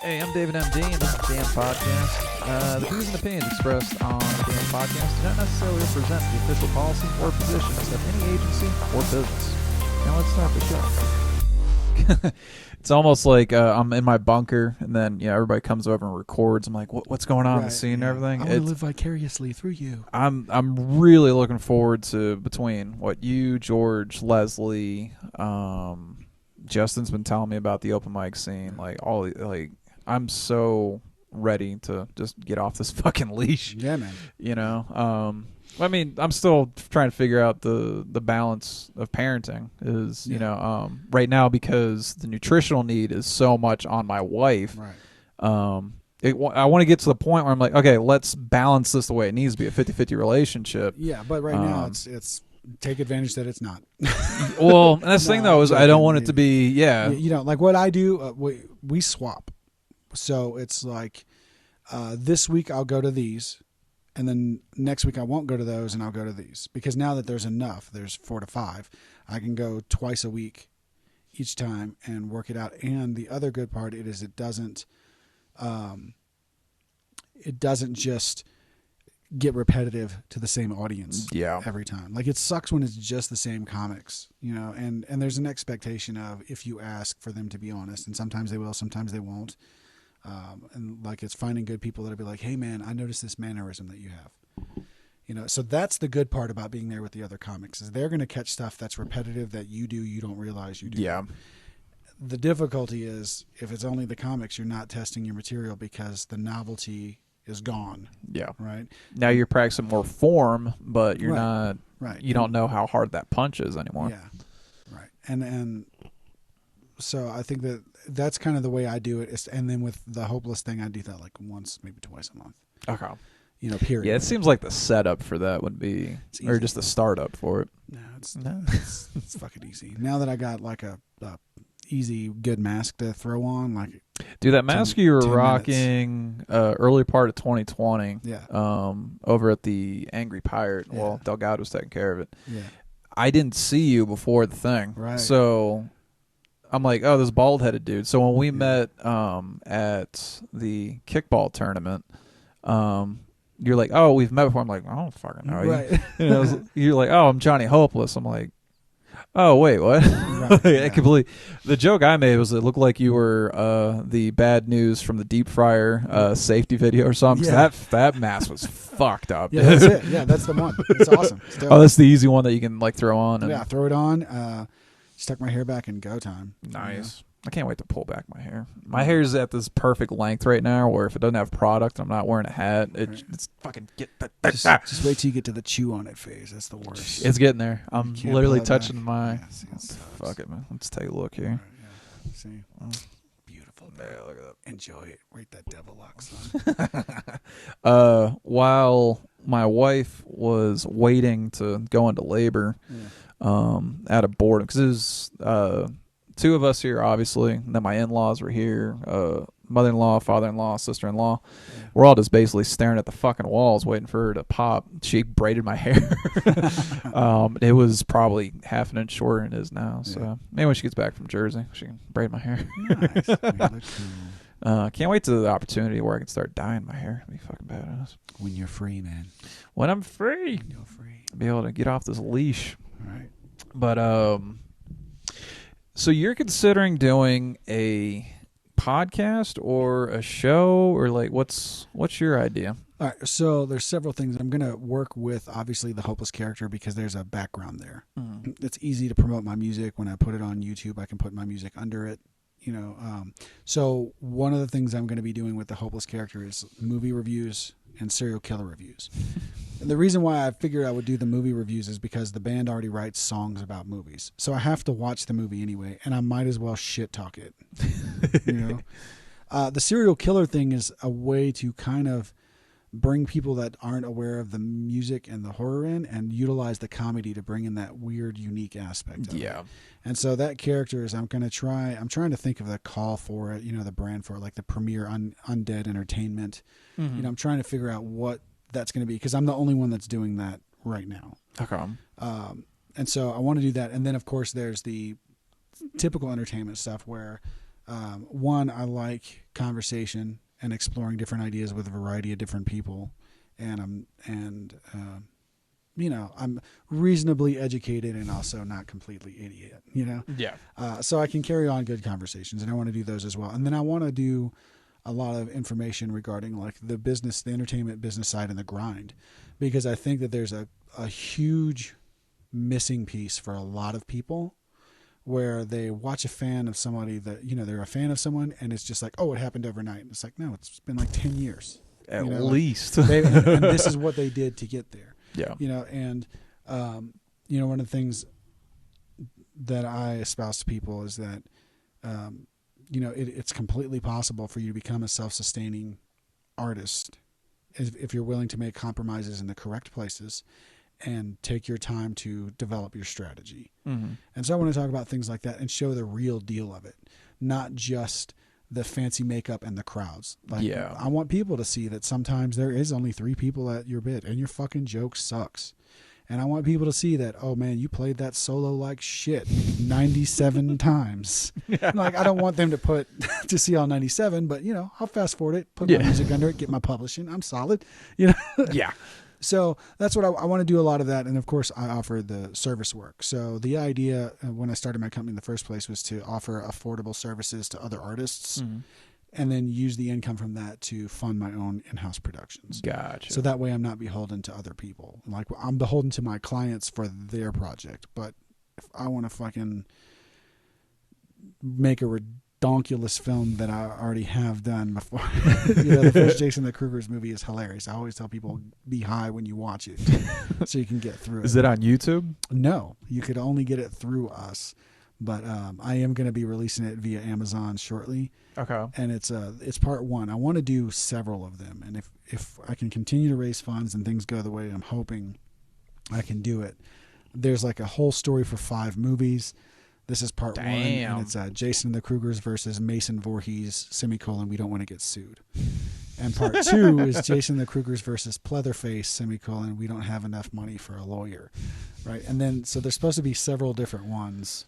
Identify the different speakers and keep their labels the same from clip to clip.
Speaker 1: Hey, I'm David MD, and this is the DAMD Podcast. The views and opinions expressed on the DAMD Podcast do not necessarily represent the official policy or positions of any agency or business. Now let's start the show. It's almost like I'm in my bunker, and then everybody comes over and records. I'm like, what's going on in the scene and everything?
Speaker 2: I want to live vicariously through you.
Speaker 1: I'm really looking forward to between what you, George, Leslie, Justin's been telling me about the open mic scene. I'm so ready to just get off this fucking leash.
Speaker 2: Yeah, man.
Speaker 1: I mean, I'm still trying to figure out the balance of parenting is, right now, because the nutritional need is so much on my wife.
Speaker 2: Right.
Speaker 1: I want to get to the point where I'm like, okay, let's balance this the way it needs to be, a 50-50 relationship.
Speaker 2: Yeah, but right now it's take advantage that it's not.
Speaker 1: Well, and that's the thing though, is I don't want it to be,
Speaker 2: like what I do, we swap. So it's like this week I'll go to these, and then next week I won't go to those, and I'll go to these. Because now that there's enough, there's 4 to 5, I can go twice a week each time and work it out. And the other good part is it doesn't just get repetitive to the same audience every time. Like, it sucks when it's just the same comics, and there's an expectation of, if you ask for them to be honest, and sometimes they will, sometimes they won't. And like, it's finding good people that'll be like, hey man, I noticed this mannerism that you have, so that's the good part about being there with the other comics, is they're going to catch stuff that's repetitive that you don't realize you do.
Speaker 1: Yeah.
Speaker 2: The difficulty is, if it's only the comics, you're not testing your material because the novelty is gone.
Speaker 1: Yeah.
Speaker 2: Right.
Speaker 1: Now you're practicing more form, but you're not.
Speaker 2: Right.
Speaker 1: You don't know how hard that punch is anymore.
Speaker 2: Yeah. Right. And so I think that's kind of the way I do it. And then with the Hopeless thing, I do that like once, maybe twice a month.
Speaker 1: Okay.
Speaker 2: Period.
Speaker 1: Yeah, it seems like the setup for that would be, or just the startup for it.
Speaker 2: No, it's fucking easy. Now that I got like a easy, good mask to throw on, like,
Speaker 1: dude, that mask you were rocking early part of 2020, over at the Angry Pirate. Yeah. Well, Delgado was taking care of it.
Speaker 2: Yeah,
Speaker 1: I didn't see you before the thing,
Speaker 2: right? So
Speaker 1: I'm like, oh, this bald-headed dude. So when we met at the kickball tournament, you're like, oh, we've met before. I'm like, I don't fucking know
Speaker 2: right.
Speaker 1: you. You're like, oh, I'm Johnny Hopeless. I'm like, oh, wait, what? Right, the joke I made was it looked like you were the bad news from the deep fryer safety video or something.
Speaker 2: Yeah.
Speaker 1: That mask was fucked up.
Speaker 2: Yeah, that's it. Yeah, that's the one. It's awesome.
Speaker 1: Oh, that's the easy one that you can like throw on. And
Speaker 2: throw it on. Just tuck my hair back and go time.
Speaker 1: Nice. I can't wait to pull back my hair. My hair is at this perfect length right now where if it doesn't have product, I'm not wearing a hat. It's fucking
Speaker 2: just wait till you get to the chew on it phase. That's the worst.
Speaker 1: It's getting there. I'm literally touching my...
Speaker 2: Yeah,
Speaker 1: fuck it, man. Let's take a look here.
Speaker 2: Right, see? Beautiful.
Speaker 1: Yeah, look at that.
Speaker 2: Enjoy it. Rate that devil lock, son.
Speaker 1: While my wife was waiting to go into labor at a boarding... Because it was... two of us here, obviously, and then my in-laws were here, mother-in-law, father-in-law, sister-in-law. Yeah. We're all just basically staring at the fucking walls waiting for her to pop. She braided my hair. It was probably half an inch shorter than it is now. So maybe when she gets back from Jersey, she can braid my hair.
Speaker 2: Nice. You look cool.
Speaker 1: Can't wait to the opportunity where I can start dyeing my hair. It'd be fucking badass.
Speaker 2: When you're free, man.
Speaker 1: When I'm free.
Speaker 2: When you're free.
Speaker 1: I'll be able to get off this leash.
Speaker 2: All right.
Speaker 1: But, so you're considering doing a podcast or a show, or like what's your idea?
Speaker 2: All right, so there's several things. I'm going to work with, obviously, the Hopeless character because there's a background there. Mm. It's easy to promote my music. When I put it on YouTube, I can put my music under it. So one of the things I'm going to be doing with the Hopeless character is movie reviews and serial killer reviews. And the reason why I figured I would do the movie reviews is because the band already writes songs about movies. So I have to watch the movie anyway, and I might as well shit talk it. The serial killer thing is a way to kind of bring people that aren't aware of the music and the horror in, and utilize the comedy to bring in that weird, unique aspect of it. And so that character is, I'm trying to think of the call for it, the brand for it, like the premier undead entertainment. Mm-hmm. I'm trying to figure out what that's going to be, because I'm the only one that's doing that right now.
Speaker 1: Okay.
Speaker 2: And so I want to do that. And then, of course, there's the typical entertainment stuff where One, I like conversation and exploring different ideas with a variety of different people, and I'm reasonably educated and also not completely idiot.
Speaker 1: Yeah.
Speaker 2: So I can carry on good conversations, and I want to do those as well. And then I want to do a lot of information regarding like the entertainment business side and the grind, because I think that there's a huge missing piece for a lot of people, where they watch a fan of somebody that, they're a fan of someone and it's just like, oh, it happened overnight. And it's like, no, it's been like 10 years.
Speaker 1: At least.
Speaker 2: and this is what they did to get there.
Speaker 1: Yeah.
Speaker 2: And one of the things that I espouse to people is that, it's completely possible for you to become a self-sustaining artist if you're willing to make compromises in the correct places and take your time to develop your strategy.
Speaker 1: Mm-hmm.
Speaker 2: And so I want to talk about things like that and show the real deal of it, not just the fancy makeup and the crowds. I want people to see that sometimes there is only 3 people at your bit and your fucking joke sucks. And I want people to see that, oh man, you played that solo like shit 97 times. Like, I don't want them to see all 97, but I'll fast forward it, put my music under it, get my publishing. I'm solid.
Speaker 1: Yeah.
Speaker 2: So that's what I want to do, a lot of that. And of course I offer the service work. So the idea when I started my company in the first place was to offer affordable services to other artists, and then use the income from that to fund my own in-house productions.
Speaker 1: Gotcha.
Speaker 2: So that way I'm not beholden to other people. Like, I'm beholden to my clients for their project, but if I want to fucking make a redonkulous film that I already have done before, the first Jason the Kruger's movie is hilarious. I always tell people, be high when you watch it so you can get through it.
Speaker 1: Is it on YouTube?
Speaker 2: No, you could only get it through us. But I am going to be releasing it via Amazon shortly.
Speaker 1: Okay.
Speaker 2: And it's part 1. I want to do several of them. And if I can continue to raise funds and things go the way I'm hoping, I can do it. There's like a whole story for 5 movies. This is part 1. And it's Jason and the Krugers versus Mason Voorhees, we don't want to get sued. And part 2 is Jason the Krugers versus Pleatherface, we don't have enough money for a lawyer. Right. And then, so there's supposed to be several different ones.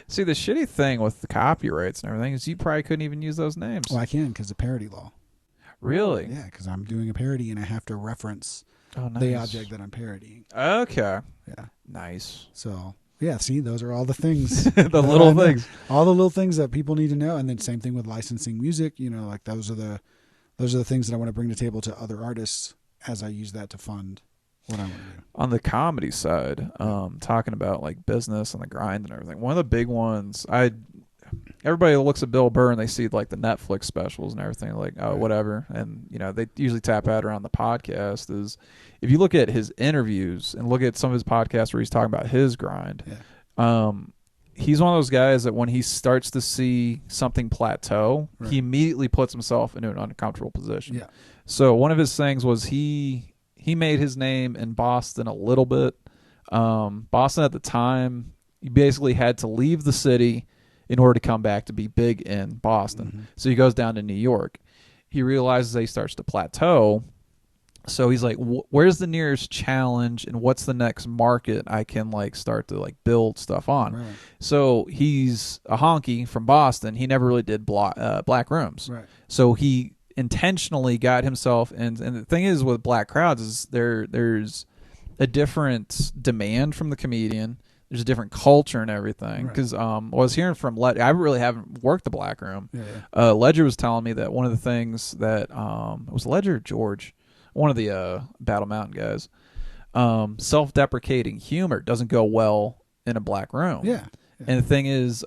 Speaker 1: See, the shitty thing with the copyrights and everything is you probably couldn't even use those names.
Speaker 2: Well, I can, because of parody law.
Speaker 1: Really?
Speaker 2: Yeah, because I'm doing a parody and I have to reference the object that I'm parodying.
Speaker 1: Okay.
Speaker 2: Yeah.
Speaker 1: Nice.
Speaker 2: So, yeah, see, those are all the things.
Speaker 1: The little things.
Speaker 2: All the little things that people need to know. And then same thing with licensing music. Like those are the things that I want to bring to the table to other artists as I use that to fund what I want to do.
Speaker 1: On the comedy side, talking about like business and the grind and everything, one of the big ones, everybody looks at Bill Burr and they see like the Netflix specials and everything, like, oh, whatever. And, they usually tap out around the podcast is, if you look at his interviews and look at some of his podcasts where he's talking about his grind, he's one of those guys that when he starts to see something plateau, he immediately puts himself into an uncomfortable position.
Speaker 2: Yeah.
Speaker 1: So one of his things was he made his name in Boston a little bit. Boston at the time, he basically had to leave the city in order to come back to be big in Boston. Mm-hmm. So he goes down to New York. He realizes that he starts to plateau. So he's like, where's the nearest challenge and what's the next market I can like start to like build stuff on? Right. So he's a honky from Boston. He never really did black rooms. Right. So he intentionally got himself and the thing is with black crowds is there's a different demand from the comedian, there's a different culture and everything because I was hearing from I really haven't worked the black room. Ledger was telling me that one of the things that it was Ledger or George, one of the Battle Mountain guys, self-deprecating humor doesn't go well in a black room. And the thing is,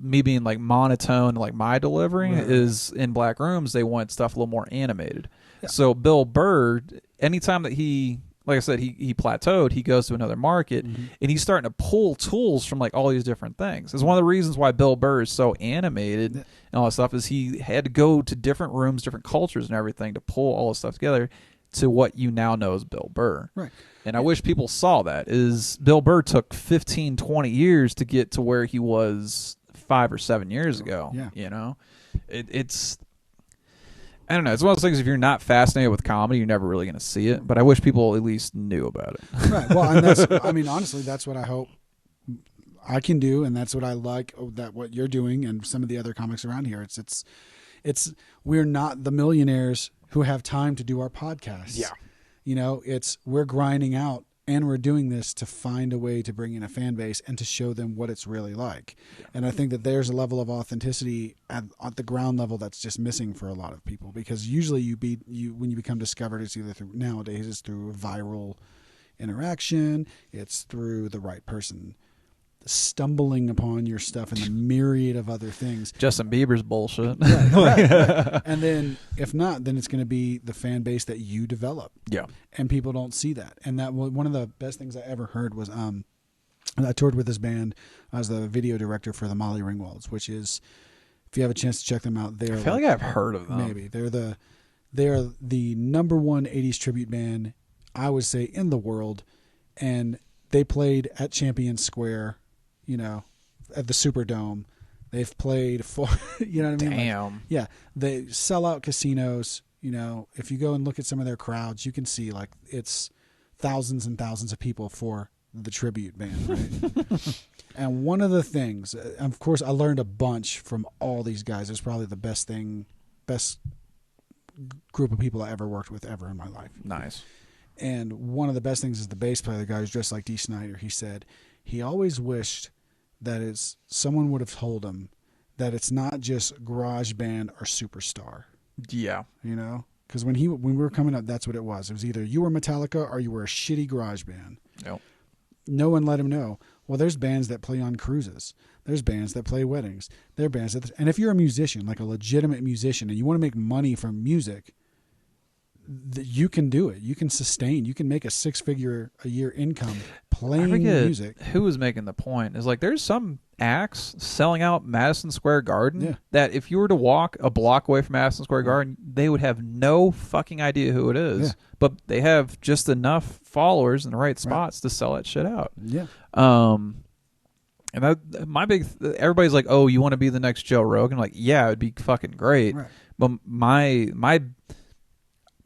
Speaker 1: me being like monotone, like my delivery is in black rooms, they want stuff a little more animated. So Bill Burr, anytime that he, like I said, he plateaued, he goes to another market and he's starting to pull tools from like all these different things. It's one of the reasons why Bill Burr is so animated and all that stuff is he had to go to different rooms, different cultures and everything to pull all this stuff together to what you now know as Bill Burr. Right. And I wish people saw that is Bill Burr took 15, 20 years to get to where he was 5 or 7 years ago. It's, I don't know. It's one of those things, if you're not fascinated with comedy, you're never really going to see it. But I wish people at least knew about it.
Speaker 2: Right. Well, and that's, I mean, honestly, that's what I hope I can do, and that's what I like that what you're doing and some of the other comics around here. It's we're not the millionaires who have time to do our podcasts.
Speaker 1: Yeah.
Speaker 2: We're grinding out, and we're doing this to find a way to bring in a fan base and to show them what it's really like. Yeah. And I think that there's a level of authenticity at the ground level that's just missing for a lot of people, because usually when you become discovered, it's either nowadays it's through viral interaction, it's through the right person stumbling upon your stuff and the myriad of other things.
Speaker 1: Justin Bieber's bullshit.
Speaker 2: Right. And then if not, then it's going to be the fan base that you develop.
Speaker 1: Yeah.
Speaker 2: And people don't see that. And that one of the best things I ever heard was I toured with this band. I was the video director for the Molly Ringwalds, which is, if you have a chance to check them out,
Speaker 1: I feel like I've heard of them.
Speaker 2: Maybe they're the number one 80s tribute band, I would say, in the world, and they played at Champion Square, at the Superdome. They've played for, you know what I mean?
Speaker 1: Damn.
Speaker 2: Yeah. They sell out casinos. If you go and look at some of their crowds, you can see like it's thousands and thousands of people for the tribute band, right? And one of the things, of course, I learned a bunch from all these guys. It's probably the best group of people I ever worked with ever in my life.
Speaker 1: Nice.
Speaker 2: And one of the best things is the bass player, the guy who's dressed like Dee Snider. He said he always wished that someone would have told him that it's not just garage band or superstar.
Speaker 1: Yeah.
Speaker 2: Because when we were coming up, that's what it was. It was either you were Metallica or you were a shitty garage band.
Speaker 1: Yep.
Speaker 2: No one let him know. Well, there's bands that play on cruises. There's bands that play weddings. There are bands and if you're a musician, like a legitimate musician, and you want to make money from music, you can do it. You can sustain. You can make a 6-figure a year income playing music.
Speaker 1: Who was making the point? Is like there's some acts selling out Madison Square Garden that if you were to walk a block away from Madison Square Garden, they would have no fucking idea who it is. Yeah. But they have just enough followers in the right spots to sell that shit out.
Speaker 2: Yeah.
Speaker 1: And everybody's like, oh, you want to be the next Joe Rogan? Like, yeah, it'd be fucking great. Right. But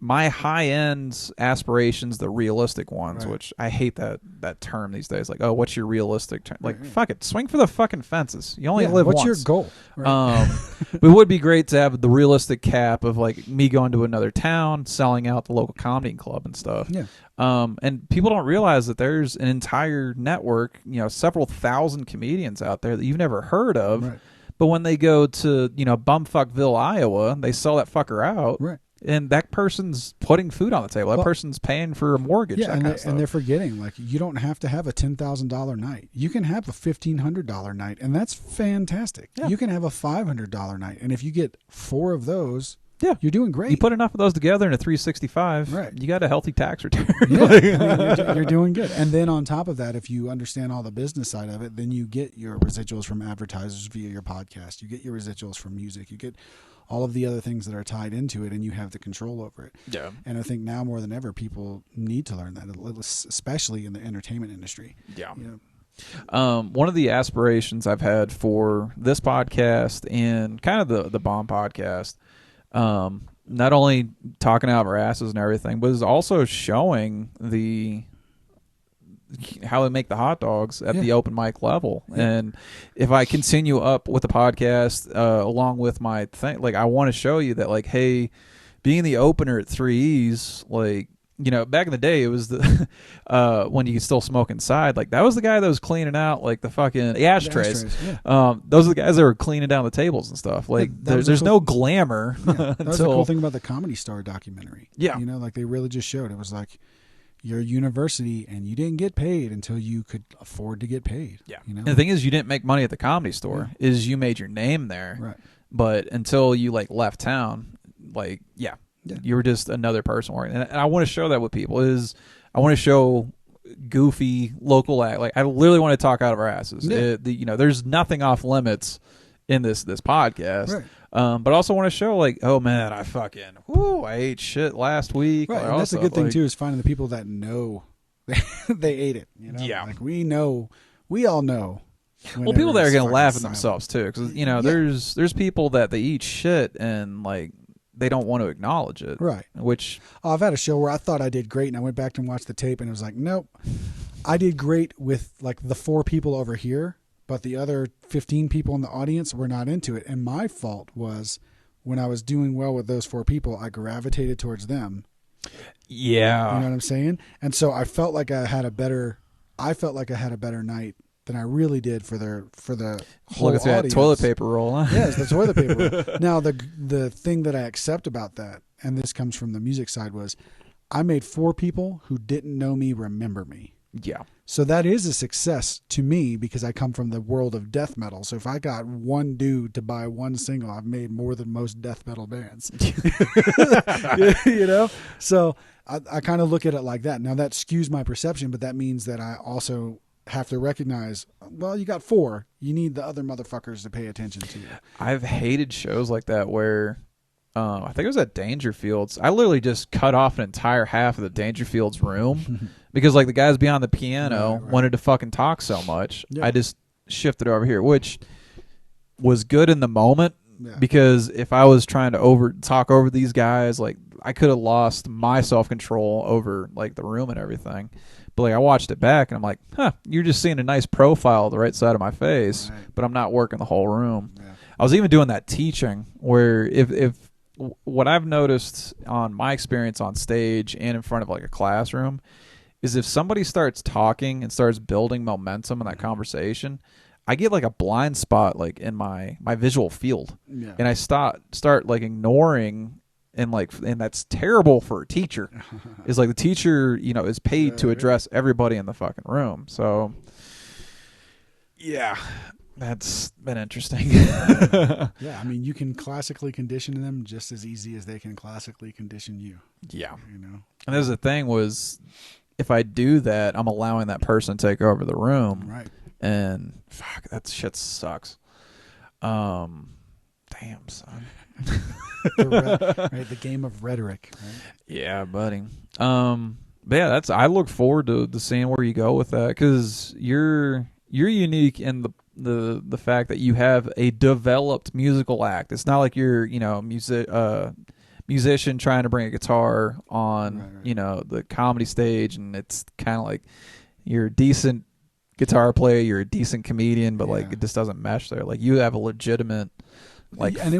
Speaker 1: my high-end aspirations, the realistic ones, which I hate that term these days. Like, oh, what's your realistic term? Like, fuck it. Swing for the fucking fences. You only live once.
Speaker 2: What's your goal? Right.
Speaker 1: But it would be great to have the realistic cap of, like, me going to another town, selling out the local comedy club and stuff.
Speaker 2: Yeah.
Speaker 1: And people don't realize that there's an entire network, several thousand comedians out there that you've never heard of.
Speaker 2: Right.
Speaker 1: But when they go to, Bumfuckville, Iowa, they sell that fucker out.
Speaker 2: Right.
Speaker 1: And that person's putting food on the table. That person's paying for a mortgage.
Speaker 2: Yeah, and they're forgetting, like, you don't have to have a $10,000 night. You can have a $1,500 night, and that's fantastic. Yeah. You can have a $500 night, and if you get 4 of those, you're doing great.
Speaker 1: You put enough of those together in a 365, right? You got a healthy tax return.
Speaker 2: Yeah, you're doing good. And then on top of that, if you understand all the business side of it, then you get your residuals from advertisers via your podcast. You get your residuals from music. You get all of the other things that are tied into it, and you have the control over it.
Speaker 1: Yeah.
Speaker 2: And I think now more than ever, people need to learn that, especially in the entertainment industry.
Speaker 1: Yeah. One of the aspirations I've had for this podcast and kind of the Bomb podcast, not only talking out of our asses and everything, but is also showing how they make the hot dogs at the open mic level. And if I continue up with the podcast along with my thing, like, I want to show you that, like, hey, being the opener at 3E's, like, back in the day, it was the when you could still smoke inside. Like, that was the guy that was cleaning out, like, the fucking ashtrays. Those are the guys that were cleaning down the tables and stuff. Like, there's no glamour.
Speaker 2: That was the cool thing about the Comedy Star documentary.
Speaker 1: Yeah.
Speaker 2: Like, they really just showed it was like, you're a university and you didn't get paid until you could afford to get paid.
Speaker 1: Yeah. And the thing is, you didn't make money at the Comedy Store. Is you made your name there.
Speaker 2: Right.
Speaker 1: But until you, like, left town, like, you were just another person working. And I want to show that with people. I want to show goofy local act. Like, I literally want to talk out of our asses.
Speaker 2: Yeah.
Speaker 1: There's nothing off limits in this podcast.
Speaker 2: Right.
Speaker 1: But I also want to show, like, oh man, I ate shit last week.
Speaker 2: Right. And that's a good thing too, is finding the people that know they ate it.
Speaker 1: Yeah.
Speaker 2: Like, we all know.
Speaker 1: Well, people that are going to laugh at themselves too, because there's people that they eat shit and, like, they don't want to acknowledge it.
Speaker 2: Right.
Speaker 1: Which
Speaker 2: I've had a show where I thought I did great, and I went back and watched the tape, and it was like, nope, I did great with, like, the 4 people over here, but the other 15 people in the audience were not into it. And my fault was when I was doing well with those 4 people, I gravitated towards them.
Speaker 1: Yeah.
Speaker 2: You know what I'm saying? And so I felt like I had a better night than I really did for the whole
Speaker 1: Look at that
Speaker 2: audience.
Speaker 1: toilet paper roll, huh?
Speaker 2: Yes, the toilet paper roll. Now, the thing that I accept about that, and this comes from the music side, was I made 4 people who didn't know me remember me.
Speaker 1: Yeah.
Speaker 2: So that is a success to me because I come from the world of death metal. So if I got one dude to buy one single, I've made more than most death metal bands. You know? So I kind of look at it like that. Now that skews my perception, but that means that I also have to recognize, well, you got 4. You need the other motherfuckers to pay attention to you.
Speaker 1: I've hated shows like that where I think it was at Dangerfields. I literally just cut off an entire half of the Dangerfields room because like the guys behind the piano wanted to fucking talk so much. Yeah. I just shifted over here, which was good in the moment because if I was trying to talk over these guys, like I could have lost my self-control over like the room and everything. But like I watched it back and I'm like, you're just seeing a nice profile of the right side of my face, but I'm not working the whole room. Yeah. I was even doing that teaching where if what I've noticed on my experience on stage and in front of like a classroom is if somebody starts talking and starts building momentum in that conversation, I get like a blind spot like in my visual field. Yeah. And I start like ignoring and that's terrible for a teacher. Is like the teacher, is paid to address everybody in the fucking room. So yeah. That's been interesting.
Speaker 2: Yeah, I mean, you can classically condition them just as easy as they can classically condition you.
Speaker 1: Yeah. And there's the thing was, if I do that, I'm allowing that person to take over the room.
Speaker 2: Right.
Speaker 1: And fuck, that shit sucks. Damn, son.
Speaker 2: The game of rhetoric. Right?
Speaker 1: Yeah, buddy. But yeah, I look forward to seeing where you go with that because you're unique in the fact that you have a developed musical act. It's not like you're, musician trying to bring a guitar on, the comedy stage, and it's kind of like you're a decent guitar player, you're a decent comedian, but like it just doesn't mesh there. Like you have a legitimate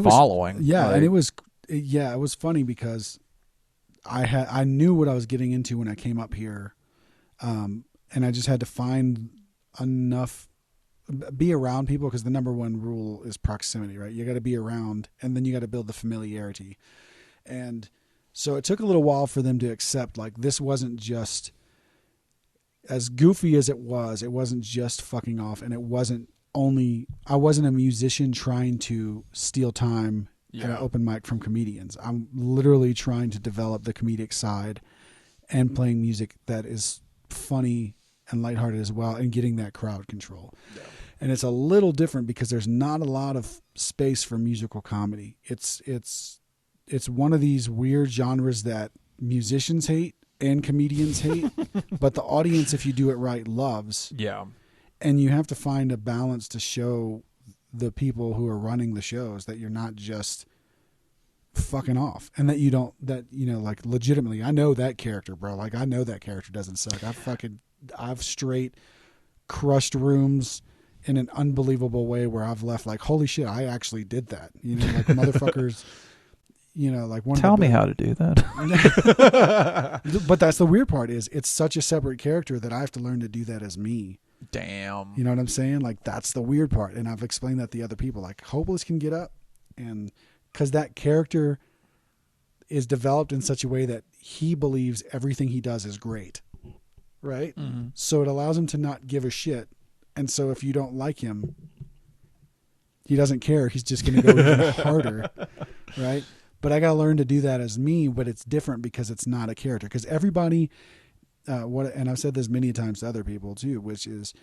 Speaker 1: following.
Speaker 2: And it was funny because I knew what I was getting into when I came up here, and I just had to find enough. Be around people because the number one rule is proximity, right? You got to be around and then you got to build the familiarity. And so it took a little while for them to accept like this wasn't just as goofy as it wasn't just fucking off, and I wasn't a musician trying to steal time at an open mic from comedians. I'm literally trying to develop the comedic side and playing music that is funny and lighthearted as well, and getting that crowd control. Yeah. And it's a little different because there's not a lot of space for musical comedy. It's one of these weird genres that musicians hate and comedians hate, but the audience, if you do it right, loves.
Speaker 1: Yeah.
Speaker 2: And you have to find a balance to show the people who are running the shows that you're not just fucking off, and that you don't, like legitimately, I know that character, bro. Like I know that character doesn't suck. I've straight crushed rooms in an unbelievable way where I've left like, holy shit, I actually did that. Like motherfuckers, like one.
Speaker 1: Tell me how to do that.
Speaker 2: But that's the weird part is it's such a separate character that I have to learn to do that as me.
Speaker 1: Damn.
Speaker 2: You know what I'm saying? Like that's the weird part. And I've explained that to other people. Like Hopeless can get up, and because that character is developed in such a way that he believes everything he does is great. Right? Mm-hmm. So it allows him to not give a shit. And so if you don't like him, he doesn't care. He's just going to go even harder. Right? But I got to learn to do that as me, but it's different because it's not a character. Because everybody, and I've said this many times to other people too, which is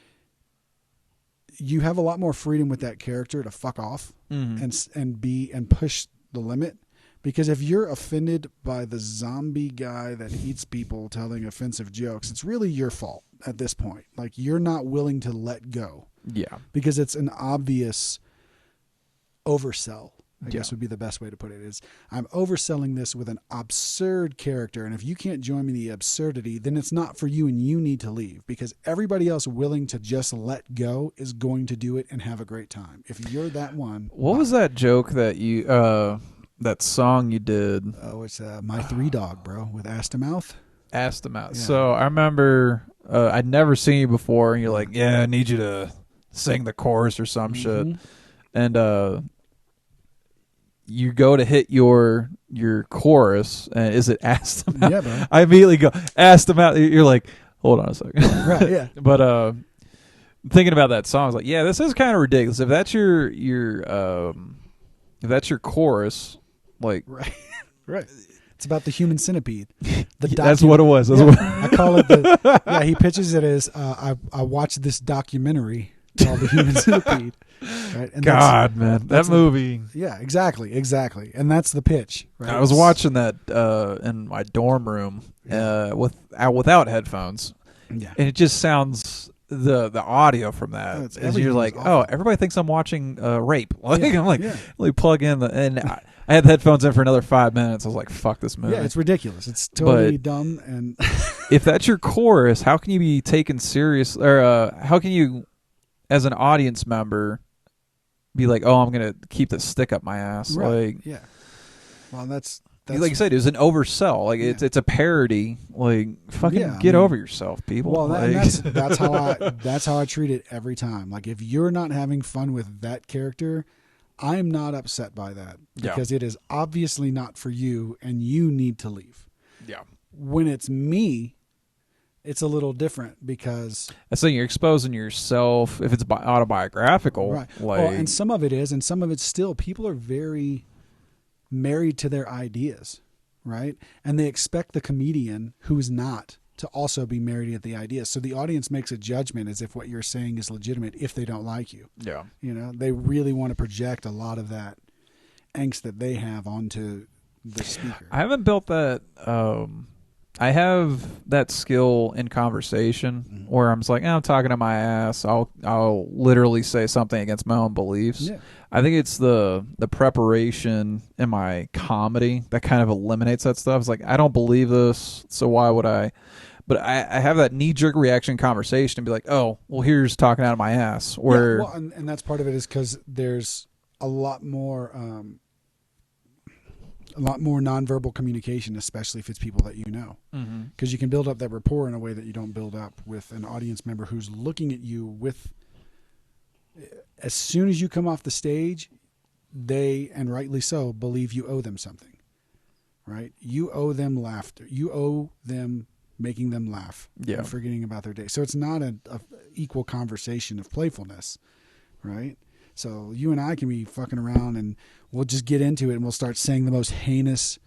Speaker 2: you have a lot more freedom with that character to fuck off and push the limit. Because if you're offended by the zombie guy that eats people telling offensive jokes, it's really your fault at this point. Like you're not willing to let go.
Speaker 1: Yeah.
Speaker 2: Because it's an obvious oversell. I guess would be the best way to put it. Is I'm overselling this with an absurd character, and if you can't join me in the absurdity, then it's not for you, and you need to leave, because everybody else willing to just let go is going to do it and have a great time. If you're that one,
Speaker 1: what was that joke that you that song you did?
Speaker 2: Oh, it's My Three Dog, bro, with Astamouth.
Speaker 1: Astamouth.
Speaker 2: Yeah.
Speaker 1: So I remember I'd never seen you before, and you're like, "Yeah, I need you to sing the chorus or some shit," and you go to hit your chorus, and is it Astamouth?
Speaker 2: Yeah, bro.
Speaker 1: I immediately go Astamouth. You're like, hold on a second,
Speaker 2: Right? Yeah.
Speaker 1: But thinking about that song, I was like, yeah, this is kind of ridiculous. If that's your chorus, like,
Speaker 2: Right. Right. It's about the human centipede.
Speaker 1: That's what it was. That's what
Speaker 2: I call it the. Yeah, he pitches it as I watched this documentary called The Human Centipede. Right? And
Speaker 1: God, man, that movie.
Speaker 2: Yeah, exactly, and that's the pitch. Right?
Speaker 1: I was watching that in my dorm room without headphones, and it just sounds the audio from that. You're like, oh, everybody thinks I'm watching rape. Like, I'm like, let me plug in and I had the headphones in for another 5 minutes. I was like, fuck this movie.
Speaker 2: Yeah, it's ridiculous. It's totally dumb. And
Speaker 1: if that's your chorus, how can you be taken serious? Or how can you, as an audience member, be like, oh, I'm going to keep the stick up my ass?
Speaker 2: Right.
Speaker 1: Like,
Speaker 2: yeah. Well, that's
Speaker 1: like you said, it was an oversell. Like, it's a parody. Like, fucking get over yourself, people.
Speaker 2: Well,
Speaker 1: like,
Speaker 2: that's how I treat it every time. Like, if you're not having fun with that character, I'm not upset by that, because it is obviously not for you, and you need to leave.
Speaker 1: Yeah.
Speaker 2: When it's me, it's a little different, because
Speaker 1: I think you're exposing yourself if it's autobiographical.
Speaker 2: Right.
Speaker 1: Like,
Speaker 2: well, and some of it is, and some of it's still. People are very married to their ideas, right? And they expect the comedian who's not to also be married to the ideas. So the audience makes a judgment as if what you're saying is legitimate if they don't like you.
Speaker 1: Yeah.
Speaker 2: You know, they really want to project a lot of that angst that they have onto the speaker.
Speaker 1: I haven't built that. I have that skill in conversation where I'm just like, I'm talking to my ass. I'll literally say something against my own beliefs.
Speaker 2: Yeah.
Speaker 1: I think it's the preparation in my comedy that kind of eliminates that stuff. It's like, I don't believe this, so why would I? But I have that knee-jerk reaction conversation and be like, oh, well, here's talking out of my ass. Where,
Speaker 2: well, and that's part of it is because there's a lot more nonverbal communication, especially if it's people that you know. Because you can build up that rapport in a way that you don't build up with an audience member who's looking at you with, as soon as you come off the stage, they, and rightly so, believe you owe them something, right? You owe them laughter. You owe them making them laugh and forgetting about their day. So it's not a equal conversation of playfulness, right? So you and I can be fucking around and we'll just get into it and we'll start saying the most heinous,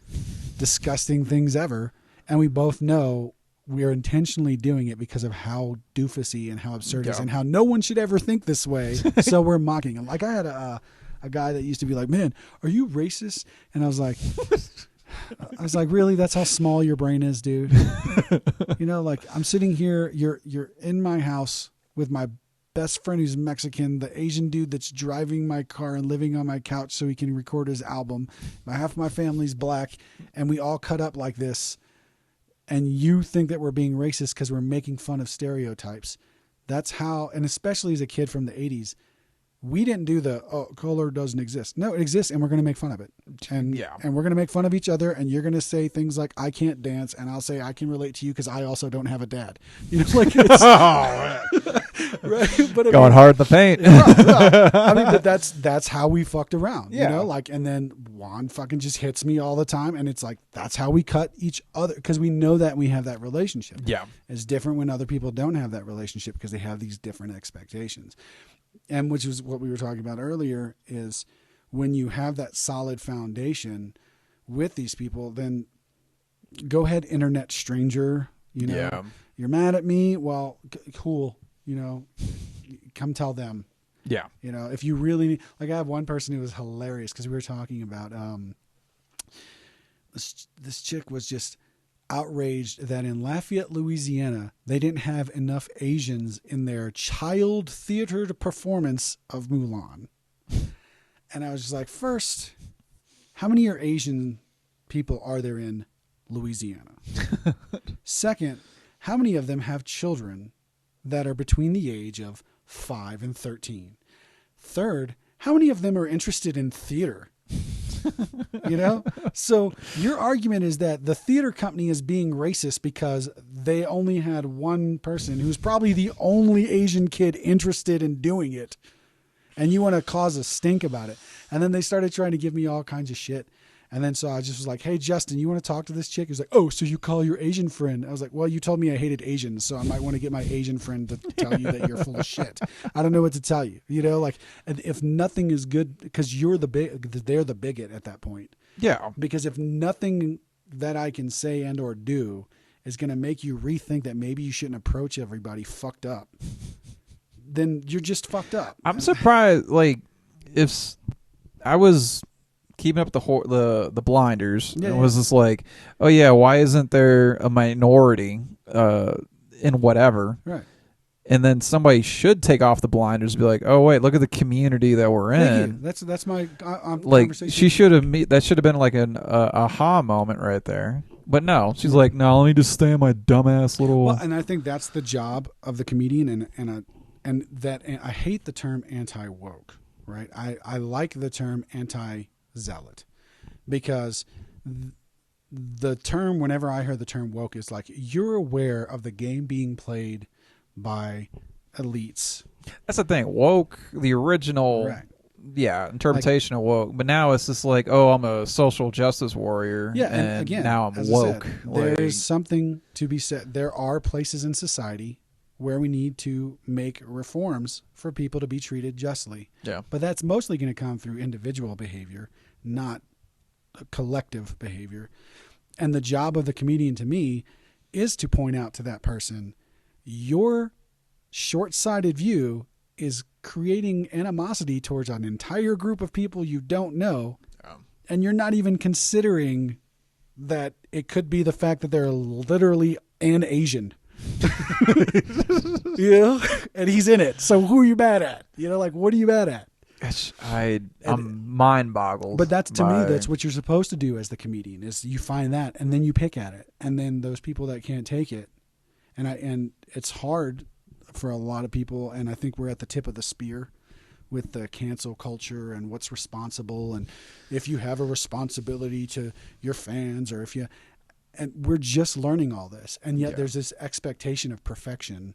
Speaker 2: disgusting things ever. And we both know we are intentionally doing it because of how doofusy and how absurd it is and how no one should ever think this way. So we're mocking him. Like I had a guy that used to be like, man, are you racist? And I was like, really? That's how small your brain is, dude. You know, like I'm sitting here, you're in my house with my best friend who's Mexican, the Asian dude that's driving my car and living on my couch so he can record his album. Half my family's black, and we all cut up like this. And you think that we're being racist because we're making fun of stereotypes. That's how, and especially as a kid from the 80s, we didn't do color doesn't exist. No, it exists, and we're going to make fun of it. And we're going to make fun of each other, and you're going to say things like, I can't dance, and I'll say, I can relate to you because I also don't have a dad. You know, like it's... right? But
Speaker 1: going hard in the paint.
Speaker 2: I mean, but that's how we fucked around, you know, like, and then Juan fucking just hits me all the time. And it's like, that's how we cut each other. Cause we know that we have that relationship.
Speaker 1: Yeah.
Speaker 2: It's different when other people don't have that relationship because they have these different expectations. And which is what we were talking about earlier is when you have that solid foundation with these people, then go ahead, internet stranger, you know, you're mad at me. Well, cool. You know, come tell them.
Speaker 1: Yeah.
Speaker 2: You know, if you really, like I have one person who was hilarious because we were talking about this chick was just outraged that in Lafayette, Louisiana, they didn't have enough Asians in their child theater performance of Mulan. And I was just like, first, how many are Asian people are there in Louisiana? Second, how many of them have children that are between the age of 5 and 13? Third, how many of them are interested in theater? You know? So your argument is that the theater company is being racist because they only had one person who's probably the only Asian kid interested in doing it. And you want to cause a stink about it. And then they started trying to give me all kinds of shit. And then so I just was like, hey, Justin, you want to talk to this chick? He was like, oh, so you call your Asian friend? I was like, well, you told me I hated Asians, so I might want to get my Asian friend to tell you that you're full of shit. I don't know what to tell you. You know, like, and if nothing is good, because they're the bigot at that point.
Speaker 1: Yeah.
Speaker 2: Because if nothing that I can say and or do is going to make you rethink that maybe you shouldn't approach everybody fucked up, then you're just fucked up.
Speaker 1: I'm surprised, like, if I was keeping up the blinders, it was just like, oh yeah, why isn't there a minority in whatever?
Speaker 2: Right.
Speaker 1: And then somebody should take off the blinders and be like, oh wait, look at the community that we're in.
Speaker 2: That's my
Speaker 1: like
Speaker 2: conversation.
Speaker 1: she should have that should have been like an aha moment right there. But no, she's like, no, let me just stay in my dumbass little.
Speaker 2: Well, and I think that's the job of the comedian, and I hate the term anti-woke. Right. I like the term anti-zealot, because the term, whenever I hear the term woke, is like, you're aware of the game being played by elites.
Speaker 1: That's the thing. Woke, the original,
Speaker 2: right.
Speaker 1: Yeah, interpretation of woke. But now it's just like, oh, I'm a social justice warrior.
Speaker 2: Yeah, and again,
Speaker 1: now I'm
Speaker 2: as
Speaker 1: woke.
Speaker 2: I said, there's something to be said. There are places in society where we need to make reforms for people to be treated justly.
Speaker 1: Yeah.
Speaker 2: But that's mostly going to come through individual behavior, not collective behavior. And the job of the comedian, to me, is to point out to that person, your short-sighted view is creating animosity towards an entire group of people you don't know. And you're not even considering that it could be the fact that they're literally an Asian. You know, and he's in it. So who are you mad at? You know, like, what are you mad at?
Speaker 1: I'm mind boggled.
Speaker 2: But that's, to me, that's what you're supposed to do as the comedian, is you find that and then you pick at it. And then those people that can't take it, and it's hard for a lot of people, and I think we're at the tip of the spear with the cancel culture and what's responsible, and if you have a responsibility to your fans, or if you. And we're just learning all this. And yet there's this expectation of perfection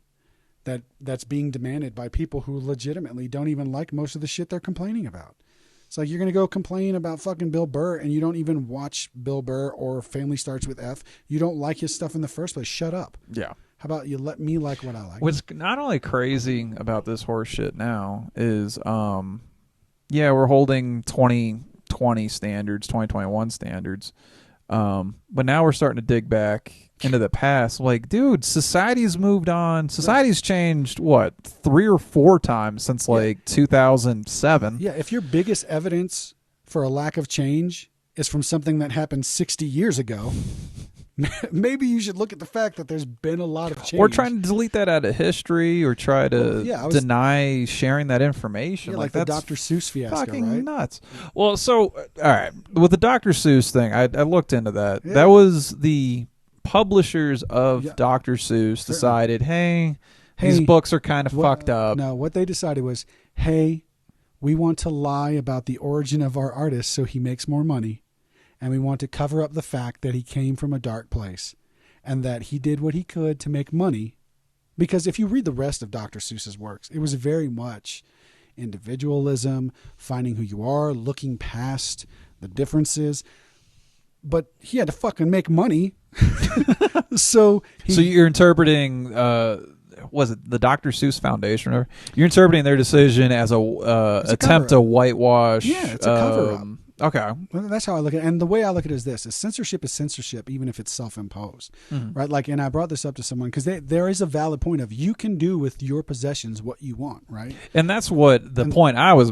Speaker 2: that's being demanded by people who legitimately don't even like most of the shit they're complaining about. It's like, you're going to go complain about fucking Bill Burr and you don't even watch Bill Burr or Family Starts with F. You don't like his stuff in the first place. Shut up.
Speaker 1: Yeah.
Speaker 2: How about you let me like what I like?
Speaker 1: What's not only crazy about this horse shit now is, we're holding 2020 standards, 2021 standards. But now we're starting to dig back into the past. Like, dude, society's moved on. Society's changed, what, 3 or 4 times since, like, 2007.
Speaker 2: Yeah, if your biggest evidence for a lack of change is from something that happened 60 years ago, maybe you should look at the fact that there's been a lot of change.
Speaker 1: Or trying to delete that out of history, or try to deny sharing that information.
Speaker 2: Yeah, like the Dr. Seuss fiasco,
Speaker 1: fucking
Speaker 2: right?
Speaker 1: Nuts. Well, so, all right, with the Dr. Seuss thing, I looked into that. Yeah. That was the publishers of Dr. Seuss decided, hey, these books are kind of fucked up.
Speaker 2: No, what they decided was, hey, we want to lie about the origin of our artist so he makes more money. And we want to cover up the fact that he came from a dark place and that he did what he could to make money. Because if you read the rest of Dr. Seuss's works, it was very much individualism, finding who you are, looking past the differences. But he had to fucking make money. So
Speaker 1: you're interpreting, was it the Dr. Seuss Foundation? Or you're interpreting their decision as a attempt to whitewash.
Speaker 2: Yeah, it's a cover-up.
Speaker 1: Okay.
Speaker 2: Well, that's how I look at it. And the way I look at it is this: censorship is censorship, even if it's self-imposed, right? Like, and I brought this up to someone because there is a valid point of, you can do with your possessions what you want, right?
Speaker 1: And that's what the point I was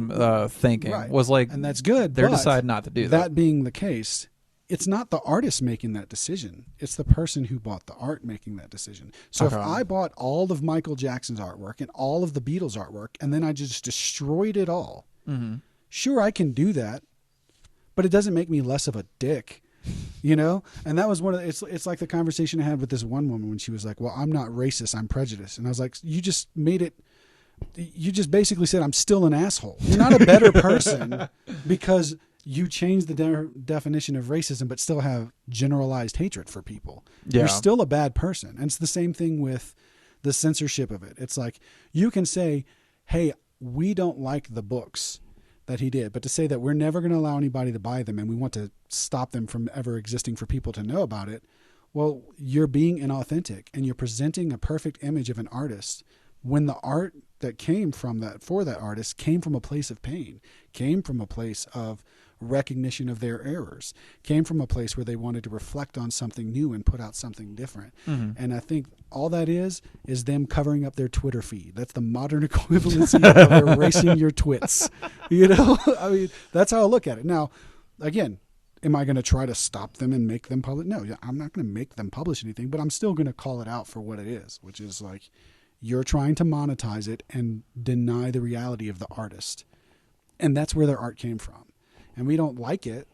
Speaker 1: thinking was, like,
Speaker 2: and that's good.
Speaker 1: They decided not to do that.
Speaker 2: That being the case, it's not the artist making that decision. It's the person who bought the art making that decision. So if I bought all of Michael Jackson's artwork and all of the Beatles artwork, and then I just destroyed it all, sure, I can do that. but it doesn't make me less of a dick. You know, and that was one of the, it's like the conversation I had with this one woman when she was like, well, I'm not racist, I'm prejudiced. And I was like, you just basically said I'm still an asshole. You're not a better person because you changed the definition of racism but still have generalized hatred for people. Yeah. You're still a bad person. And it's the same thing with the censorship of it. It's like you can say, hey, we don't like the books that he did, but to say that we're never going to allow anybody to buy them and we want to stop them from ever existing for people to know about it, well, you're being inauthentic and you're presenting a perfect image of an artist when the art that came from that for that artist came from a place of pain, came from a place of recognition of their errors, came from a place where they wanted to reflect on something new and put out something different. Mm-hmm. And I think all that is them covering up their Twitter feed. That's the modern equivalency of erasing your twits. You know, I mean, that's how I look at it. Now, again, am I going to try to stop them and make them publish? No, I'm not going to make them publish anything, but I'm still going to call it out for what it is, which is like you're trying to monetize it and deny the reality of the artist. And that's where their art came from. And we don't like it,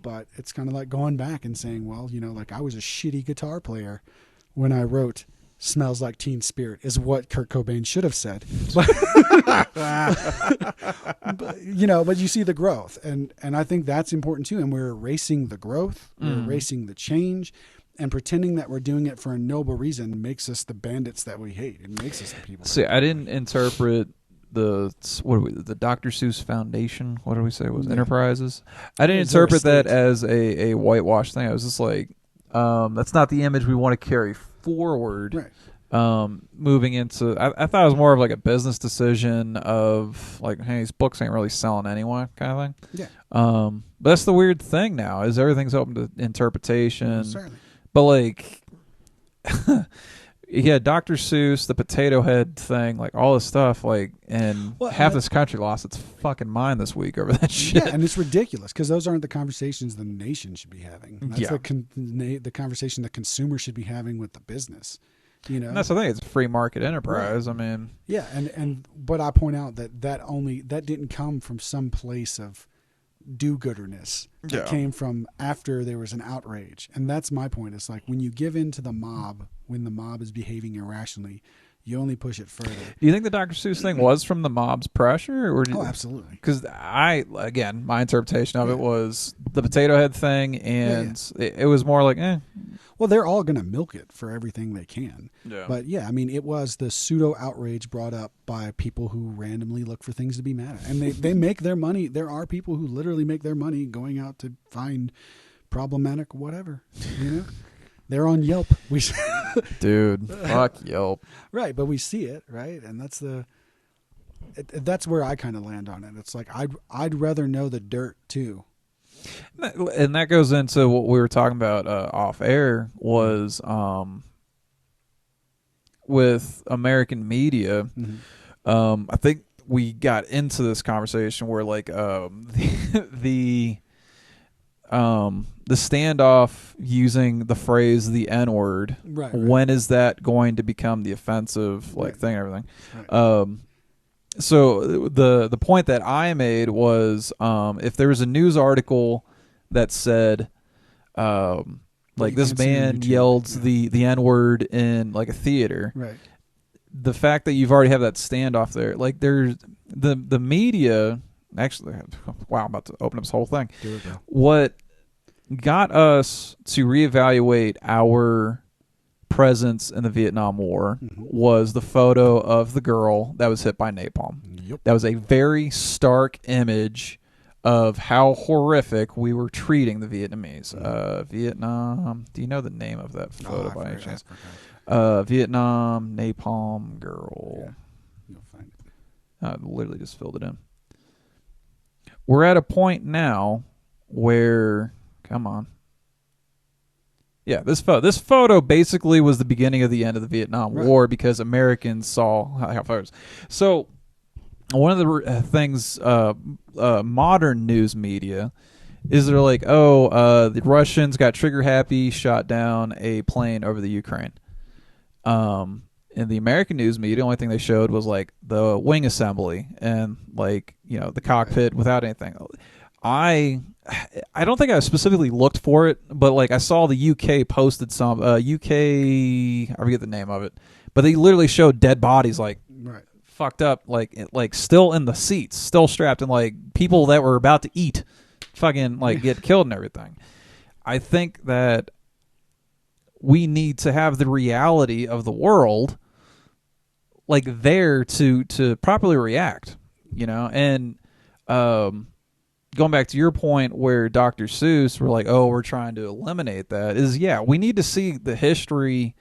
Speaker 2: but it's kind of like going back and saying, well, you know, like I was a shitty guitar player when I wrote Smells Like Teen Spirit is what Kurt Cobain should have said. But, you know, but you see the growth. And I think that's important too. And we're erasing the growth, we're erasing the change, and pretending that we're doing it for a noble reason makes us the bandits that we hate. It makes us the people.
Speaker 1: See, I didn't interpret the Dr. Seuss Foundation, what did we say it was? Enterprises. I didn't interpret that as a whitewash thing. I was just like, that's not the image we want to carry forward. Right. Moving into, I thought it was more of like a business decision of like, hey, these books ain't really selling anyway, kind of thing. Yeah. But that's the weird thing now is everything's open to interpretation. Certainly. But like. Yeah, Dr. Seuss, the potato head thing, like all this stuff, like, and half this country lost its fucking mind this week over that shit.
Speaker 2: Yeah, and it's ridiculous because those aren't the conversations the nation should be having. That's the conversation the consumer should be having with the business. You know,
Speaker 1: and that's the thing; it's a free market enterprise. Right. I mean,
Speaker 2: yeah, but I point out that didn't come from some place of do-gooderness. That came from after there was an outrage, and that's my point. It's like when you give in to the mob. When the mob is behaving irrationally, you only push it further.
Speaker 1: Do you think the Dr. Seuss thing was from the mob's pressure? Or
Speaker 2: absolutely.
Speaker 1: Because my interpretation of it was the potato head thing, and it was more like,
Speaker 2: Well, they're all going to milk it for everything they can.
Speaker 1: Yeah.
Speaker 2: But yeah, I mean, it was the pseudo outrage brought up by people who randomly look for things to be mad at. And they make their money. There are people who literally make their money going out to find problematic whatever, you know? They're on Yelp.
Speaker 1: Dude, fuck Yelp.
Speaker 2: Right, but we see it, right? And that's where I kind of land on it. It's like I'd rather know the dirt too.
Speaker 1: And that goes into what we were talking about off air was with American media. Mm-hmm. I think we got into this conversation where like the standoff using the phrase the N-word, right. When is that going to become the offensive thing and everything? Right. So the point that I made was if there was a news article that said like this man yelled the N-word in like a theater,
Speaker 2: right.
Speaker 1: The fact that you've already have that standoff there, like there's the media. Actually, wow, I'm about to open up this whole thing. What got us to reevaluate our presence in the Vietnam War was the photo of the girl that was hit by napalm. Yep. That was a very stark image of how horrific we were treating the Vietnamese. Vietnam, do you know the name of that photo by any chance? Vietnam napalm girl. Yeah. You'll find it. I literally just filled it in. We're at a point now where, come on. Yeah, this photo basically was the beginning of the end of the Vietnam War because Americans saw how far it was. So one of the things modern news media is they're like, the Russians got trigger happy, shot down a plane over the Ukraine. In the American news media, the only thing they showed was like the wing assembly and like, the cockpit without anything. I don't think I specifically looked for it, but like I saw the UK posted some UK, I forget the name of it, but they literally showed dead bodies like fucked up, like still in the seats, still strapped, and like people that were about to eat fucking like get killed and everything. I think that we need to have the reality of the world like there to properly react, and going back to your point where Dr. Seuss were like, oh, we're trying to eliminate that, is, yeah, we need to see the history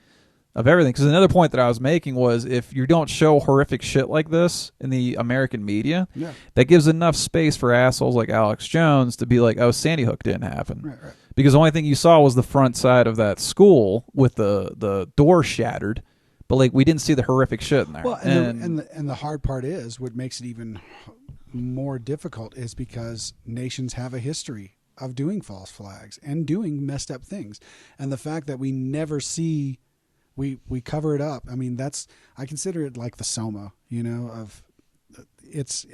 Speaker 1: of everything. Because another point that I was making was if you don't show horrific shit like this in the American media, that gives enough space for assholes like Alex Jones to be like, oh, Sandy Hook didn't happen. Right. Because the only thing you saw was the front side of that school with the door shattered. But like we didn't see the horrific shit in there.
Speaker 2: Well, and the hard part is what makes it even more difficult is because nations have a history of doing false flags and doing messed up things, and the fact that we never see, we cover it up. I mean, I consider it like the Soma, of it's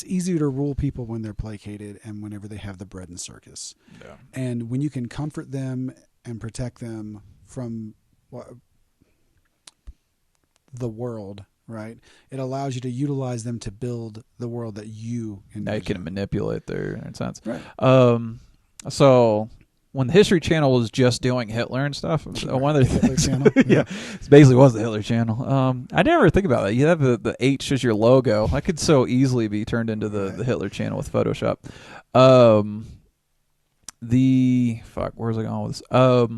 Speaker 2: easier to rule people when they're placated and whenever they have the bread and circus. Yeah. And when you can comfort them and protect them from the world, right? It allows you to utilize them to build the world that you envision.
Speaker 1: Now you can manipulate their sense.
Speaker 2: Right.
Speaker 1: So when the History Channel was just doing Hitler and stuff, one of the things,
Speaker 2: Channel.
Speaker 1: Yeah, it basically was the Hitler Channel. I never think about that. You have the H as your logo. That could so easily be turned into the Hitler Channel with Photoshop. Where's I going with this?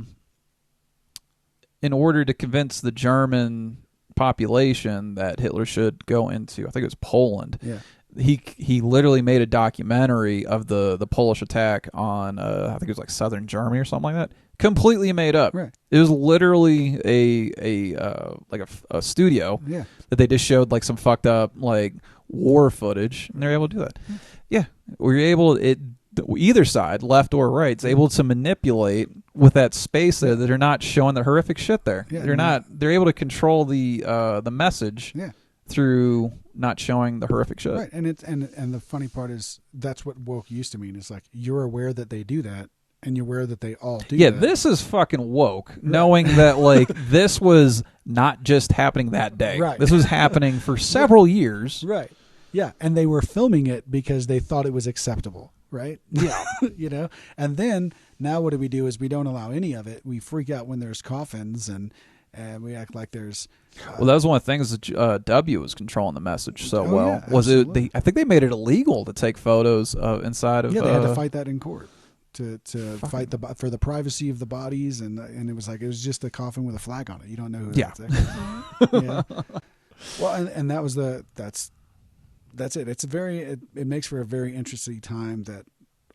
Speaker 1: In order to convince the German population that Hitler should go into, I think it was Poland.
Speaker 2: Yeah.
Speaker 1: He literally made a documentary of the Polish attack on I think it was like southern Germany or something like that. Completely made up. Right. It was literally a studio that they just showed like some fucked up like war footage, and they're able to do that. Yeah, we're able either side, left or right, is able to manipulate with that space there that they're not showing the horrific shit there. Yeah, they're able to control the message through not showing the horrific shit.
Speaker 2: Right, and the funny part is that's what woke used to mean. It's like you're aware that they do that, and you're aware that they all do that.
Speaker 1: Yeah, this is fucking woke, knowing that like this was not just happening that day.
Speaker 2: Right.
Speaker 1: This was happening for several years.
Speaker 2: Right. Yeah, and they were filming it because they thought it was acceptable. Right? Yeah. And then now what do we do is we don't allow any of it. We freak out when there's coffins and we act like there's
Speaker 1: well, that was one of the things that W was controlling the message so well.
Speaker 2: Yeah,
Speaker 1: was it I think they made it illegal to take photos inside of
Speaker 2: they had to fight that in court to fight for the privacy of the bodies, and it was just a coffin with a flag on it. You don't know who that's. Yeah. Well, and that was that's it. It makes for a very interesting time that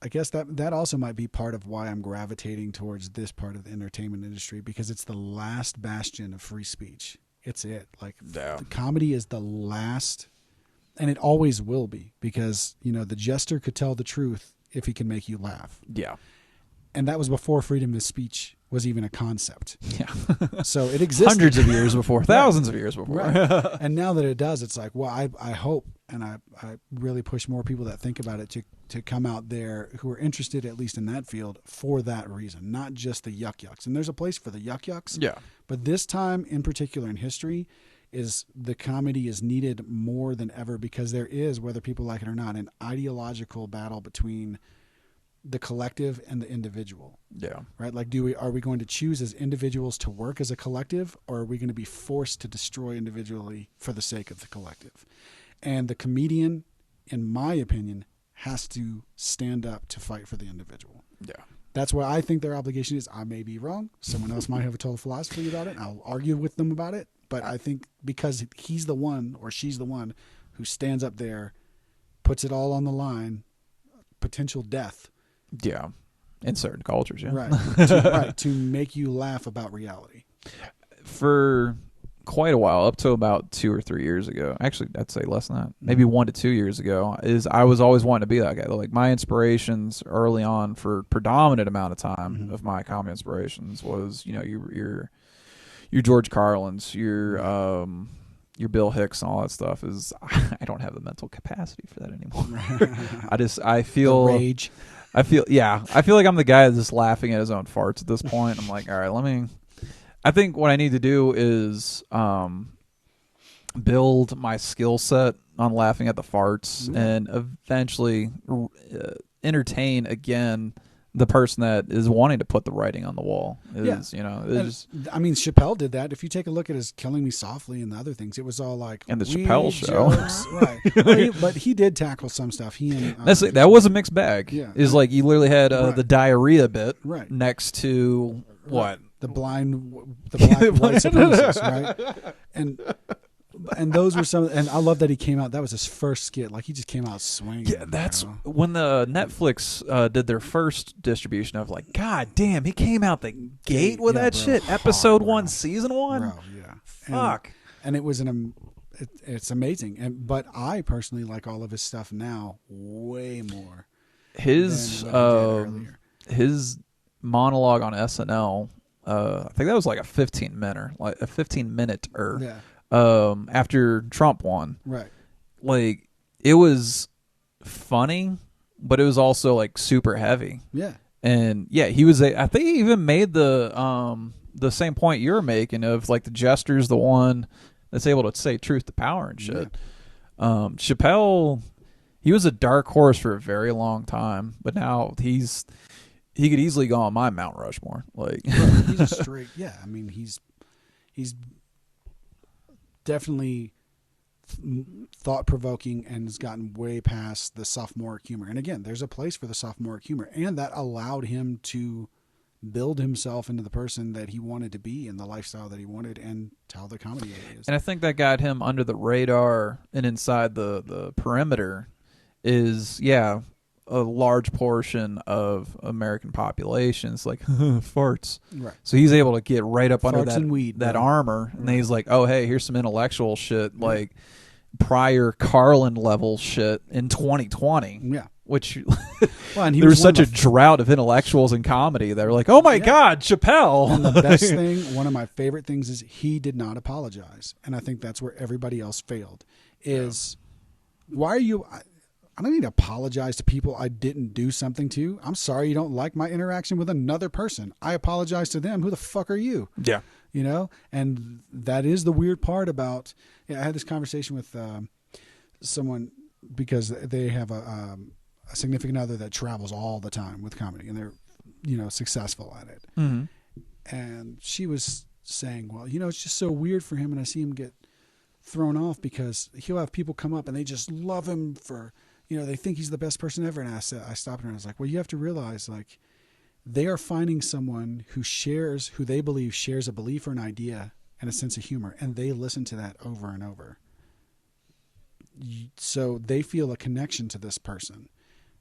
Speaker 2: I guess that also might be part of why I'm gravitating towards this part of the entertainment industry, because it's the last bastion of free speech. It's it. Like the comedy is the last, and it always will be, because the jester could tell the truth if he can make you laugh.
Speaker 1: Yeah.
Speaker 2: And that was before freedom of speech was even a concept.
Speaker 1: Yeah.
Speaker 2: So it existed
Speaker 1: hundreds of years before, thousands of years before.
Speaker 2: Right. And now that it does, it's like, well, I hope, and I really push more people that think about it to come out there who are interested, at least in that field, for that reason, not just the yucks. And there's a place for the yucks.
Speaker 1: Yeah.
Speaker 2: But this time in particular in history, the comedy is needed more than ever, because there is, whether people like it or not, an ideological battle between the collective and the individual.
Speaker 1: Yeah.
Speaker 2: Right? Like, are we going to choose as individuals to work as a collective, or are we going to be forced to destroy individually for the sake of the collective? And the comedian, in my opinion, has to stand up to fight for the individual.
Speaker 1: Yeah.
Speaker 2: That's what I think their obligation is. I may be wrong. Someone else might have a total philosophy about it. I'll argue with them about it. But I think because he's the one or she's the one who stands up there, puts it all on the line, potential death.
Speaker 1: Yeah. In certain cultures, yeah.
Speaker 2: Right. To make you laugh about reality.
Speaker 1: For quite a while, up to about 2 or 3 years ago, actually I'd say less than that, maybe 1 to 2 years ago, is I was always wanting to be that guy. Like my inspirations early on for predominant amount of time of my comedy inspirations was, your George Carlins, your your Bill Hicks and all that stuff is I don't have the mental capacity for that anymore. I feel
Speaker 2: the rage.
Speaker 1: I feel like I'm the guy that's just laughing at his own farts at this point. I'm like, all right, I think what I need to do is build my skill set on laughing at the farts and eventually entertain again the person that is wanting to put the writing on the wall. I mean,
Speaker 2: Chappelle did that. If you take a look at his Killing Me Softly and the other things, it was all like
Speaker 1: and the Chappelle show,
Speaker 2: right? But he did tackle some stuff. He and
Speaker 1: that was a mixed bag.
Speaker 2: Yeah,
Speaker 1: is like you literally had the diarrhea bit next to what
Speaker 2: the black white supremacists, right? And those were some, and I love that he came out. That was his first skit. Like he just came out swinging.
Speaker 1: Yeah, that's when the Netflix did their first distribution of like, God damn, he came out the gate with that shit. Episode 1, season 1.
Speaker 2: Bro, yeah,
Speaker 1: fuck.
Speaker 2: And it was it's amazing. But I personally like all of his stuff now way more.
Speaker 1: His monologue on SNL, I think that was like a 15-minute.
Speaker 2: Yeah.
Speaker 1: After Trump won.
Speaker 2: Right.
Speaker 1: Like it was funny, but it was also like super heavy.
Speaker 2: Yeah.
Speaker 1: And yeah, I think he even made the same point you're making of like the jester's the one that's able to say truth to power and shit. Yeah. Chappelle, he was a dark horse for a very long time, but now he could easily go on my Mount Rushmore. Like
Speaker 2: he's a straight, yeah. I mean, he's definitely thought-provoking and has gotten way past the sophomoric humor. And again, there's a place for the sophomoric humor, and that allowed him to build himself into the person that he wanted to be and the lifestyle that he wanted and tell the comedy is.
Speaker 1: And I think that got him under the radar and inside the perimeter is, a large portion of American populations like farts.
Speaker 2: Right.
Speaker 1: So he's able to get right up
Speaker 2: farts
Speaker 1: under that armor. And then he's like, oh, hey, here's some intellectual shit, like prior Carlin level shit in 2020.
Speaker 2: Yeah.
Speaker 1: Which
Speaker 2: and
Speaker 1: there was such a drought of intellectuals in comedy that were like, oh my God, Chappelle.
Speaker 2: And the best thing, one of my favorite things is he did not apologize. And I think that's where everybody else failed is why are you... I don't need to apologize to people I didn't do something to. I'm sorry you don't like my interaction with another person. I apologize to them. Who the fuck are you?
Speaker 1: Yeah.
Speaker 2: You know? And that is the weird part about... I had this conversation with someone because they have a significant other that travels all the time with comedy, and they're, successful at it.
Speaker 1: Mm-hmm.
Speaker 2: And she was saying, well, it's just so weird for him, and I see him get thrown off because he'll have people come up and they just love him for... they think he's the best person ever. And I stopped her and I was like, well, you have to realize, like, they are finding someone who they believe shares a belief or an idea and a sense of humor. And they listen to that over and over. So they feel a connection to this person.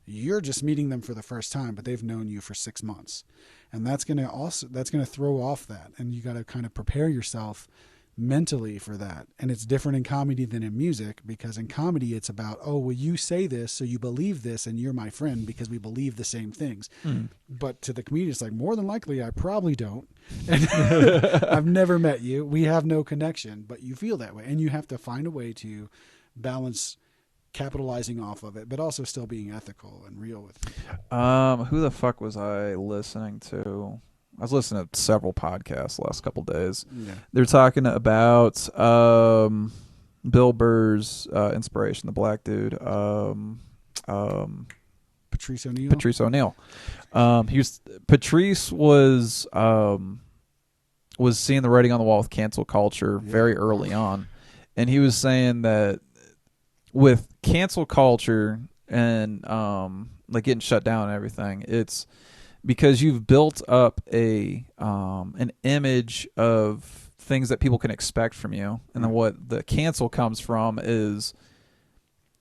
Speaker 2: You're just meeting them for the first time, but they've known you for 6 months. And that's going to throw off that. And you got to kind of prepare yourself mentally for that. And it's different in comedy than in music, because in comedy it's about, oh, well, you say this so you believe this and you're my friend because we believe the same things. But to the comedian it's like, more than likely I probably don't, and I've never met you, we have no connection, but you feel that way, and you have to find a way to balance capitalizing off of it but also still being ethical and real with people.
Speaker 1: Who the fuck was I listening to? I was listening to several podcasts the last couple of days. Yeah. They're talking about Bill Burr's inspiration, the black dude,
Speaker 2: Patrice O'Neal.
Speaker 1: Patrice was seeing the writing on the wall with cancel culture very early on, and he was saying that with cancel culture and like getting shut down and everything, it's because you've built up an image of things that people can expect from you. And then what the cancel comes from is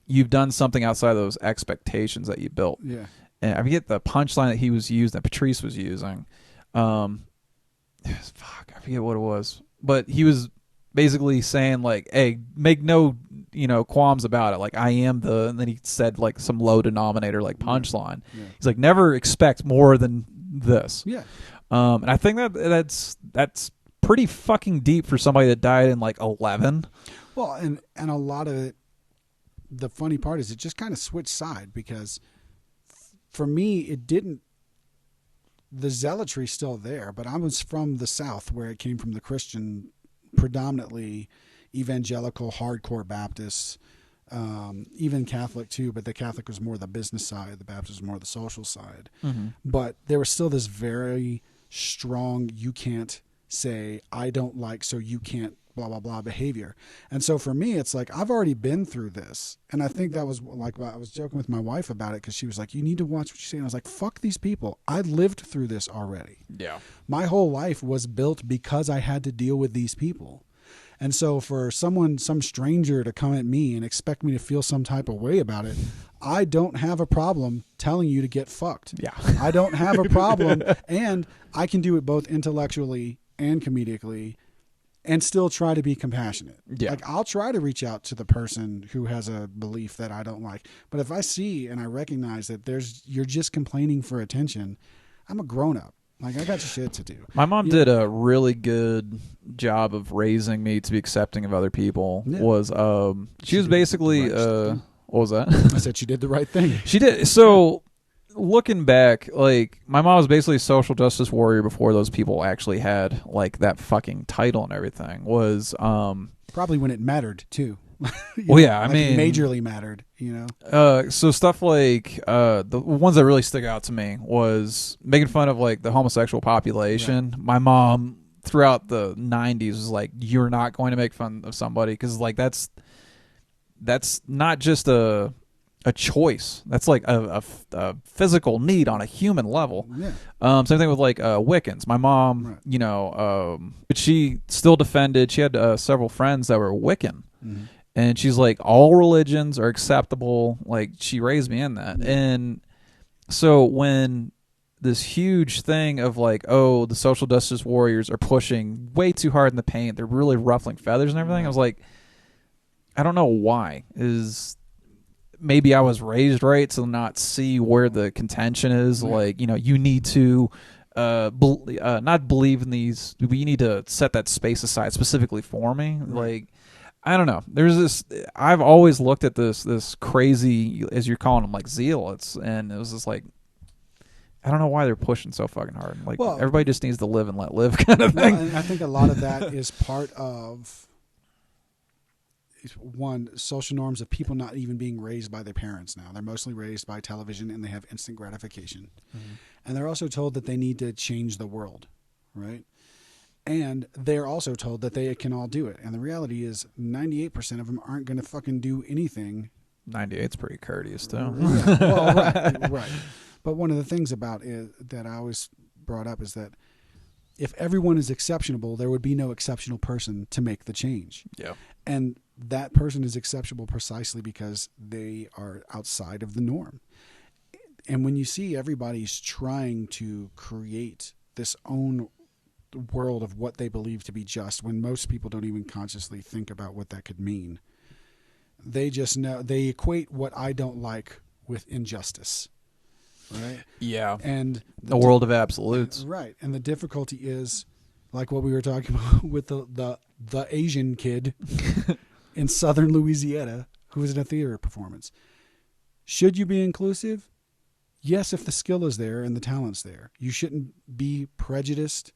Speaker 1: you've done something outside of those expectations that you built.
Speaker 2: Yeah.
Speaker 1: And I forget the punchline that he was using, that Patrice was using. I forget what it was. But he was basically saying, like, hey, make no qualms about it. Like, I am and then he said, like, some low denominator, like, punchline. Yeah. He's like, never expect more than this.
Speaker 2: Yeah.
Speaker 1: And I think that's pretty fucking deep for somebody that died in, like, 11.
Speaker 2: Well, and a lot of it, the funny part is it just kind of switched side because for me, it didn't. The zealotry's still there, but I was from the South where it came from the Christian, predominantly evangelical, hardcore Baptists, even Catholic too, but the Catholic was more the business side, the Baptist was more the social side. Mm-hmm. But there was still this very strong, you can't say, I don't like, so you can't blah, blah, blah behavior. And so for me, it's like, I've already been through this. And I think that was like, I was joking with my wife about it because she was like, you need to watch what you say. And I was like, fuck these people. I lived through this already.
Speaker 1: Yeah.
Speaker 2: My whole life was built because I had to deal with these people. And so for some stranger to come at me and expect me to feel some type of way about it, I don't have a problem telling you to get fucked.
Speaker 1: Yeah.
Speaker 2: I don't have a problem. And I can do it both intellectually and comedically and still try to be compassionate.
Speaker 1: Yeah.
Speaker 2: Like I'll try to reach out to the person who has a belief that I don't like. But if I see and I recognize that you're just complaining for attention, I'm a grown up. Like I got shit to do.
Speaker 1: My mom did a really good job of raising me to be accepting of other people.
Speaker 2: Yeah.
Speaker 1: She was basically what was that?
Speaker 2: I said she did the right thing.
Speaker 1: She did. So looking back, like my mom was basically a social justice warrior before those people actually had like that fucking title and everything. Was
Speaker 2: probably when it mattered too.
Speaker 1: Well, yeah, I
Speaker 2: like
Speaker 1: mean,
Speaker 2: it majorly mattered, you know.
Speaker 1: So stuff like the ones that really stick out to me was making fun of like the homosexual population. Right. My mom throughout the 90s was like, "You're not going to make fun of somebody because like that's not just a choice. That's like a physical need on a human level." Yeah. Same thing with like Wiccans. My mom, right. You know, but she still defended. She had several friends that were Wiccan. Mm-hmm. And she's like, all religions are acceptable. Like, she raised me in that. And so when this huge thing of like, oh, the social justice warriors are pushing way too hard in the paint, they're really ruffling feathers and everything, I was like, I don't know why. Maybe I was raised right to not see where the contention is. Like, you know, you need to not believe in these, but you need to set that space aside specifically for me. Like, I don't know. There's this. I've always looked at this crazy, as you're calling them, like zealots, and it was just like, I don't know why they're pushing so fucking hard. Like, well, everybody just needs to live and let live, kind of thing.
Speaker 2: And I think a lot of that is part of one, social norms of people not even being raised by their parents now. They're mostly raised by television, and they have instant gratification, and they're also told that they need to change the world, right? And they're also told that they can all do it. And the reality is 98% of them aren't going to fucking do anything.
Speaker 1: 98's pretty courteous, too.
Speaker 2: Yeah, well, right. But one of the things about it that I always brought up is that if everyone is exceptional, there would be no exceptional person to make the change.
Speaker 1: Yeah.
Speaker 2: And that person is exceptional precisely because they are outside of the norm. And when you see everybody's trying to create this own world of what they believe to be just, when most people don't even consciously think about what that could mean, they just know, they equate what I don't like with injustice, right?
Speaker 1: Yeah.
Speaker 2: And
Speaker 1: the world of absolutes,
Speaker 2: right? And the difficulty is like what we were talking about with the Asian kid in southern Louisiana who was in a theater performance. Should you be inclusive? Yes, if the skill is there and the talent's there. You shouldn't be prejudiced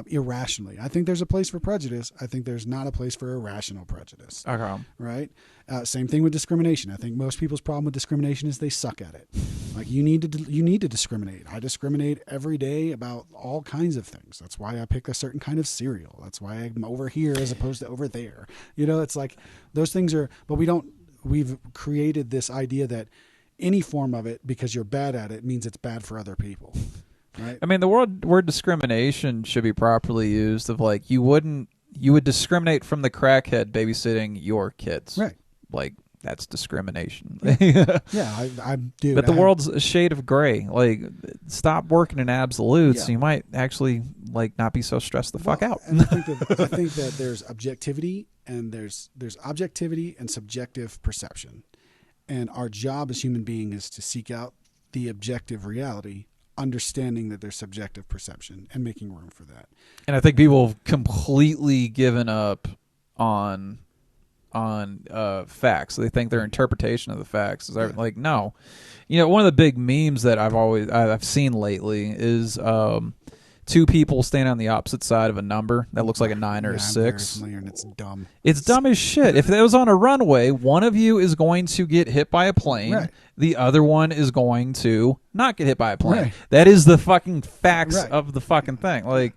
Speaker 2: irrationally. I think there's a place for prejudice. I think there's not a place for irrational prejudice.
Speaker 1: Okay.
Speaker 2: Right? Same thing with discrimination. I think most people's problem with discrimination is they suck at it. Like you need to discriminate. I discriminate every day about all kinds of things. That's why I pick a certain kind of cereal. That's why I'm over here as opposed to over there. You know, it's like those things are, but we've created this idea that any form of it, because you're bad at it, means it's bad for other people. Right.
Speaker 1: I mean, the word discrimination should be properly used. Of like, you would discriminate from the crackhead babysitting your kids.
Speaker 2: Right.
Speaker 1: Like, that's discrimination.
Speaker 2: Yeah, I do.
Speaker 1: But the world's a shade of gray. Like, stop working in absolutes. Yeah. You might actually like not be so stressed the fuck out.
Speaker 2: And I think that there's objectivity and there's objectivity and subjective perception, and our job as human beings is to seek out the objective reality, understanding that there's subjective perception and making room for that.
Speaker 1: And I think people have completely given up on on facts. They think their interpretation of the facts is like, no. You know, one of the big memes that I've seen lately is two people standing on the opposite side of a number that looks like a 9 or a 6.
Speaker 2: I'm very familiar, and it's dumb.
Speaker 1: It's dumb as shit. If it was on a runway, one of you is going to get hit by a plane.
Speaker 2: Right.
Speaker 1: The other one is going to not get hit by a plane.
Speaker 2: Right.
Speaker 1: That is the fucking facts of the fucking thing. Like,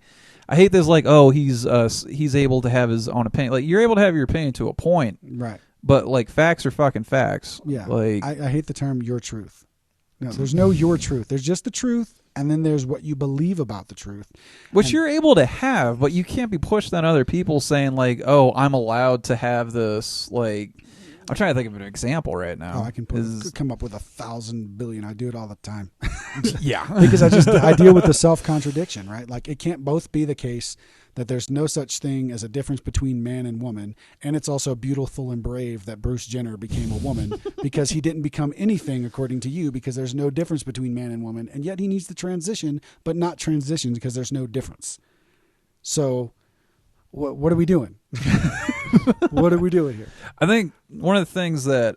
Speaker 1: I hate this. Like, oh, he's able to have his own opinion. Like, you're able to have your opinion to a point.
Speaker 2: Right.
Speaker 1: But like, facts are fucking facts.
Speaker 2: Yeah.
Speaker 1: Like,
Speaker 2: I hate the term "your truth." No, there's no your truth. There's just the truth, and then there's what you believe about the truth,
Speaker 1: which you're able to have, but you can't be pushed on other people saying like, "Oh, I'm allowed to have this." Like, I'm trying to think of an example right now.
Speaker 2: Oh, I can come up with 1,000 billion. I do it all the time.
Speaker 1: Yeah,
Speaker 2: because I deal with the self-contradiction, right? Like, it can't both be the case that there's no such thing as a difference between man and woman, and it's also beautiful and brave that Bruce Jenner became a woman because he didn't become anything according to you, because there's no difference between man and woman, and yet he needs to transition, but not transition because there's no difference. So what are we doing? What are we doing here?
Speaker 1: I think one of the things that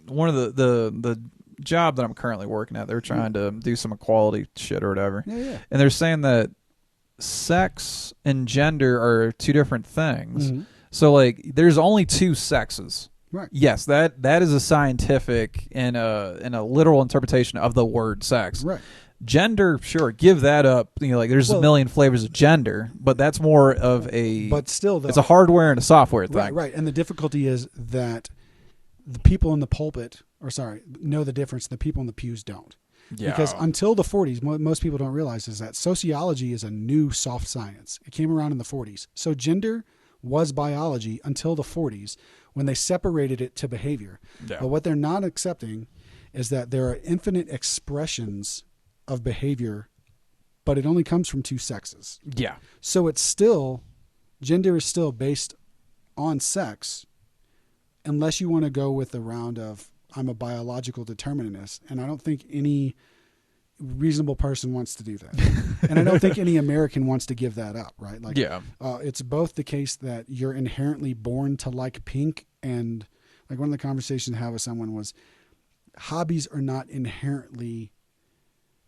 Speaker 1: one of the job that I'm currently working at, they're trying to do some equality shit or whatever.
Speaker 2: Yeah.
Speaker 1: And they're saying that sex and gender are two different things. Mm-hmm. So like, there's only two sexes.
Speaker 2: Right.
Speaker 1: Yes, that is a scientific and a literal interpretation of the word sex.
Speaker 2: Right.
Speaker 1: Gender, sure, give that up. You know, like, there's a million flavors of gender, but that's more of a.
Speaker 2: But still, though,
Speaker 1: it's a hardware and a software thing.
Speaker 2: Right. And the difficulty is that the people in the pulpit, know the difference. The people in the pews don't. Yeah. Because until the 40s, what most people don't realize is that sociology is a new soft science. It came around in the 40s. So gender was biology until the 40s, when they separated it to behavior. Yeah. But what they're not accepting is that there are infinite expressions of behavior, but it only comes from two sexes.
Speaker 1: Yeah.
Speaker 2: So gender is still based on sex, unless you want to go with the round of, I'm a biological determinist, and I don't think any reasonable person wants to do that. And I don't think any American wants to give that up, right? Like, yeah. It's both the case that you're inherently born to like pink, and like, one of the conversations I had with someone was, hobbies are not inherently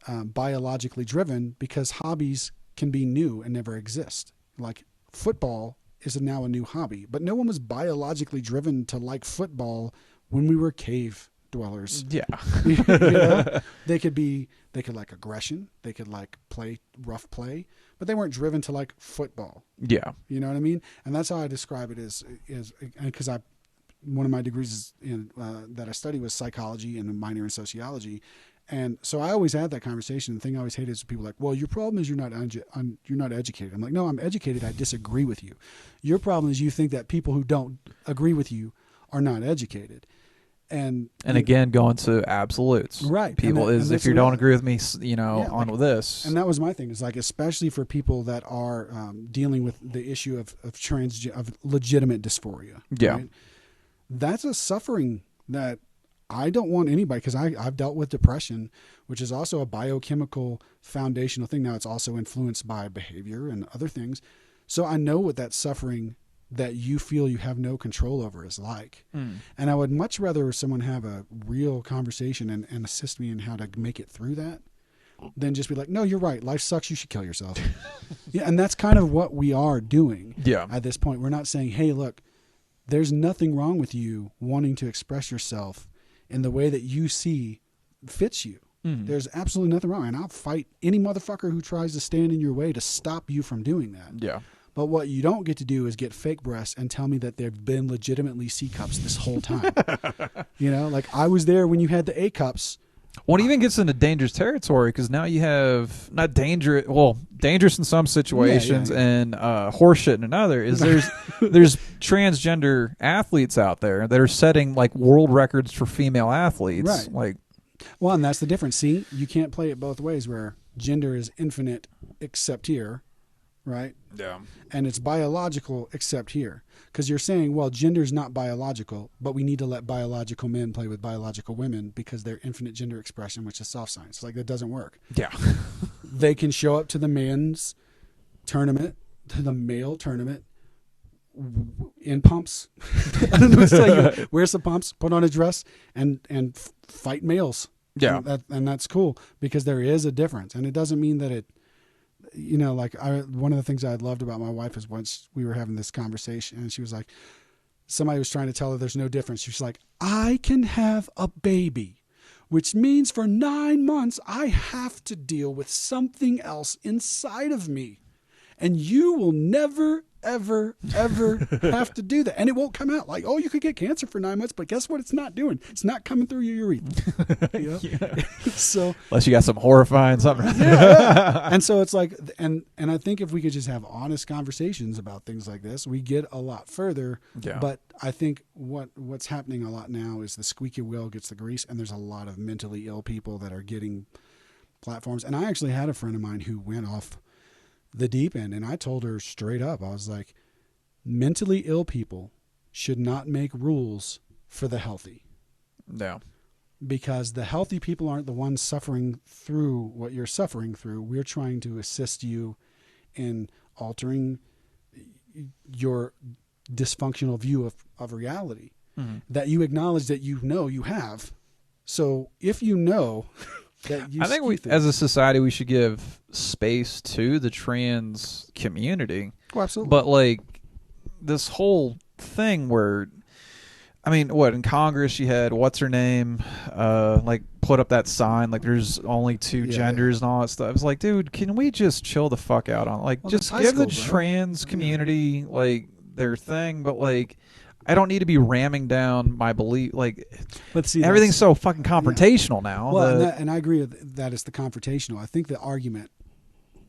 Speaker 2: biologically driven, because hobbies can be new and never exist. Like, football is now a new hobby, but no one was biologically driven to like football when we were cave dwellers. Yeah. You know? They could like aggression. They could like rough play, but they weren't driven to like football. Yeah. You know what I mean? And that's how I describe it, is because one of my degrees that I study was psychology and a minor in sociology. And so I always had that conversation. The thing I always hated is people like, well, your problem is you're not educated. I'm like, no, I'm educated. I disagree with you. Your problem is you think that people who don't agree with you are not educated. And
Speaker 1: again, going to absolutes. Right. People if you don't agree with me, with this.
Speaker 2: And that was my thing. Is like, especially for people that are dealing with the issue of legitimate dysphoria. Yeah. Right? That's a suffering that I don't want anybody, because I've dealt with depression, which is also a biochemical foundational thing. Now, it's also influenced by behavior and other things. So I know what that suffering that you feel you have no control over is like. Mm. And I would much rather someone have a real conversation and assist me in how to make it through that, than just be like, no, you're right, life sucks, you should kill yourself. Yeah, and that's kind of what we are doing at this point. We're not saying, hey, look, there's nothing wrong with you wanting to express yourself in the way that you see fits you. Mm-hmm. There's absolutely nothing wrong. And I'll fight any motherfucker who tries to stand in your way to stop you from doing that. Yeah. But what you don't get to do is get fake breasts and tell me that they've been legitimately C cups this whole time. Like, I was there when you had the A cups.
Speaker 1: Well, it even gets into dangerous territory, because now you have dangerous in some situations, and horseshit in another. Is there's transgender athletes out there that are setting like world records for female athletes, right? Like,
Speaker 2: well, and that's the difference. See, you can't play it both ways, where gender is infinite except here, right? Yeah. And it's biological except here. Because you're saying, well, gender's not biological, but we need to let biological men play with biological women because they're infinite gender expression, which is soft science. Like, that doesn't work. Yeah. They can show up to the men's tournament, to the male tournament, in pumps. I don't know what to tell you. Wear some pumps, put on a dress, and fight males.
Speaker 1: Yeah.
Speaker 2: And that's cool because there is a difference. And it doesn't mean that it, like one of the things I loved about my wife is once we were having this conversation and she was like, somebody was trying to tell her there's no difference. She's like, I can have a baby, which means for 9 months, I have to deal with something else inside of me. And you will never, ever, ever have to do that. And it won't come out like, oh, you could get cancer for 9 months, but guess what? It's not doing. It's not coming through your urethra.
Speaker 1: Yeah.
Speaker 2: So
Speaker 1: unless you got some horrifying something.
Speaker 2: yeah. And so it's like, and I think if we could just have honest conversations about things like this, we get a lot further.
Speaker 1: Yeah.
Speaker 2: But I think what's happening a lot now is the squeaky wheel gets the grease, and there's a lot of mentally ill people that are getting platforms. And I actually had a friend of mine who went off the deep end, and I told her straight up, I was like, mentally ill people should not make rules for the healthy.
Speaker 1: No.
Speaker 2: Because the healthy people aren't the ones suffering through what you're suffering through. We're trying to assist you in altering your dysfunctional view of reality that you acknowledge that you have. So if you know that you,
Speaker 1: I think as a society, we should give space to the trans community.
Speaker 2: Oh, absolutely.
Speaker 1: But like this whole thing where, I mean, what, in Congress you had what's her name, like put up that sign like there's only two genders and all that stuff. It's like, dude, can we just chill the fuck out on it? Like, just give the trans community like their thing, but like, I don't need to be ramming down my belief. Like,
Speaker 2: but see,
Speaker 1: everything's so fucking confrontational now.
Speaker 2: Well, and I agree with that. It's the confrontational. I think the argument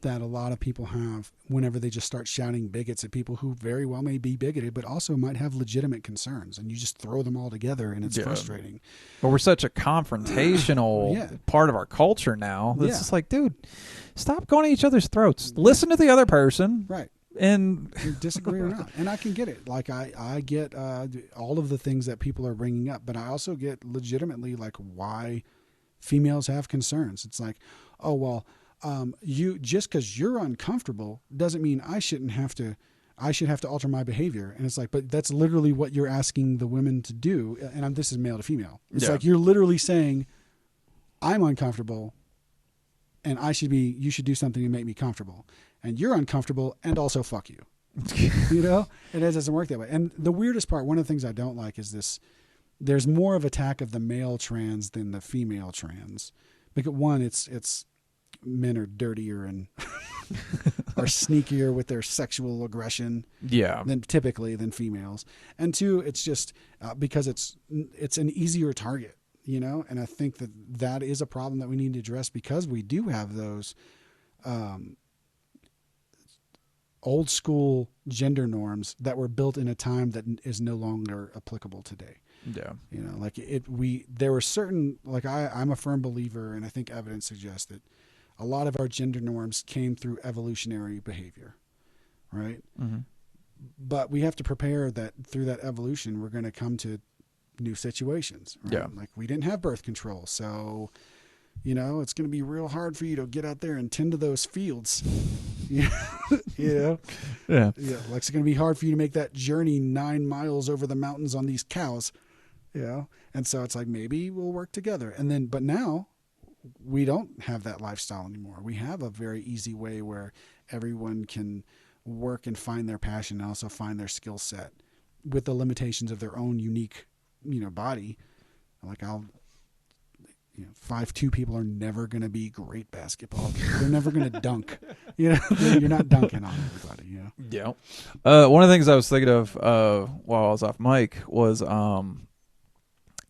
Speaker 2: that a lot of people have whenever they just start shouting bigots at people who very well may be bigoted, but also might have legitimate concerns, and you just throw them all together, and it's frustrating.
Speaker 1: But we're such a confrontational part of our culture now. It's just like, dude, stop going at each other's throats. Listen to the other person.
Speaker 2: Right.
Speaker 1: And
Speaker 2: you disagree or not. And I can get it. Like I get all of the things that people are bringing up, but I also get legitimately like why females have concerns. It's like, oh, well, you just because you're uncomfortable doesn't mean I should have to alter my behavior. And it's like, but that's literally what you're asking the women to do. And this is male to female. It's like you're literally saying, I'm uncomfortable and you should do something to make me comfortable. And you're uncomfortable and also fuck you. You know? And it doesn't work that way. And the weirdest part, one of the things I don't like is this, there's more of attack of the male trans than the female trans. Because one, it's men are dirtier and are sneakier with their sexual aggression than females. And two, it's just because it's an easier target, you know? And I think that is a problem that we need to address because we do have those old school gender norms that were built in a time that is no longer applicable today.
Speaker 1: Yeah.
Speaker 2: You know, like there were certain, like I'm a firm believer, and I think evidence suggests that a lot of our gender norms came through evolutionary behavior, right? Mm-hmm. But we have to prepare that through that evolution, we're going to come to new situations. Right?
Speaker 1: Yeah.
Speaker 2: Like we didn't have birth control. So, you know, it's going to be real hard for you to get out there and tend to those fields. You know?
Speaker 1: Yeah.
Speaker 2: Like it's going to be hard for you to make that journey 9 miles over the mountains on these cows, you know? And so it's like, maybe we'll work together. And then, but now we don't have that lifestyle anymore. We have a very easy way where everyone can work and find their passion and also find their skill set with the limitations of their own unique, you know, body. Like 5'2" people are never going to be great basketball. They're never going to dunk. You know, you're not dunking on everybody. You know.
Speaker 1: Yeah. One of the things I was thinking of while I was off mic was one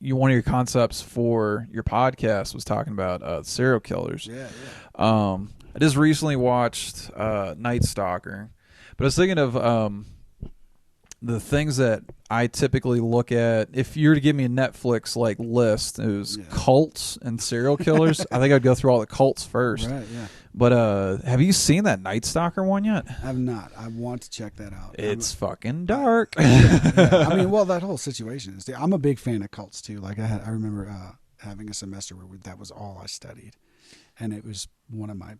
Speaker 1: of your concepts for your podcast was talking about serial killers.
Speaker 2: Yeah.
Speaker 1: I just recently watched Night Stalker, but I was thinking of the things that I typically look at. If you were to give me a Netflix like list, it was cults and serial killers. I think I'd go through all the cults first.
Speaker 2: Right, yeah.
Speaker 1: But have you seen that Night Stalker one yet?
Speaker 2: I've not. I want to check that out.
Speaker 1: It's fucking dark.
Speaker 2: Yeah. I mean, well, that whole situation is. I'm a big fan of cults too. Like I remember having a semester where that was all I studied, and it was one of my.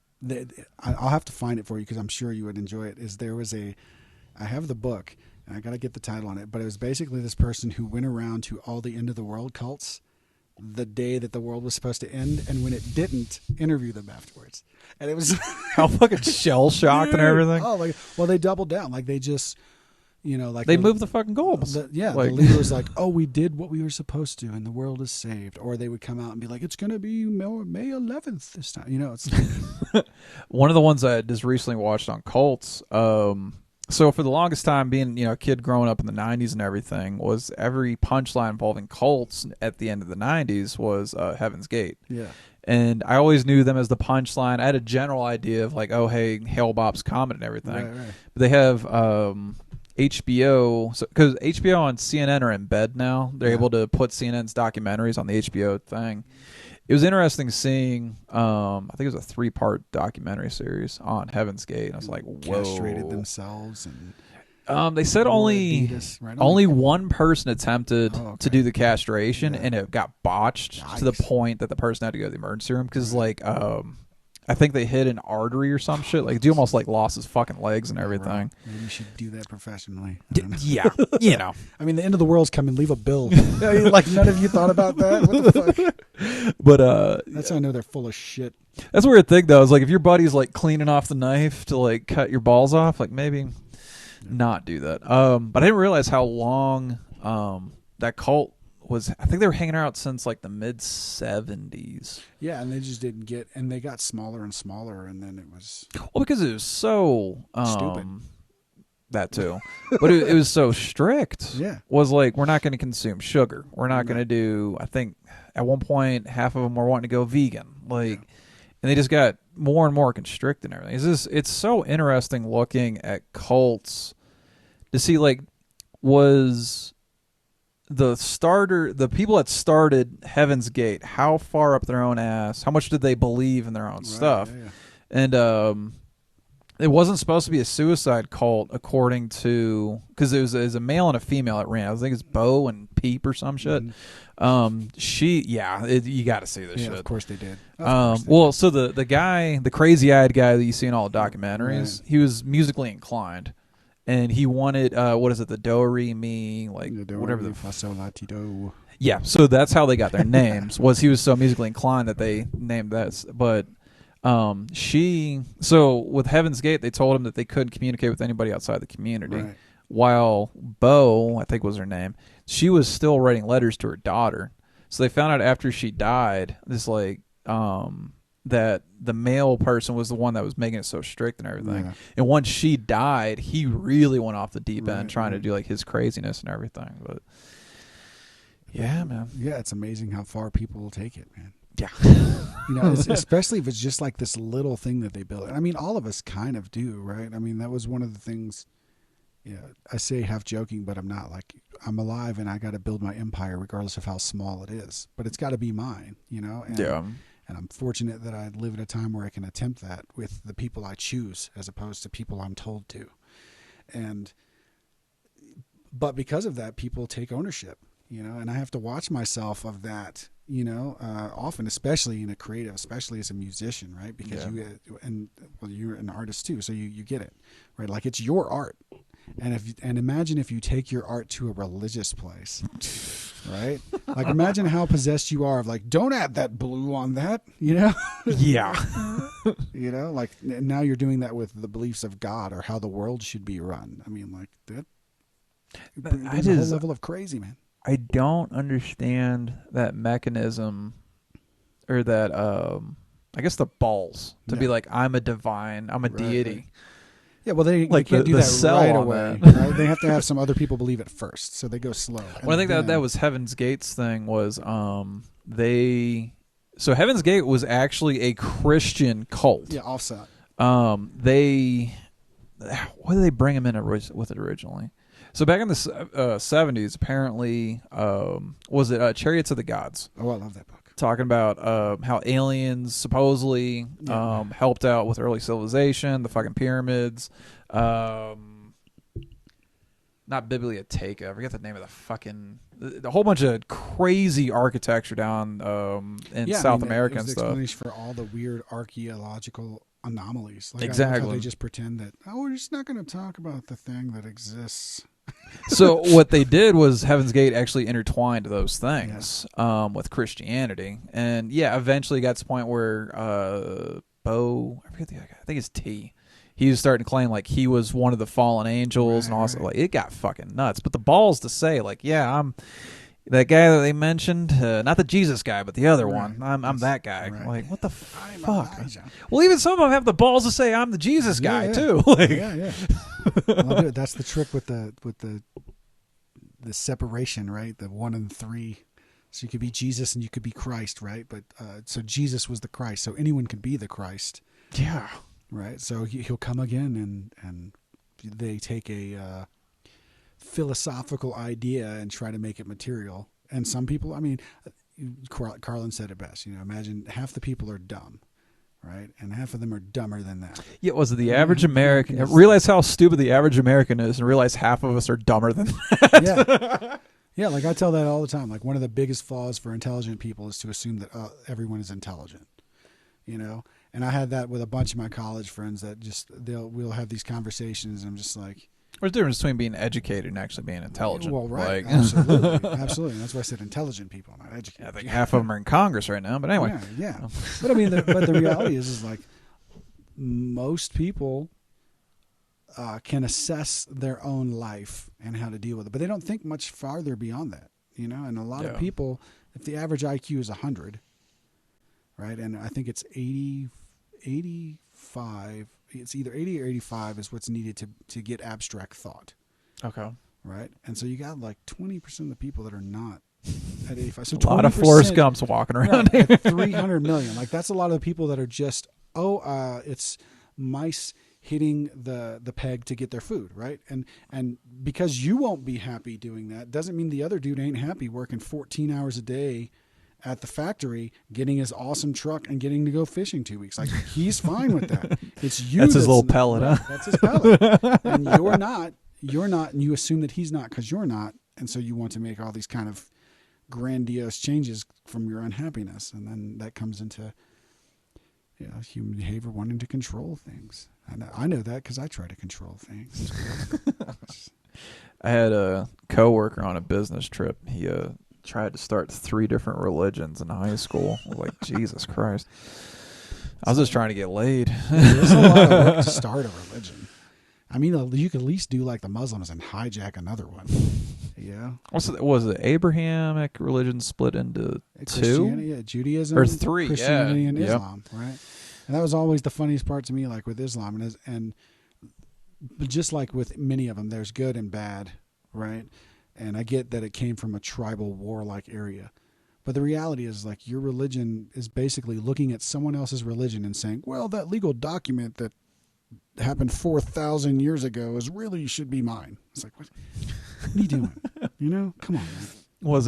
Speaker 2: I'll have to find it for you because I'm sure you would enjoy it. I have the book. and I got to get the title on it, but it was basically this person who went around to all the end of the world cults the day that the world was supposed to end, and when it didn't, interview them afterwards. And it was
Speaker 1: how fucking shell shocked and everything.
Speaker 2: Oh, like, well, they doubled down. Like, they just, you know, like
Speaker 1: they moved the fucking goals.
Speaker 2: Like, the leader was like, "Oh, we did what we were supposed to, and the world is saved." Or they would come out and be like, "It's going to be May 11th this time." You know, it's
Speaker 1: one of the ones I just recently watched on cults. So for the longest time, being a kid growing up in the '90s and everything, was every punchline involving cults at the end of the '90s was Heaven's Gate.
Speaker 2: Yeah.
Speaker 1: And I always knew them as the punchline. I had a general idea of like, oh hey, Hale Bop's coming and everything.
Speaker 2: Right.
Speaker 1: But they have HBO, because HBO and CNN are in bed now. They're able to put CNN's documentaries on the HBO thing. It was interesting seeing, I think it was a 3-part documentary series on Heaven's Gate. And I was like, whoa.
Speaker 2: Castrated themselves. And
Speaker 1: they said only one person attempted to do the castration,
Speaker 2: Yeah.
Speaker 1: and it got botched to the point that the person had to go to the emergency room because, like, I think they hit an artery or some shit. Like, dude almost like lost his fucking legs and everything.
Speaker 2: Right. Maybe you should do that professionally.
Speaker 1: Yeah, you know.
Speaker 2: I mean, the end of the world's coming. Leave a bill. Like, none of you thought about that? What the fuck?
Speaker 1: But
Speaker 2: that's how I know they're full of shit.
Speaker 1: That's a weird thing, though. Is like if your buddy's like cleaning off the knife to like cut your balls off, like maybe not do that. But I didn't realize how long that cult was. I think they were hanging out since like the mid 70s.
Speaker 2: Yeah, and they just didn't get, and they got smaller and smaller, and then it was
Speaker 1: well because it was so
Speaker 2: stupid.
Speaker 1: That too, but it was so strict.
Speaker 2: Yeah,
Speaker 1: was like we're not going to consume sugar. We're not going to do. I think at one point half of them were wanting to go vegan. Like, and they just got more and more constricted and everything. It's so interesting looking at cults to see like was the people that started Heaven's Gate, how far up their own ass, how much did they believe in their own stuff?
Speaker 2: Yeah.
Speaker 1: And it wasn't supposed to be a suicide cult according to, because it was a male and a female that ran. I think it's Bo and Peep or some shit.
Speaker 2: Mm-hmm.
Speaker 1: You got to see this shit.
Speaker 2: Of course they did.
Speaker 1: So the guy, the crazy eyed guy that you see in all the documentaries, he was musically inclined. And he wanted, the do re mi, like whatever the
Speaker 2: fa sol la ti do.
Speaker 1: Yeah, so that's how they got their names. Was he was so musically inclined that they named that. But so with Heaven's Gate, they told him that they couldn't communicate with anybody outside the community. Right. While Bo, I think was her name, she was still writing letters to her daughter. So they found out after she died, that the male person was the one that was making it so strict and everything. Yeah. And once she died, he really went off the deep end trying to do like his craziness and everything. But yeah, man.
Speaker 2: Yeah, it's amazing how far people will take it, man.
Speaker 1: Yeah.
Speaker 2: Especially if it's just like this little thing that they build. I mean, all of us kind of do, right? I mean, that was one of the things, I say half joking, but I'm not. Like, I'm alive and I got to build my empire regardless of how small it is. But it's got to be mine, And I'm fortunate that I live at a time where I can attempt that with the people I choose as opposed to people I'm told to. But because of that, people take ownership, and I have to watch myself of that, often, especially in a creative, especially as a musician, right? Because you're an artist too, so you get it, right? Like, it's your art. And imagine if you take your art to a religious place, right? Like, imagine how possessed you are of like, don't add that blue on that,
Speaker 1: Yeah.
Speaker 2: Like now you're doing that with the beliefs of God or how the world should be run. I mean, like that. There's a whole level of crazy, man.
Speaker 1: I don't understand that mechanism or that, I guess the balls to be like, I'm a divine, I'm a deity.
Speaker 2: Right. Yeah, well, they can't do that right away. Right? They have to have some other people believe it first, so they go slow.
Speaker 1: Well, I think that was Heaven's Gate's thing was So Heaven's Gate was actually a Christian cult.
Speaker 2: Yeah, offset.
Speaker 1: What did they bring him in with it originally? So back in the 70s, apparently, was it Chariots of the Gods?
Speaker 2: Oh, I love that book.
Speaker 1: Talking about how aliens supposedly helped out with early civilization, the fucking pyramids, not Biblioteca, I forget the name of the fucking, a whole bunch of crazy architecture down in South America and stuff.
Speaker 2: Explanation for all the weird archaeological anomalies. Like,
Speaker 1: exactly.
Speaker 2: They just pretend that, we're just not going to talk about the thing that exists.
Speaker 1: So what they did was Heaven's Gate actually intertwined those things with Christianity, and eventually got to the point where Bo, I forget the other guy, I think it's T. He was starting to claim like he was one of the fallen angels, and also like it got fucking nuts. But the balls to say like, I'm that guy that they mentioned, not the Jesus guy, but the other one. I'm that guy.
Speaker 2: Right.
Speaker 1: Like, what the fuck? Well, even some of them have the balls to say I'm the Jesus guy too. Like,
Speaker 2: Well, dude, that's the trick with the separation, right? The 1 and 3. So you could be Jesus and you could be Christ, right? But so Jesus was the Christ, so anyone could be the Christ.
Speaker 1: Yeah.
Speaker 2: Right. So he'll come again, and they take a philosophical idea and try to make it material. And some people, I mean, Carlin said it best. Imagine half the people are dumb, right? And half of them are dumber than that.
Speaker 1: Yeah, was it the average American? Realize how stupid the average American is, and realize half of us are dumber than that.
Speaker 2: Yeah. Like I tell that all the time. Like one of the biggest flaws for intelligent people is to assume that everyone is intelligent. And I had that with a bunch of my college friends that just we'll have these conversations, and I'm just like,
Speaker 1: there's a difference between being educated and actually being intelligent.
Speaker 2: Well, right.
Speaker 1: Like,
Speaker 2: Absolutely. That's why I said intelligent people, not educated.
Speaker 1: I think half of them are in Congress right now, but anyway.
Speaker 2: Yeah. But I mean, the reality is like most people can assess their own life and how to deal with it, but they don't think much farther beyond that, and a lot of people, if the average IQ is 100, right, and I think it's 85, it's either 80 or 85 is what's needed to get abstract thought.
Speaker 1: Okay.
Speaker 2: Right? And so you got like 20% of the people that are not at 85. So
Speaker 1: a lot of Forrest Gumps walking around here.
Speaker 2: At 300 million. Like that's a lot of the people that are just, it's mice hitting the peg to get their food, right? And because you won't be happy doing that doesn't mean the other dude ain't happy working 14 hours a day at the factory, getting his awesome truck and getting to go fishing 2 weeks. Like he's fine with that. It's you.
Speaker 1: That's his little pellet, huh?
Speaker 2: That's his pellet. And you're not, and you assume that he's not because you're not. And so you want to make all these kind of grandiose changes from your unhappiness. And then that comes into human behavior wanting to control things. I know that because I try to control things.
Speaker 1: I had a coworker on a business trip. He tried to start 3 different religions in high school. Like, Jesus Christ. I was just trying to get laid.
Speaker 2: There's a lot of work to start a religion. I mean, you could at least do like the Muslims and hijack another one. Yeah.
Speaker 1: Was it Abrahamic religion split into 2?
Speaker 2: Yeah, Judaism.
Speaker 1: Or 3,
Speaker 2: Christianity and Islam, right? And that was always the funniest part to me, like with Islam. And just like with many of them, there's good and bad, right? And I get that it came from a tribal warlike area. But the reality is like your religion is basically looking at someone else's religion and saying, well, that legal document that happened 4,000 years ago really should be mine. It's like, what are you doing? Come on, man.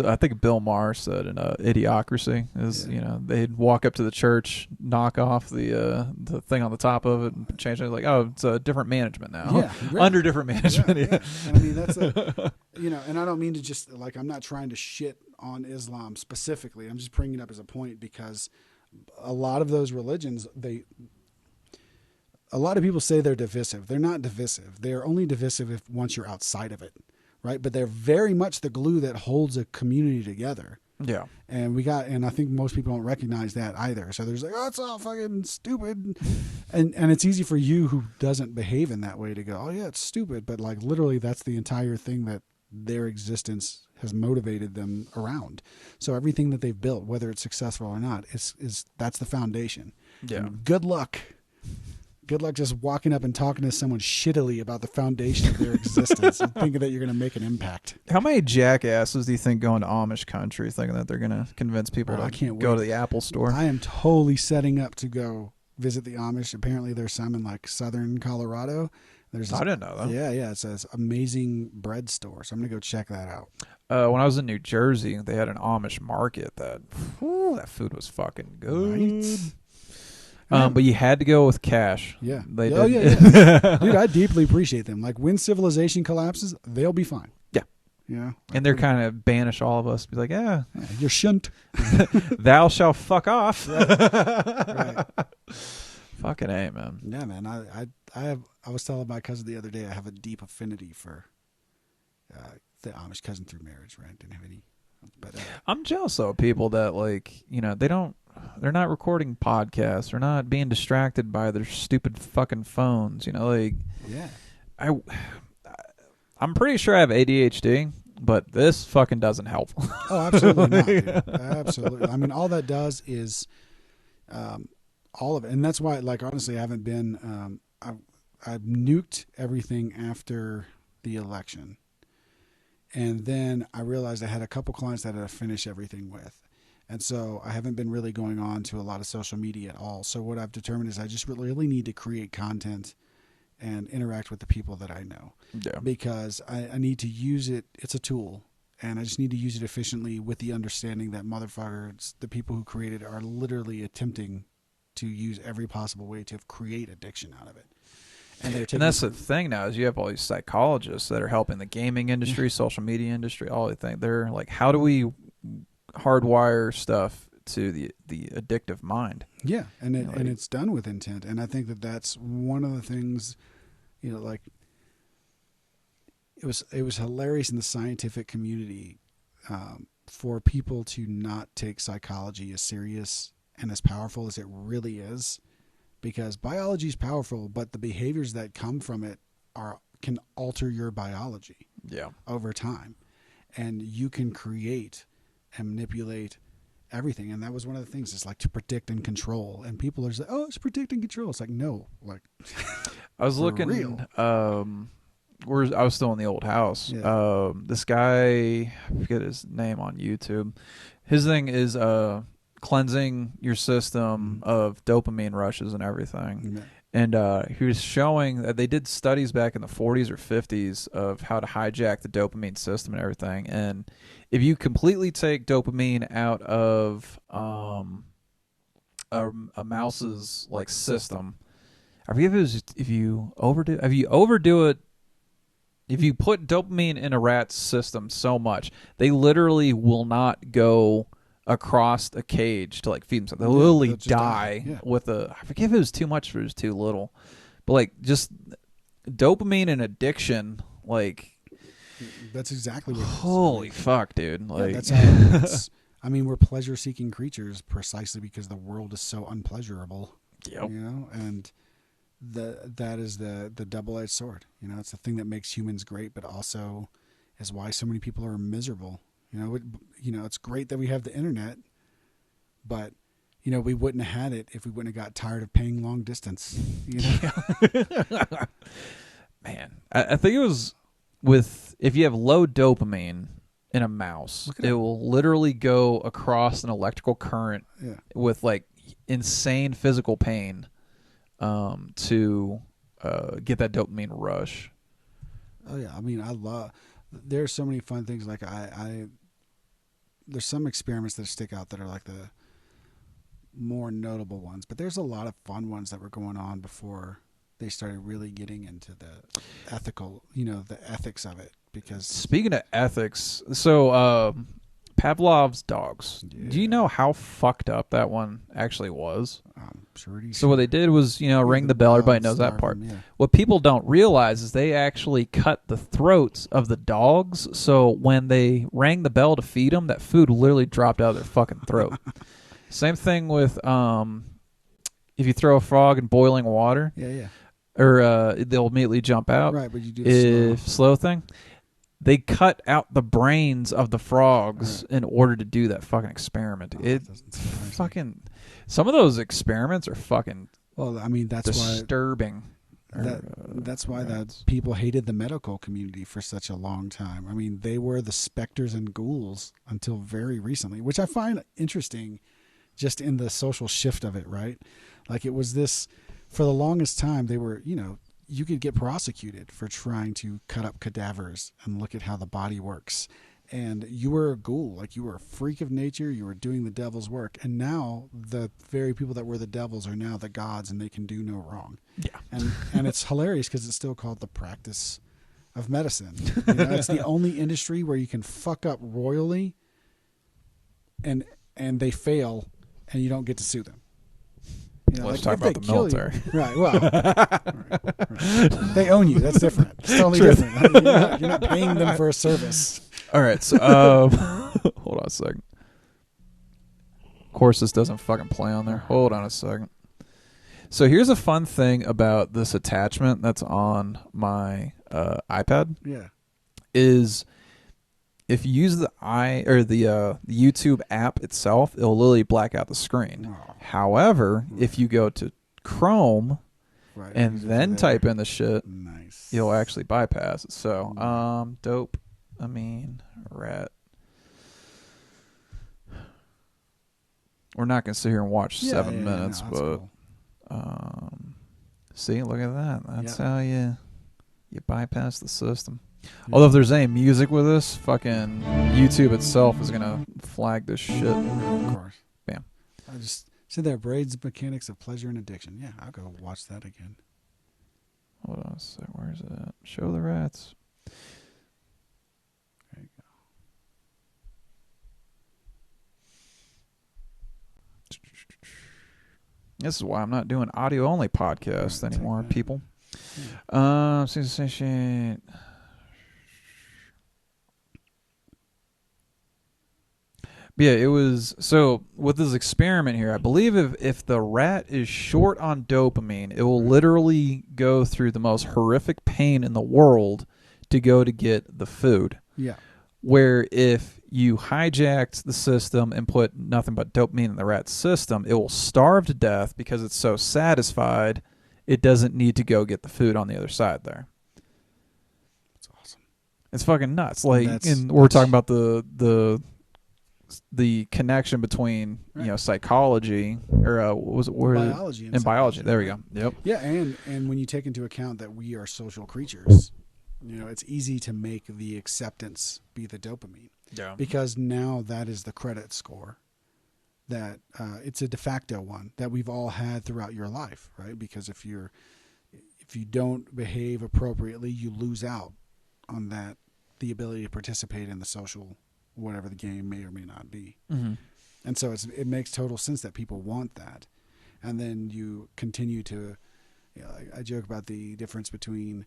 Speaker 1: I think Bill Maher said in Idiocracy is, they'd walk up to the church, knock off the thing on the top of it and change it. Like, oh, it's a different management now.
Speaker 2: Yeah, right.
Speaker 1: Under different management. Yeah.
Speaker 2: And I mean, that's and I don't mean to just like, I'm not trying to shit on Islam specifically. I'm just bringing it up as a point because a lot of those religions, a lot of people say they're divisive. They're not divisive. They're only divisive once you're outside of it. Right. But they're very much the glue that holds a community together. Yeah. And I think most people don't recognize that either. So there's like, oh, it's all fucking stupid. And it's easy for you who doesn't behave in that way to go, oh yeah, it's stupid. But like literally that's the entire thing that their existence has motivated them around. So everything that they've built, whether it's successful or not, is that's the foundation. Yeah. And good luck. Good luck just walking up and talking to someone shittily about the foundation of their existence and thinking that you're going to make an impact.
Speaker 1: How many jackasses do you think go into Amish country thinking that they're going to convince people to go to the Apple store?
Speaker 2: I am totally setting up to go visit the Amish. Apparently there's some in like southern Colorado.
Speaker 1: I didn't know that.
Speaker 2: Yeah. It says amazing bread store. So I'm going to go check that out.
Speaker 1: When I was in New Jersey, they had an Amish market that food was fucking good. Right. But you had to go with cash.
Speaker 2: Yeah.
Speaker 1: Yeah.
Speaker 2: Dude, I deeply appreciate them. Like when civilization collapses, they'll be fine.
Speaker 1: Yeah.
Speaker 2: Yeah.
Speaker 1: And they're kind of banish all of us. Be like, yeah
Speaker 2: you shouldn't.
Speaker 1: Thou shall fuck off.
Speaker 2: Right.
Speaker 1: Fucking A, man.
Speaker 2: Yeah, man. I was telling my cousin the other day I have a deep affinity for the Amish cousin through marriage, right? Didn't have any. But
Speaker 1: I'm jealous of people that they're not recording podcasts. They're not being distracted by their stupid fucking phones.
Speaker 2: yeah.
Speaker 1: I'm pretty sure I have ADHD, but this fucking doesn't help.
Speaker 2: Oh, absolutely not. Dude. Absolutely. I mean, all that does is all of it. And that's why, honestly, I haven't been, I've nuked everything after the election. And then I realized I had a couple clients that I had to finish everything with. And so I haven't been really going on to a lot of social media at all. So what I've determined is I just really need to create content and interact with the people that I know.
Speaker 1: Yeah.
Speaker 2: Because I need to use it. It's a tool. And I just need to use it efficiently with the understanding that motherfuckers, the people who create it, are literally attempting to use every possible way to create addiction out of it. And that's
Speaker 1: the thing now is you have all these psychologists that are helping the gaming industry, social media industry, all the things. They're like, how do we hardwire stuff to the addictive mind?
Speaker 2: Yeah, and it's done with intent. And I think that's one of the things, it was hilarious in the scientific community for people to not take psychology as serious and as powerful as it really is. Because biology is powerful, but the behaviors that come from it can alter your biology over time. And you can create and manipulate everything. And that was one of the things. It's like to predict and control. And people are just like, oh, it's predict and control. It's like, no.
Speaker 1: I was looking,
Speaker 2: real.
Speaker 1: I was still in the old house. Yeah. This guy, I forget his name on YouTube. His thing is cleansing your system of dopamine rushes and everything. Yeah. And he was showing that they did studies back in the 40s or 50s of how to hijack the dopamine system and everything. And if you completely take dopamine out of a mouse's system, I forget if you overdo it. If you put dopamine in a rat's system so much, they literally will not go across a cage to feed themselves. They'll literally die with I forget if it was too much or it was too little. But just dopamine and addiction,
Speaker 2: that's exactly what it is.
Speaker 1: Holy fuck, dude.
Speaker 2: That's how I mean, we're pleasure seeking creatures precisely because the world is so unpleasurable.
Speaker 1: Yep.
Speaker 2: And that is the double-edged sword. It's the thing that makes humans great, but also is why so many people are miserable. It's great that we have the internet, but we wouldn't have had it if we wouldn't have got tired of paying long distance.
Speaker 1: Man, I think it was if you have low dopamine in a mouse, it will literally go across an electrical current with insane physical pain to get that dopamine rush.
Speaker 2: Oh yeah, I mean, there's so many fun things. There's some experiments that stick out that are the more notable ones, but there's a lot of fun ones that were going on before they started really getting into the ethical, the ethics of it. Because
Speaker 1: speaking of ethics, so Pavlov's dogs. Yeah. Do you know how fucked up that one actually was?
Speaker 2: I'm pretty
Speaker 1: So what they did was, ring the bell. Everybody knows that part.
Speaker 2: Yeah.
Speaker 1: What people don't realize is they actually cut the throats of the dogs. So when they rang the bell to feed them, that food literally dropped out of their fucking throat. Same thing with if you throw a frog in boiling water.
Speaker 2: Yeah.
Speaker 1: Or they'll immediately jump out.
Speaker 2: Right, but you do the
Speaker 1: slow thing. They cut out the brains of the frogs in order to do that fucking experiment. It's fucking. Some of those experiments are fucking.
Speaker 2: Well, I mean, that's
Speaker 1: disturbing.
Speaker 2: That's why that people hated the medical community for such a long time. I mean, they were the specters and ghouls until very recently, which I find interesting, just in the social shift of it. Right, it was this for the longest time. They were, you could get prosecuted for trying to cut up cadavers and look at how the body works. And you were a ghoul, you were a freak of nature, you were doing the devil's work. And now the very people that were the devils are now the gods and they can do no wrong.
Speaker 1: Yeah.
Speaker 2: And it's hilarious because it's still called the practice of medicine. It's the only industry where you can fuck up royally and they fail and you don't get to sue them. You know,
Speaker 1: Let's
Speaker 2: like,
Speaker 1: talk
Speaker 2: if
Speaker 1: about
Speaker 2: they
Speaker 1: the
Speaker 2: kill you-
Speaker 1: military.
Speaker 2: Right. Well, right. They own you. That's different. It's totally
Speaker 1: True.
Speaker 2: different. You're not paying them for a service.
Speaker 1: All right, so hold on a second. Of course, this doesn't fucking play on there. Hold on a second. So here's a fun thing about this attachment that's on my iPad.
Speaker 2: Yeah.
Speaker 1: Is if you use the YouTube app itself, it'll literally black out the screen.
Speaker 2: Oh.
Speaker 1: However, if you go to Chrome
Speaker 2: Right.
Speaker 1: and then type in the shit,
Speaker 2: Nice.
Speaker 1: you'll actually bypass it. So, rat. We're not gonna sit here and watch 7 minutes,
Speaker 2: no,
Speaker 1: but
Speaker 2: cool.
Speaker 1: see, look at that. That's
Speaker 2: Yeah.
Speaker 1: how you bypass the system. Although if there's any music with this, fucking YouTube itself is gonna flag this shit.
Speaker 2: Of course.
Speaker 1: Bam.
Speaker 2: I just said there, Braids, Mechanics of Pleasure and Addiction. Yeah, I'll go watch that again.
Speaker 1: Hold on a sec. Where's it at? Show the rats.
Speaker 2: There you go.
Speaker 1: This is why I'm not doing audio only podcasts
Speaker 2: Right,
Speaker 1: anymore,
Speaker 2: take that.
Speaker 1: people.
Speaker 2: Yeah.
Speaker 1: Shit. But yeah, it was so with this experiment here. I believe if the rat is short on dopamine, it will literally go through the most horrific pain in the world to go to get the food.
Speaker 2: Yeah.
Speaker 1: Where if you hijacked the system and put nothing but dopamine in the rat's system, it will starve to death because it's so satisfied it doesn't need to go get the food on the other side there.
Speaker 2: That's awesome.
Speaker 1: It's fucking nuts. Like,
Speaker 2: That's-
Speaker 1: and we're talking about the connection between psychology or what was it?
Speaker 2: Biology
Speaker 1: and biology. There we go. Yep.
Speaker 2: Yeah, and when you take into account that we are social creatures, it's easy to make the acceptance be the dopamine.
Speaker 1: Yeah.
Speaker 2: Because now that is the credit score. That it's a de facto one that we've all had throughout your life, right? Because if you don't behave appropriately, you lose out on that, the ability to participate in the social, whatever the game may or may not be.
Speaker 1: Mm-hmm.
Speaker 2: And so it makes total sense that people want that. And then you continue to, I joke about the difference between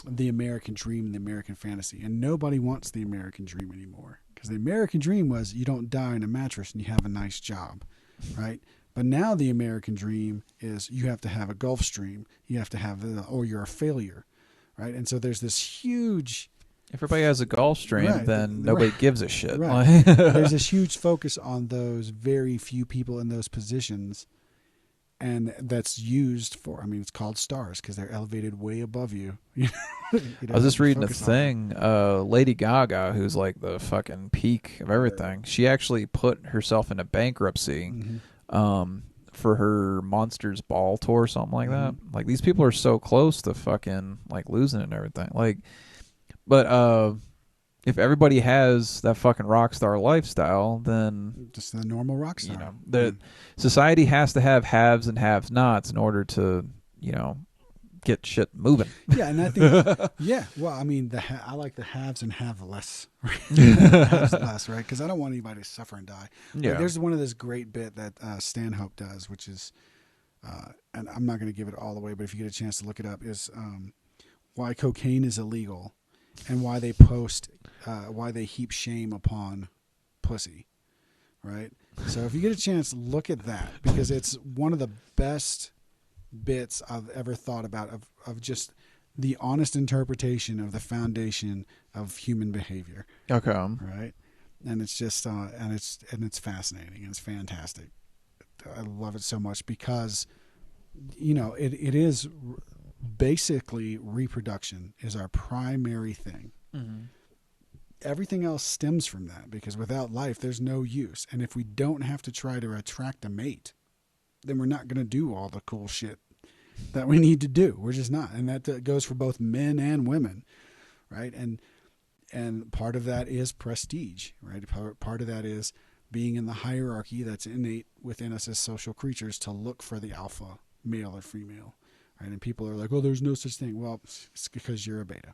Speaker 2: the American dream and the American fantasy. And nobody wants the American dream anymore. Because the American dream was you don't die in a mattress and you have a nice job, right? But now the American dream is you have to have a Gulfstream. You have to have, or you're a failure, right? And so there's this huge...
Speaker 1: If everybody has a Gulfstream,
Speaker 2: Right.
Speaker 1: then nobody gives a shit.
Speaker 2: Right. There's this huge focus on those very few people in those positions, and that's used for, it's called stars because they're elevated way above you.
Speaker 1: I was just reading a thing. Lady Gaga, who's like the fucking peak of everything, she actually put herself into bankruptcy for her Monsters Ball tour or something like that. Like, these people are so close to fucking like losing it and everything. Like, but if everybody has that fucking rock star lifestyle, then
Speaker 2: just the normal rock star.
Speaker 1: The society has to have haves and have nots in order to, get shit moving.
Speaker 2: Yeah, and I think, well, I like the haves and have less. Haves less, right? Because I don't want anybody to suffer and die.
Speaker 1: Yeah.
Speaker 2: Like, there's one of this great bit that Stanhope does, which is, and I'm not going to give it all away, but if you get a chance to look it up, is why cocaine is illegal and why they why they heap shame upon pussy, right? So if you get a chance, look at that, because it's one of the best bits I've ever thought about of just the honest interpretation of the foundation of human behavior.
Speaker 1: Okay.
Speaker 2: Right. And it's just and it's fascinating and it's fantastic. I love it so much because it is basically reproduction is our primary thing.
Speaker 1: Mm-hmm.
Speaker 2: Everything else stems from that, because without life there's no use. And if we don't have to try to attract a mate, then we're not going to do all the cool shit that we need to do. We're just not. And that goes for both men and women, right? And part of that is prestige, right? Part of that is being in the hierarchy that's innate within us as social creatures to look for the alpha, male or female, Right? And people are like, "Oh, there's no such thing." Well, it's because you're a beta.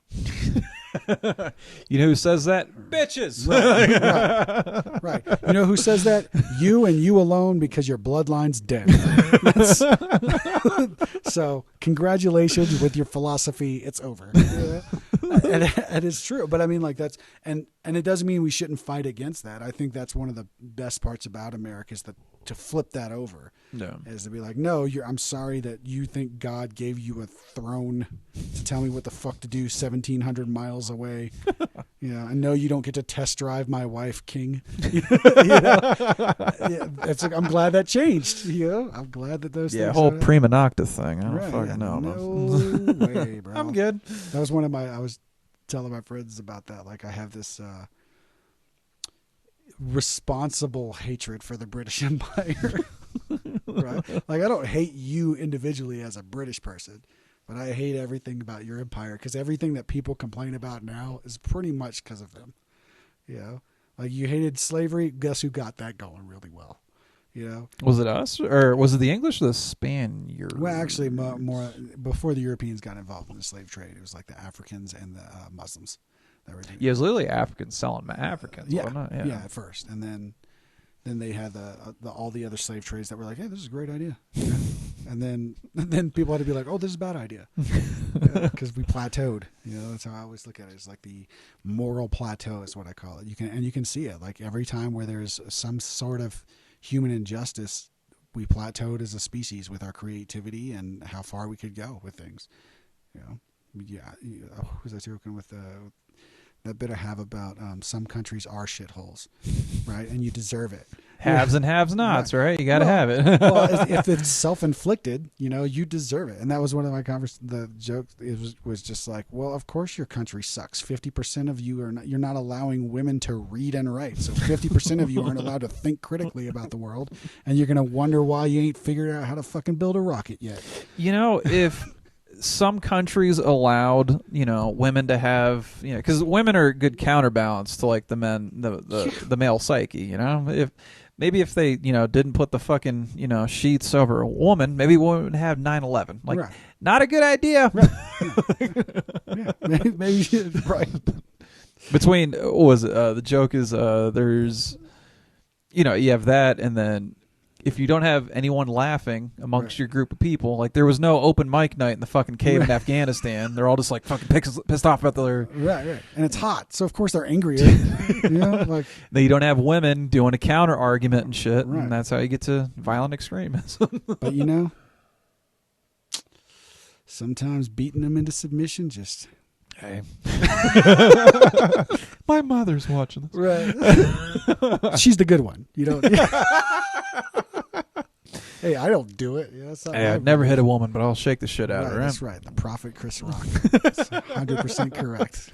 Speaker 1: You know who says that? Bitches.
Speaker 2: Right. You know who says that? You and you alone, because your bloodline's dead. So, congratulations with your philosophy. It's over. And it's true. But I mean, like, that's and it doesn't mean we shouldn't fight against that. I think that's one of the best parts about America is to flip that over.
Speaker 1: No.
Speaker 2: Is to be like, no, I'm sorry that you think God gave you a throne to tell me what the fuck to do 1,700 miles away. I know you don't get to test drive my wife, King. It's like, I'm glad that changed. I'm glad that those things.
Speaker 1: Whole prima nocta thing. I don't fucking know.
Speaker 2: No way, bro.
Speaker 1: I'm good.
Speaker 2: That was one of I was telling my friends about that. Like, I have this responsible hatred for the British Empire. Right? Like, I don't hate you individually as a British person, but I hate everything about your empire, because everything that people complain about now is pretty much because of them. Like, you hated slavery. Guess who got that going really well?
Speaker 1: Was it us, or was it the English or the Spaniards?
Speaker 2: Well, actually, more before the Europeans got involved in the slave trade, it was like the Africans and the Muslims that were doing it.
Speaker 1: Yeah, it was literally Africans selling Africans.
Speaker 2: Yeah,
Speaker 1: wasn't it?
Speaker 2: yeah, at first, and then they had all the other slave trades that were like, hey, this is a great idea. And then people had to be like, oh, this is a bad idea, because we plateaued. That's how I always look at it. It's like the moral plateau is what I call it. You can see it, like, every time where there's some sort of human injustice, we plateaued as a species with our creativity and how far we could go with things. Who's I joking with that bit I have about some countries are shitholes, right? And you deserve it.
Speaker 1: Haves and have-nots, right? You got to have it.
Speaker 2: Well, if it's self-inflicted, you deserve it. And that was one of my the joke was just like, well, of course your country sucks. 50% of you you're not allowing women to read and write. So 50% of you aren't allowed to think critically about the world. And you're going to wonder why you ain't figured out how to fucking build a rocket yet.
Speaker 1: If some countries allowed, women to have, because women are a good counterbalance to, like, the men, the male psyche, if they, didn't put the fucking, sheets over a woman, maybe we wouldn't have 9/11. Like, right. Not a good idea.
Speaker 2: Right. Maybe right.
Speaker 1: Between, what was it? The joke is, there's, you have that, and then if you don't have anyone laughing amongst your group of people, like, there was no open mic night in the fucking cave in Afghanistan. They're all just like fucking pissed off about their
Speaker 2: right, and it's hot, so of course they're angrier. Like,
Speaker 1: then you don't have women doing a counter argument and shit, and that's how you get to violent extremism.
Speaker 2: But sometimes beating them into submission just.
Speaker 1: Hey. My mother's watching this.
Speaker 2: Right. She's the good one. Hey, I don't do it.
Speaker 1: I've never hit a woman, but I'll shake the shit out of her.
Speaker 2: That's right. The prophet Chris Rock. That's 100% correct.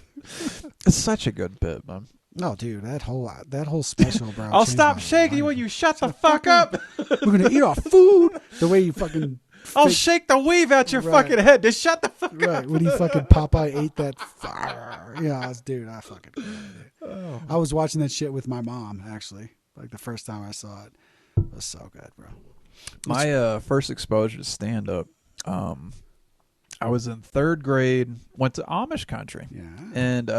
Speaker 1: It's such a good bit, man.
Speaker 2: No, dude, that whole special, bro.
Speaker 1: I'll stop shaking you when you shut the fuck up.
Speaker 2: We're gonna eat our food. The way you fucking.
Speaker 1: I'll shake the weave out your fucking head. Just shut the fuck up.
Speaker 2: Right. When he fucking Popeye ate that. Dude, I fucking. Oh. I was watching that shit with my mom, actually. Like, the first time I saw it. It was so good, bro.
Speaker 1: My first exposure to stand-up, I was in 3rd grade, went to Amish country.
Speaker 2: Yeah.
Speaker 1: And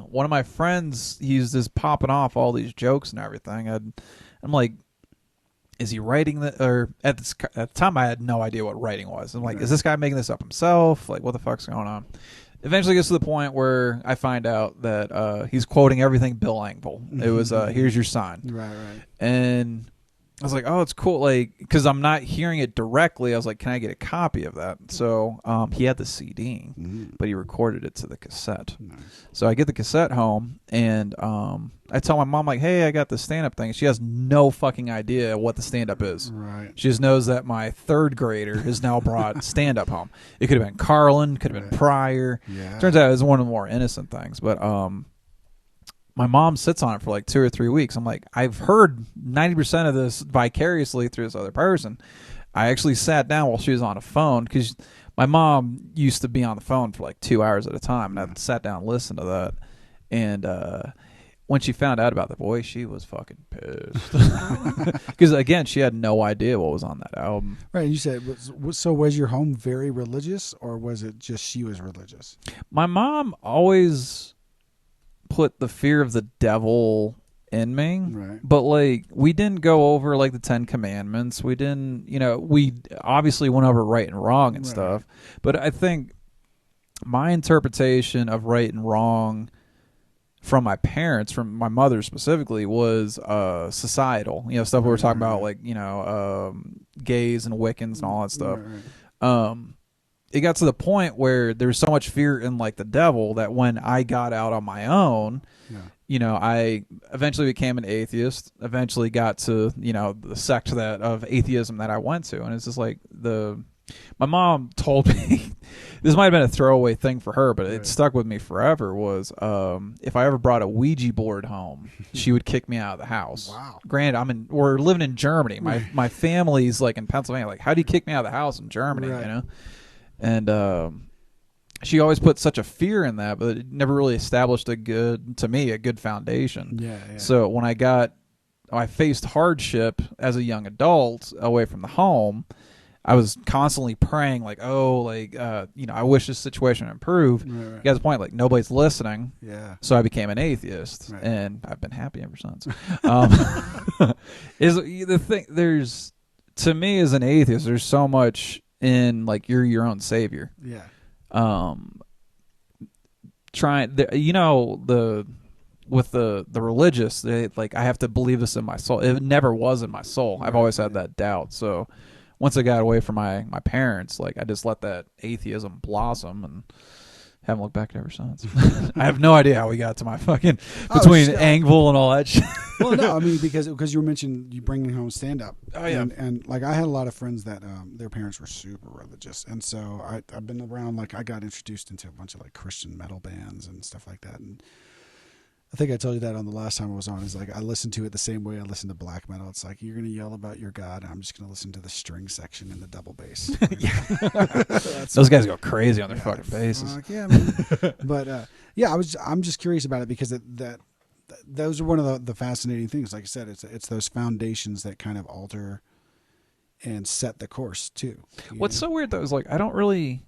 Speaker 1: one of my friends, he's just popping off all these jokes and everything. I'm like, is he writing that? Or at the time, I had no idea what writing was. I'm like, is this guy making this up himself? Like, what the fuck's going on? Eventually gets to the point where I find out that he's quoting everything Bill Engvall. It was, here's your sign.
Speaker 2: Right.
Speaker 1: And I was like, oh, it's cool. Like, because I'm not hearing it directly. I was like, can I get a copy of that? So he had the CD, but he recorded it to the cassette.
Speaker 2: Nice.
Speaker 1: So I get the cassette home, and I tell my mom, like, hey, I got the stand-up thing. She has no fucking idea what the stand-up is.
Speaker 2: Right.
Speaker 1: She just knows that my 3rd grader has now brought stand-up home. It could have been Carlin, could have been Pryor.
Speaker 2: Yeah.
Speaker 1: Turns out it was one of the more innocent things. But my mom sits on it for like 2 or 3 weeks. I'm like, I've heard 90% of this vicariously through this other person. I actually sat down while she was on a phone, because my mom used to be on the phone for like 2 hours at a time, and I sat down and listened to that. And when she found out about the boy, she was fucking pissed. Because again, she had no idea what was on that album.
Speaker 2: Right. And you said, so was your home very religious, or was it just she was religious?
Speaker 1: My mom always put the fear of the devil in me,
Speaker 2: Right.
Speaker 1: but like we didn't go over like the 10 Commandments. We didn't, we obviously went over right and wrong and stuff. But I think my interpretation of right and wrong from my parents, from my mother specifically, was societal. Stuff we were talking about, like gays and Wiccans and all that stuff.
Speaker 2: Right.
Speaker 1: It got to the point where there was so much fear in like the devil that when I got out on my own, I eventually became an atheist. Eventually got to the sect of atheism that I went to, and it's just like my mom told me this might have been a throwaway thing for her, but it stuck with me forever. Was if I ever brought a Ouija board home, she would kick me out of the house.
Speaker 2: Wow.
Speaker 1: Granted, we're living in Germany. My family's like in Pennsylvania. Like, how do you kick me out of the house in Germany?
Speaker 2: Right.
Speaker 1: And she always put such a fear in that, but it never really established a good foundation.
Speaker 2: Yeah.
Speaker 1: So when I faced hardship as a young adult away from the home, I was constantly praying, like, I wish this situation would improve.
Speaker 2: Right.
Speaker 1: Got to the point, like, nobody's listening.
Speaker 2: Yeah.
Speaker 1: So I became an atheist,
Speaker 2: right.
Speaker 1: and I've been happy ever since. Is the thing? To me, as an atheist, there's so much in like you're your own savior.
Speaker 2: Yeah.
Speaker 1: With the religious, I have to believe this in my soul. It never was in my soul. I've always had that doubt. So once I got away from my parents, like I just let that atheism blossom and haven't looked back ever since. I have no idea how we got to my fucking between Angvil and all that shit.
Speaker 2: Well, no, I mean because you mentioned you bringing home stand up.
Speaker 1: Oh yeah,
Speaker 2: and like I had a lot of friends that their parents were super religious, and so I've been around. Like I got introduced into a bunch of like Christian metal bands and stuff like that, and I think I told you that on the last time I was on. Is like I listen to it the same way I listen to black metal. It's like you're gonna yell about your God, and I'm just gonna listen to the string section and the double bass.
Speaker 1: Those guys go crazy on their fucking basses.
Speaker 2: Yeah, man. But I'm just curious about it because those are one of the fascinating things. Like I said, it's those foundations that kind of alter and set the course too.
Speaker 1: What's so weird though is like I don't really.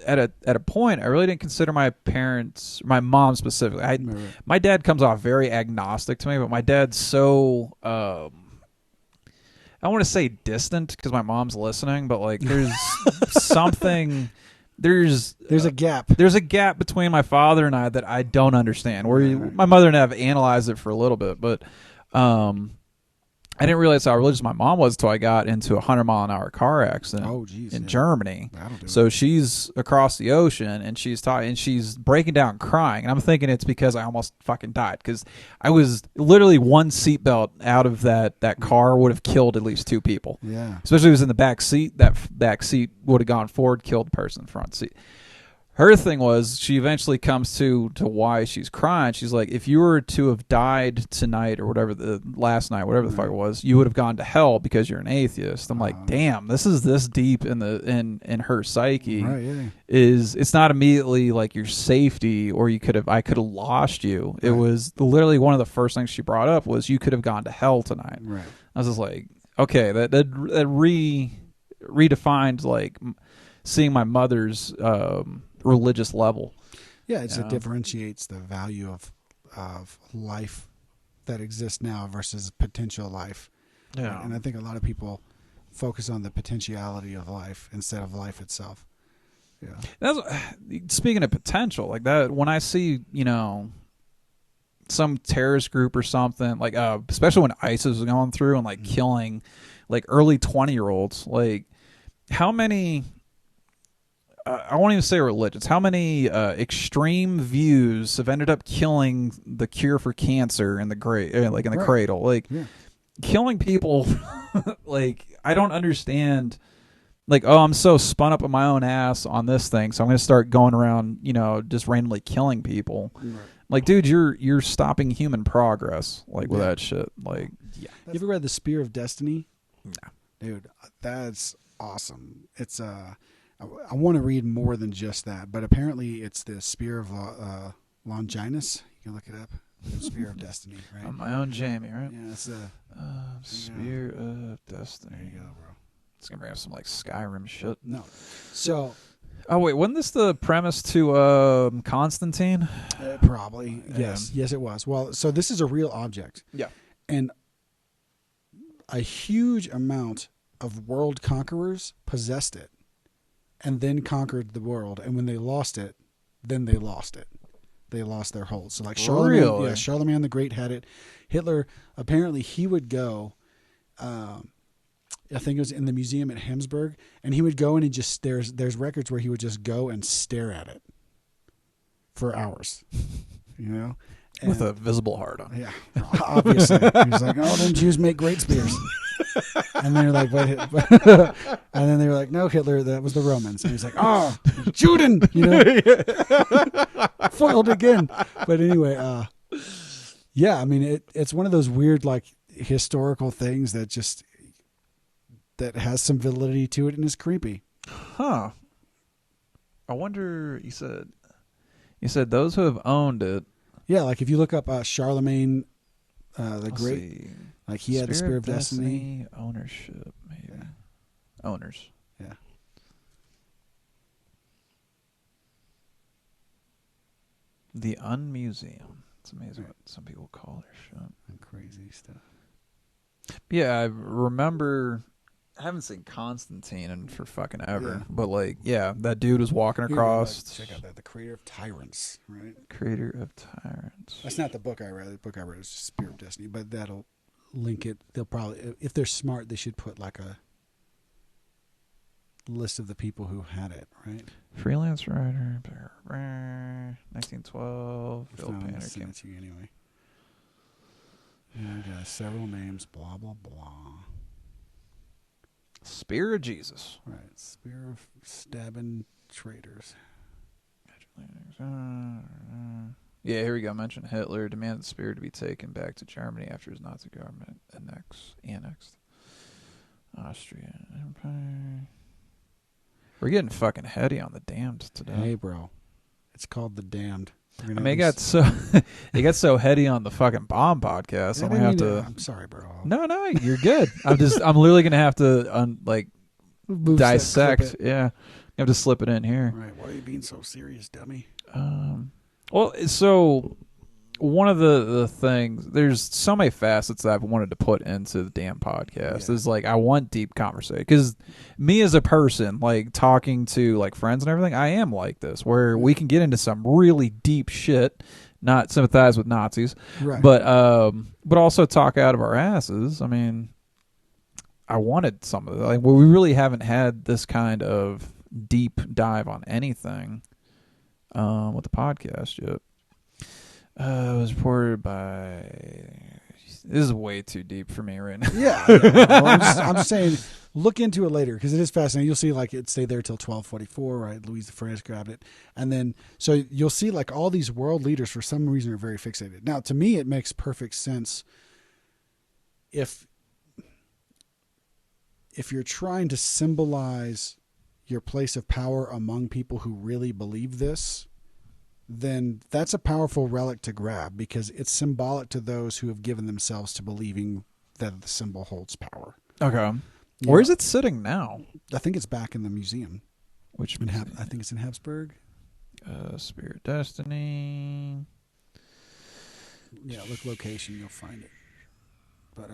Speaker 1: At a point, I really didn't consider my parents, my mom specifically. My dad comes off very agnostic to me, but my dad's so I want to say distant because my mom's listening, but like there's something. There's
Speaker 2: a gap.
Speaker 1: There's a gap between my father and I that I don't understand. My mother and I have analyzed it for a little bit, but I didn't realize how religious my mom was until I got into a 100-mile-an-hour car accident in Germany. So she's across the ocean and she's talking and she's breaking down crying. And I'm thinking it's because I almost fucking died because I was literally one seatbelt out of that car would have killed at least 2 people.
Speaker 2: Yeah.
Speaker 1: Especially if it was in the back seat. That back seat would have gone forward, killed the person in the front seat. Her thing was she eventually comes to why she's crying. She's like, if you were to have died tonight or whatever last night, whatever the fuck it was, you would have gone to hell because you're an atheist. I'm like, damn, this is this deep in her psyche.
Speaker 2: Right, yeah.
Speaker 1: It's not immediately like your safety or I could have lost you. Right. It was literally one of the first things she brought up was you could have gone to hell tonight.
Speaker 2: Right.
Speaker 1: I was just like, okay, that redefined like seeing my mother's religious level.
Speaker 2: Yeah, it differentiates the value of life that exists now versus potential life.
Speaker 1: Yeah.
Speaker 2: And I think a lot of people focus on the potentiality of life instead of life itself. Yeah.
Speaker 1: Speaking of potential, like that, when I see, some terrorist group or something, like especially when ISIS was going through and like killing like early 20-year-olds, like how many I won't even say religions. How many extreme views have ended up killing the cure for cancer in the cradle? Like killing people. Like I don't understand. Like I'm so spun up in my own ass on this thing, so I'm gonna start going around, just randomly killing people. Right. Like, dude, you're stopping human progress. Like with that shit. Like,
Speaker 2: you ever read The Spear of Destiny?
Speaker 1: No,
Speaker 2: dude, that's awesome. It's I want to read more than just that, but apparently it's the Spear of Longinus. You can look it up. Spear of Destiny, right?
Speaker 1: I'm my own Jamie, right?
Speaker 2: Yeah, it's
Speaker 1: Spear of Destiny.
Speaker 2: there you go, bro.
Speaker 1: It's gonna bring up some like Skyrim shit.
Speaker 2: No, so
Speaker 1: Oh wait, wasn't this the premise to Constantine?
Speaker 2: probably yes, it was. Well, so this is a real object.
Speaker 1: Yeah.
Speaker 2: And a huge amount of world conquerors possessed it and then conquered the world. And when they lost it, then they lost it. They lost their hold. So like Charlemagne,
Speaker 1: Really?
Speaker 2: yeah, Charlemagne the Great had it. Hitler, apparently he would go, I think it was in the museum at Hemsburg, and he would go and there's records where he would just go and stare at it for hours, you know? And,
Speaker 1: With a visible heart on it.
Speaker 2: yeah, obviously. He's like, oh, them Jews make great spears. And they're like, and then they were like, no, Hitler, that was the Romans. And he's like, oh, Juden, you know, foiled again. But anyway, yeah, I mean, it's one of those weird, like, historical things that has some validity to it and is creepy.
Speaker 1: Huh. I wonder, you said those who have owned it.
Speaker 2: Yeah, like if you look up Charlemagne the
Speaker 1: Let's
Speaker 2: Great,
Speaker 1: see.
Speaker 2: like he had the Spear of Destiny.
Speaker 1: Ownership, maybe.
Speaker 2: Yeah.
Speaker 1: Owners.
Speaker 2: Yeah.
Speaker 1: The Unmuseum. It's amazing what some people call their shit.
Speaker 2: And crazy stuff.
Speaker 1: Yeah, I remember. I haven't seen Constantine in for fucking ever, but like, yeah, that dude was walking across.
Speaker 2: Check out that, the Creator of Tyrants, right?
Speaker 1: Creator of Tyrants.
Speaker 2: That's not the book I read. The book I read is Spear of Destiny, but that'll link it. They'll probably, if they're smart, they should put like a list of the people who had it, right?
Speaker 1: Freelance writer, 1912.
Speaker 2: If
Speaker 1: Phil
Speaker 2: not, I'm gonna
Speaker 1: Painter
Speaker 2: send
Speaker 1: came.
Speaker 2: it to you anyway. Yeah, I got several names. Blah blah blah.
Speaker 1: Spear of Jesus.
Speaker 2: Right, Spear of Stabbing Traitors.
Speaker 1: Yeah, here we go. Mentioned Hitler demanded the spear to be taken back to Germany after his Nazi government annexed Austria Empire. We're getting fucking heady on the damned today.
Speaker 2: Hey, bro, it's called The Damned.
Speaker 1: I mean, it got so heady on the fucking Bomb podcast. I'm gonna have to.
Speaker 2: I'm sorry, bro.
Speaker 1: No, you're good. I'm literally gonna have to dissect. Yeah, you have to slip it in here.
Speaker 2: Right. Why are you being so serious, dummy?
Speaker 1: Well, so one of the things, there's so many facets that I've wanted to put into the damn podcast. Is like I want deep conversation because me as a person, like talking to like friends and everything, I am like this where we can get into some really deep shit. Not sympathize with Nazis,
Speaker 2: right?
Speaker 1: But also talk out of our asses. I mean, I wanted some of it. Like, well, we really haven't had this kind of deep dive on anything with the podcast yet. It was reported by. This is way too deep for me right now.
Speaker 2: Yeah. Well, I'm just saying, look into it later because it is fascinating. You'll see like it stayed there till 1244, right? Louis XIV grabbed it, and then so you'll see like all these world leaders for some reason are very fixated. Now, to me, it makes perfect sense if you're trying to symbolize your place of power among people who really believe this. Then that's a powerful relic to grab because it's symbolic to those who have given themselves to believing that the symbol holds power.
Speaker 1: Okay. Where is it sitting now?
Speaker 2: I think it's back in the museum.
Speaker 1: Which
Speaker 2: I think it's in Habsburg.
Speaker 1: Spirit Destiny.
Speaker 2: Yeah, look location, you'll find it. But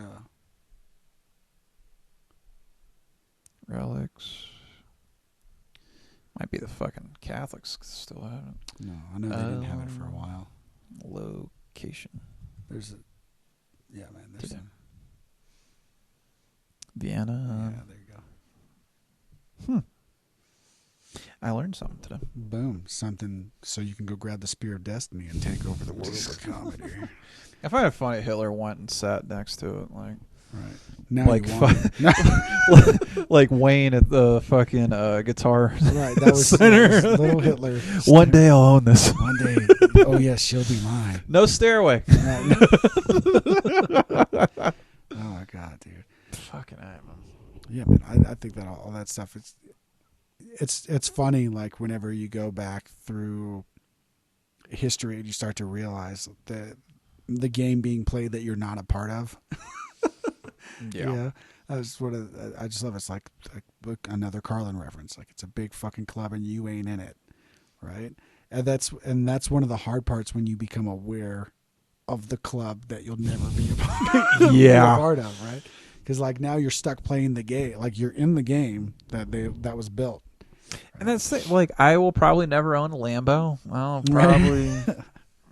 Speaker 1: relics. Might be the fucking Catholics still have it.
Speaker 2: No, I know they didn't have it for a while.
Speaker 1: Location.
Speaker 2: There's there's
Speaker 1: Vienna.
Speaker 2: yeah, there you go.
Speaker 1: I learned something today.
Speaker 2: Boom, something so you can go grab the Spear of Destiny and take over the world of comedy.
Speaker 1: I find it funny Hitler went and sat next to it, like.
Speaker 2: Right. Now
Speaker 1: like like Wayne at the fucking guitar.
Speaker 2: Right, that was little Hitler.
Speaker 1: One day I'll own this.
Speaker 2: One day. Oh yes, she'll be mine.
Speaker 1: No stairway.
Speaker 2: Oh my god, dude.
Speaker 1: Fucking man.
Speaker 2: Yeah, man. I think that all that stuff it's funny. Like whenever you go back through history and you start to realize that the game being played that you're not a part of.
Speaker 1: Yeah.
Speaker 2: I just love it's like another Carlin reference. Like it's a big fucking club and you ain't in it, right? And that's one of the hard parts when you become aware of the club that you'll never be a part of, right? Because like now you're stuck playing the game, like you're in the game that was built. Right?
Speaker 1: And that's like I will probably never own a Lambo. I'll probably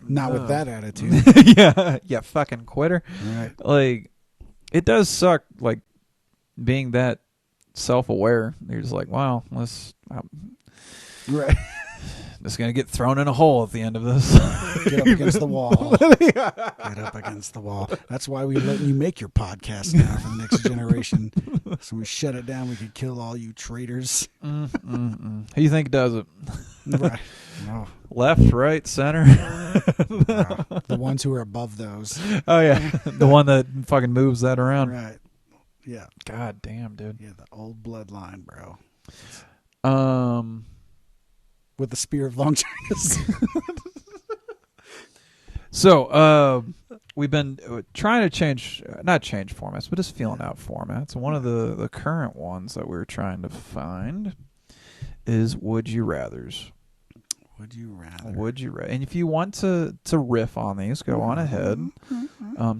Speaker 2: not with that attitude.
Speaker 1: yeah, fucking quitter.
Speaker 2: Right.
Speaker 1: Like it does suck. Like being that self-aware, you're just like, wow,
Speaker 2: right.
Speaker 1: Just gonna get thrown in a hole at the end of this.
Speaker 2: Get up against the wall. Get up against the wall. That's why we let you make your podcast now for the next generation. So we shut it down. We could kill all you traitors.
Speaker 1: Who you think does it?
Speaker 2: Right. No.
Speaker 1: Left, right, center.
Speaker 2: No. The ones who are above those.
Speaker 1: Oh yeah, the one that fucking moves that around.
Speaker 2: Right. Yeah.
Speaker 1: God damn, dude.
Speaker 2: Yeah, the old bloodline, bro. With the spear of long China's.
Speaker 1: So, we've been trying to not change formats, but just feeling out formats. One of the current ones that we're trying to find is Would You Rathers.
Speaker 2: Would you rather?
Speaker 1: Would you rather? And if you want to riff on these, go on ahead.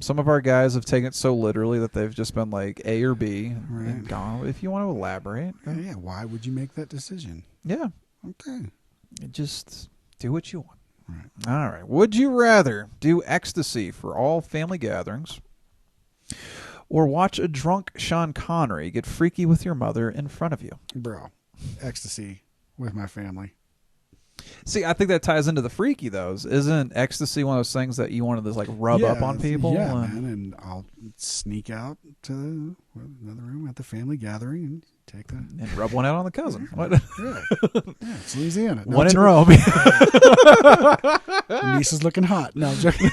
Speaker 1: Some of our guys have taken it so literally that they've just been like A or B and gone. If you want to elaborate.
Speaker 2: Yeah, why would you make that decision?
Speaker 1: Yeah.
Speaker 2: Okay.
Speaker 1: Just do what you want.
Speaker 2: Right.
Speaker 1: All right. Would you rather do ecstasy for all family gatherings or watch a drunk Sean Connery get freaky with your mother in front of you?
Speaker 2: Bro, ecstasy with my family.
Speaker 1: See, I think that ties into the freaky, though. Isn't ecstasy one of those things that you want to just like rub up on people?
Speaker 2: Yeah, man. And I'll sneak out to another room at the family gathering and take that.
Speaker 1: And rub one out on the cousin. What?
Speaker 2: Yeah, it's Louisiana.
Speaker 1: One in Rome.
Speaker 2: Niece is looking hot. No, I'm joking.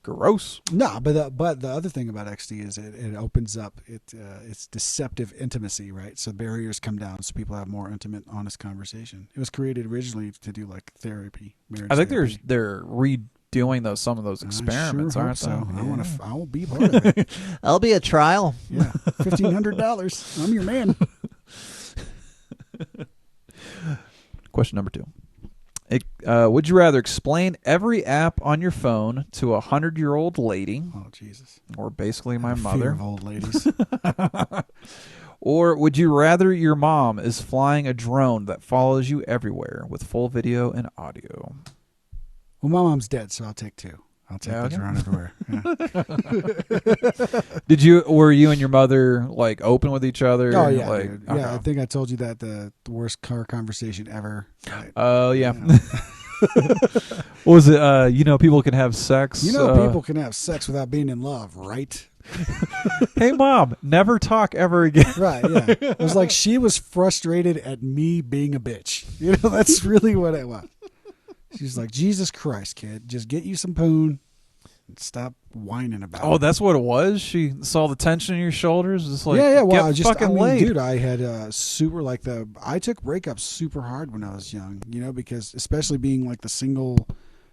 Speaker 1: Gross.
Speaker 2: No, but the other thing about ecstasy is it opens up it's deceptive intimacy, right? So barriers come down, so people have more intimate, honest conversation. It was created originally to do like therapy, marriage.
Speaker 1: I think
Speaker 2: therapy.
Speaker 1: they're redoing some of those experiments, aren't they?
Speaker 2: So. Yeah. I will be part of it.
Speaker 1: I'll be a trial.
Speaker 2: Yeah, $1,500. I'm your man.
Speaker 1: Question number 2. Would you rather explain every app on your phone to a 100-year-old lady?
Speaker 2: Oh, Jesus.
Speaker 1: Or basically my
Speaker 2: Fear
Speaker 1: mother.
Speaker 2: of old ladies.
Speaker 1: Or would you rather your mom is flying a drone that follows you everywhere with full video and audio?
Speaker 2: Well, my mom's dead, so I'll take 2. I'll take the drone everywhere. Yeah.
Speaker 1: Were you and your mother like open with each other?
Speaker 2: Oh yeah,
Speaker 1: like,
Speaker 2: dude. Yeah. I think I told you that the worst car conversation ever.
Speaker 1: Oh yeah. What was it? People can have sex.
Speaker 2: People can have sex without being in love, right?
Speaker 1: Hey mom, never talk ever again.
Speaker 2: Right, yeah. It was like she was frustrated at me being a bitch. That's really what it was. She's like, Jesus Christ, kid, just get you some poon and stop whining about it.
Speaker 1: Oh, that's what it was? She saw the tension in your shoulders? Just like,
Speaker 2: yeah. Well,
Speaker 1: laid.
Speaker 2: Dude, I had I took breakups super hard when I was young, because especially being like the single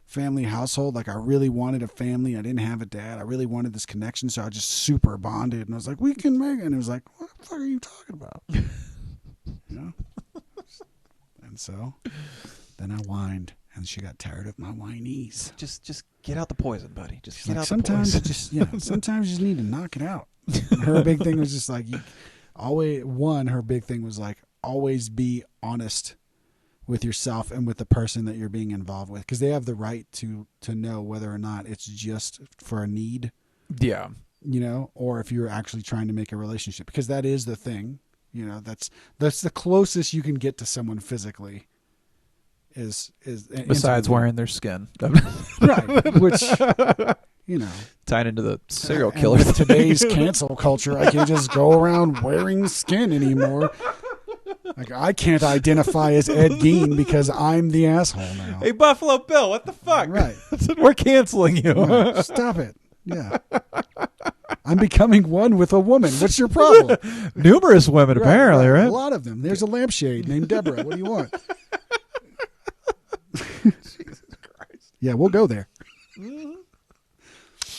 Speaker 2: family household, like I really wanted a family. I didn't have a dad. I really wanted this connection, so I just super bonded. And I was like, we can make it. And it was like, what the fuck are you talking about? And so then I whined. And she got tired of my whinies.
Speaker 1: Just get out the poison, buddy. Just get out the
Speaker 2: poison. Sometimes you just need to knock it out. And her big thing was just like, her big thing was like, always be honest with yourself and with the person that you're being involved with. Because they have the right to know whether or not it's just for a need.
Speaker 1: Yeah.
Speaker 2: Or if you're actually trying to make a relationship. Because that is the thing. That's the closest you can get to someone physically. Is
Speaker 1: besides wearing their skin.
Speaker 2: Right, which
Speaker 1: tied into the serial killer.
Speaker 2: With today's cancel culture, I can't just go around wearing skin anymore. Like I can't identify as Ed Gein because I'm the asshole now.
Speaker 1: Hey Buffalo Bill, what the fuck?
Speaker 2: Right.
Speaker 1: We're canceling you.
Speaker 2: Right. Stop it. Yeah. I'm becoming one with a woman. What's your problem?
Speaker 1: Numerous women, apparently, right?
Speaker 2: A lot of them. There's a lampshade named Deborah. What do you want?
Speaker 1: Jesus Christ.
Speaker 2: Yeah, we'll go there.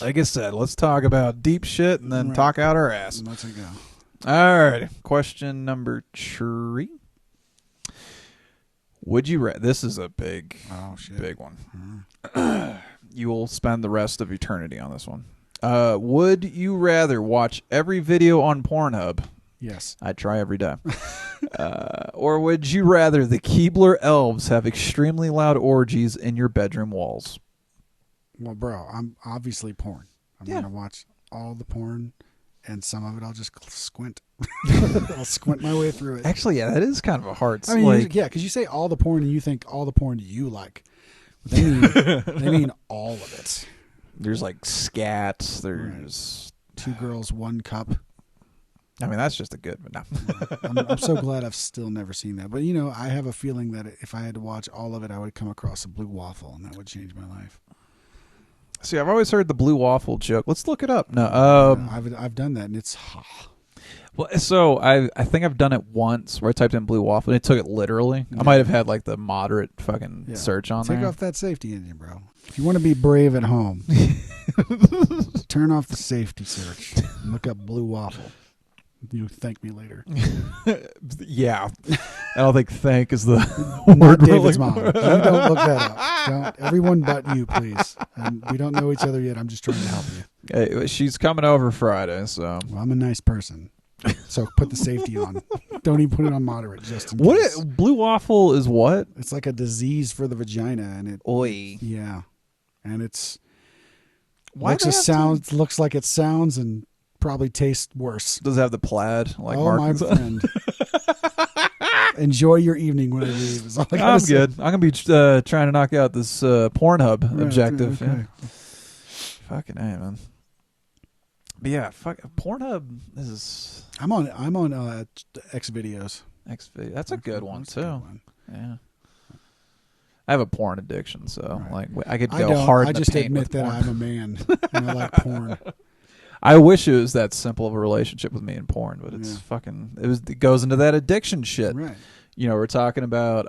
Speaker 1: Like I said, let's talk about deep shit and then talk out our ass.
Speaker 2: Let's go.
Speaker 1: All right. Question number 3. Would you this is a big one. You will spend the rest of eternity on this one. Would you rather watch every video on Pornhub?
Speaker 2: Yes.
Speaker 1: I try every day. Or would you rather the Keebler elves have extremely loud orgies in your bedroom walls?
Speaker 2: Well, bro, I'm obviously porn. I'm going to watch all the porn, and some of it I'll just squint. I'll squint my way through it.
Speaker 1: Actually, yeah, that is kind of a hard...
Speaker 2: I mean, yeah, because you say all the porn, and you think all the porn you like. They mean all of it.
Speaker 1: There's like scats. There's
Speaker 2: 2 girls, 1 cup.
Speaker 1: I mean, that's just a good one. No.
Speaker 2: I'm so glad I've still never seen that. But, you know, I have a feeling that if I had to watch all of it, I would come across a blue waffle, and that would change my life.
Speaker 1: See, I've always heard the blue waffle joke. Let's look it up. No,
Speaker 2: I've done that, and it's...
Speaker 1: Well, so I think I've done it once where I typed in blue waffle, and it took it literally. I might have had like the moderate fucking search on there.
Speaker 2: Take off that safety engine, bro. If you want to be brave at home, turn off the safety search and look up blue waffle. You thank me later.
Speaker 1: Yeah. I don't think thank is the
Speaker 2: Not
Speaker 1: word.
Speaker 2: David's mom. You don't look that up. Don't. Everyone but you, please. And we don't know each other yet. I'm just trying to help you.
Speaker 1: Hey, she's coming over Friday, so.
Speaker 2: Well, I'm a nice person. So put the safety on. Don't even put it on moderate, just in case.
Speaker 1: Blue waffle is what?
Speaker 2: It's like a disease for the vagina, and it.
Speaker 1: Oi.
Speaker 2: Yeah, and it's.
Speaker 1: Looks
Speaker 2: looks like it sounds and probably tastes worse.
Speaker 1: Does it have the plaid? Like
Speaker 2: my friend. Enjoy your evening when I leave. Is all
Speaker 1: I'm good. I'm gonna be trying to knock out this Pornhub objective.
Speaker 2: Okay.
Speaker 1: Yeah. Fucking A, man. But yeah, Pornhub is.
Speaker 2: I'm on X videos.
Speaker 1: That's a good one too.
Speaker 2: Good one.
Speaker 1: Yeah. I have a porn addiction, so like I could
Speaker 2: I
Speaker 1: go
Speaker 2: don't.
Speaker 1: hard.
Speaker 2: I
Speaker 1: in the
Speaker 2: just
Speaker 1: paint
Speaker 2: admit
Speaker 1: with
Speaker 2: that
Speaker 1: porn.
Speaker 2: I'm a man and I like porn.
Speaker 1: I wish it was that simple of a relationship with me and porn, but it's it goes into that addiction shit.
Speaker 2: Right.
Speaker 1: You know, we're talking about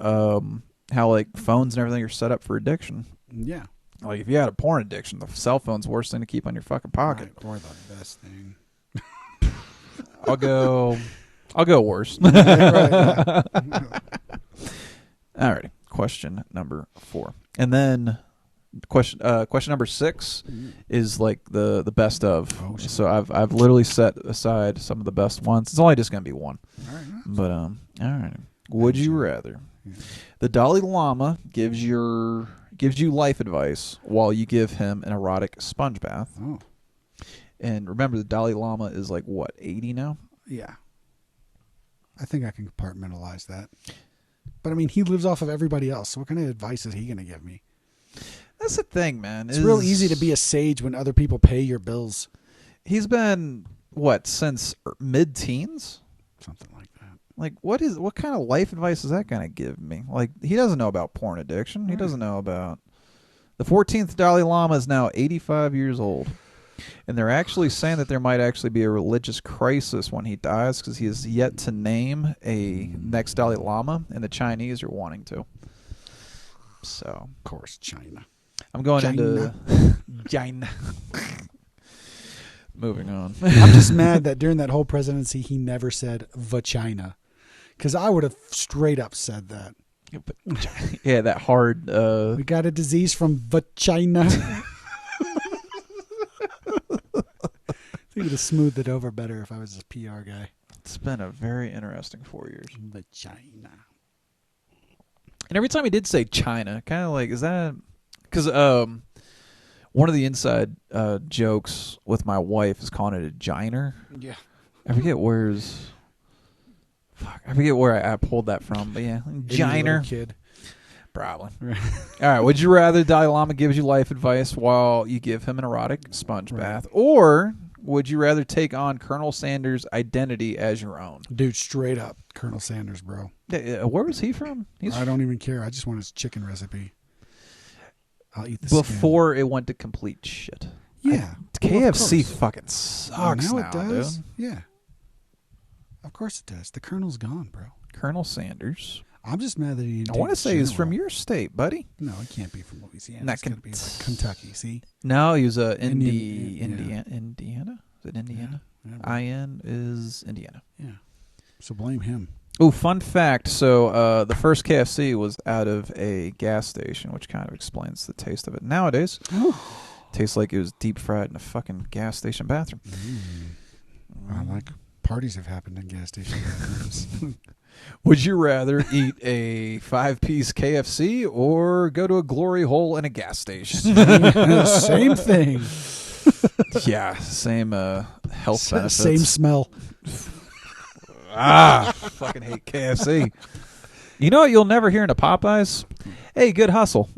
Speaker 1: how like phones and everything are set up for addiction.
Speaker 2: Yeah.
Speaker 1: Like if you had a porn addiction, the cell phone's the worst thing to keep on your fucking pocket.
Speaker 2: Right. Or the best thing.
Speaker 1: I'll go worse.
Speaker 2: Right.
Speaker 1: Alrighty. Question number 4. And then question number 6 is like the best of.
Speaker 2: Oh, shit.
Speaker 1: So I've literally set aside some of the best ones. It's only just gonna be one.
Speaker 2: All right.
Speaker 1: But all right. Would you rather the Dalai Lama gives you life advice while you give him an erotic sponge bath?
Speaker 2: Oh.
Speaker 1: And remember, the Dalai Lama is like what, 80 now?
Speaker 2: Yeah. I think I can compartmentalize that. But I mean, he lives off of everybody else. So what kind of advice is he going to give me?
Speaker 1: That's the thing, man.
Speaker 2: It's real easy to be a sage when other people pay your bills.
Speaker 1: He's been since mid-teens?
Speaker 2: Something like that.
Speaker 1: Like what kind of life advice is that going to give me? Like he doesn't know about porn addiction. He doesn't know about the 14th Dalai Lama is now 85 years old. And they're actually saying that there might actually be a religious crisis when he dies because he has yet to name a next Dalai Lama, and the Chinese are wanting to. So,
Speaker 2: of course, China.
Speaker 1: I'm going into China. Moving on.
Speaker 2: I'm just mad that during that whole presidency, he never said vagina, because I would have straight up said that.
Speaker 1: Yeah, that hard.
Speaker 2: We got a disease from vagina. I think it would have smoothed it over better if I was a PR guy.
Speaker 1: It's been a very interesting 4 years.
Speaker 2: Vagina.
Speaker 1: And every time he did say China, kind of like, is that... Because one of the inside jokes with my wife is calling it a giner.
Speaker 2: Yeah.
Speaker 1: I forget where's... Fuck, I forget where I pulled that from, but yeah. Giner.
Speaker 2: Kid.
Speaker 1: Probably. All right, would you rather Dalai Lama gives you life advice while you give him an erotic sponge bath, or... would you rather take on Colonel Sanders' identity as your own?
Speaker 2: Dude, straight up, Colonel Sanders, bro.
Speaker 1: Where was he from?
Speaker 2: I don't even care. I just want his chicken recipe. I'll eat the
Speaker 1: before it went to complete shit.
Speaker 2: Yeah.
Speaker 1: KFC fucking sucks
Speaker 2: now.
Speaker 1: It
Speaker 2: does.
Speaker 1: Dude.
Speaker 2: Yeah. Of course it does. The Colonel's gone, bro.
Speaker 1: Colonel Sanders.
Speaker 2: I'm just mad that he didn't.
Speaker 1: I want to say he's from your state, buddy.
Speaker 2: No, he can't be from Louisiana.
Speaker 1: Not
Speaker 2: It's got to be like Kentucky. See?
Speaker 1: No, he was Indiana. Is it Indiana?
Speaker 2: Yeah.
Speaker 1: IN is Indiana.
Speaker 2: Yeah. So blame him.
Speaker 1: Oh, fun fact. So the first KFC was out of a gas station, which kind of explains the taste of it. Nowadays, tastes like it was deep fried in a fucking gas station bathroom.
Speaker 2: I like parties have happened in gas station bathrooms.
Speaker 1: Would you rather eat a 5-piece KFC or go to a glory hole in a gas station?
Speaker 2: Same thing.
Speaker 1: Yeah, same health benefits.
Speaker 2: Same smell.
Speaker 1: Fucking hate KFC. You know what you'll never hear in a Popeyes? Hey, good hustle.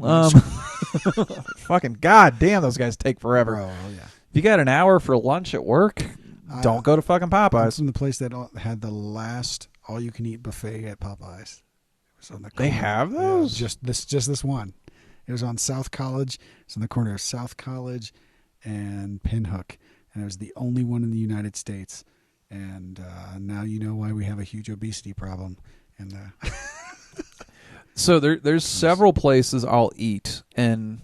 Speaker 1: Fucking goddamn, those guys take forever.
Speaker 2: Bro, yeah.
Speaker 1: If you got an hour for lunch at work, don't go to fucking Popeyes.
Speaker 2: I'm from the place that had the last all-you-can-eat buffet at Popeyes. It was on the
Speaker 1: They
Speaker 2: corner.
Speaker 1: have those?
Speaker 2: Yeah, just this one. It was on South College. It's on the corner of South College and Pinhook, and it was the only one in the United States. And now you know why we have a huge obesity problem. And
Speaker 1: So there's several places I'll eat, and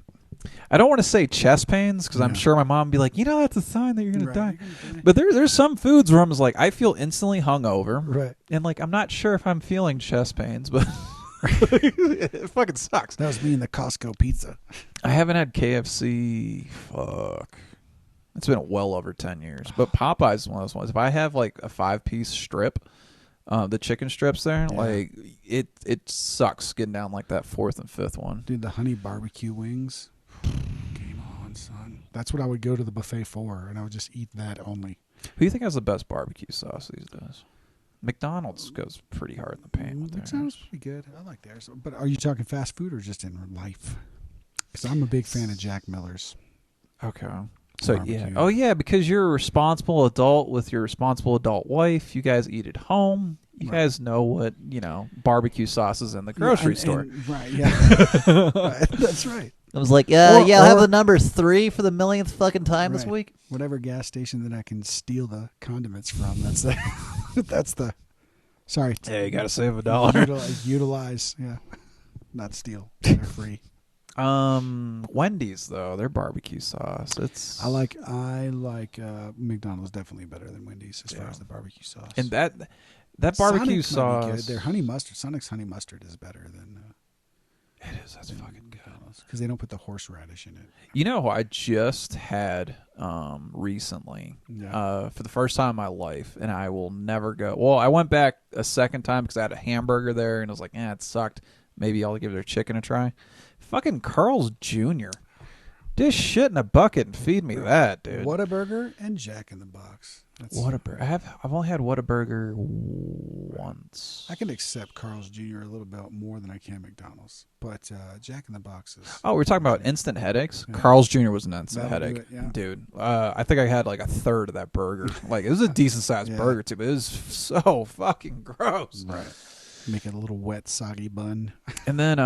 Speaker 1: I don't want to say chest pains because I'm sure my mom would be like, that's a sign that you're gonna die. But there's some foods where I'm just like, I feel instantly hungover,
Speaker 2: right?
Speaker 1: And like I'm not sure if I'm feeling chest pains, but it fucking sucks.
Speaker 2: That was me in the Costco pizza.
Speaker 1: I haven't had KFC. Fuck. It's been well over 10 years. But Popeyes is one of those ones. If I have like a 5-piece strip, the chicken strips there, like it sucks getting down like that 4th and 5th one.
Speaker 2: Dude, the honey barbecue wings. Game on, son. That's what I would go to the buffet for, and I would just eat that only.
Speaker 1: Who do you think has the best barbecue sauce these days? McDonald's goes pretty hard in the paint with theirs.
Speaker 2: McDonald's pretty good. I like theirs. But are you talking fast food or just in life? Because I'm a big fan of Jack Miller's.
Speaker 1: Okay. So
Speaker 2: barbecue.
Speaker 1: yeah, because you're a responsible adult with your responsible adult wife. You guys eat at home. You guys know what barbecue sauce is in the grocery store.
Speaker 2: Right, yeah, right, that's right.
Speaker 3: I was like, I'll have the number 3 for the millionth fucking time this week.
Speaker 2: Whatever gas station that I can steal the condiments from. That's the. Sorry.
Speaker 1: Yeah, you got to save $1.
Speaker 2: Utilize. Yeah, not steal. They're free.
Speaker 1: Wendy's though, their barbecue sauce.
Speaker 2: I like McDonald's definitely better than Wendy's as far as the barbecue sauce.
Speaker 1: And that barbecue
Speaker 2: Sonic's might be
Speaker 1: sauce,
Speaker 2: good. Their honey mustard, Sonic's honey mustard is better than.
Speaker 1: It is. That's fucking good
Speaker 2: because they don't put the horseradish in it.
Speaker 1: You know who I just had recently for the first time in my life, and I will never go. Well, I went back a second time because I had a hamburger there, and I was like, it sucked. Maybe I'll give their chicken a try. Fucking Carl's Jr. Dish shit in a bucket and feed me that, dude.
Speaker 2: Whataburger and Jack in the Box.
Speaker 1: Whataburger. I've only had Whataburger once.
Speaker 2: I can accept Carl's Jr. a little bit more than I can McDonald's, but Jack in the Box is.
Speaker 1: Oh, we're talking about instant headaches. Yeah. Carl's Jr. was an instant headache,
Speaker 2: yeah.
Speaker 1: Dude. I think I had like a third of that burger. Like it was a decent sized burger too, but it was so fucking gross.
Speaker 2: Right. Make it a little wet, soggy bun.
Speaker 1: And then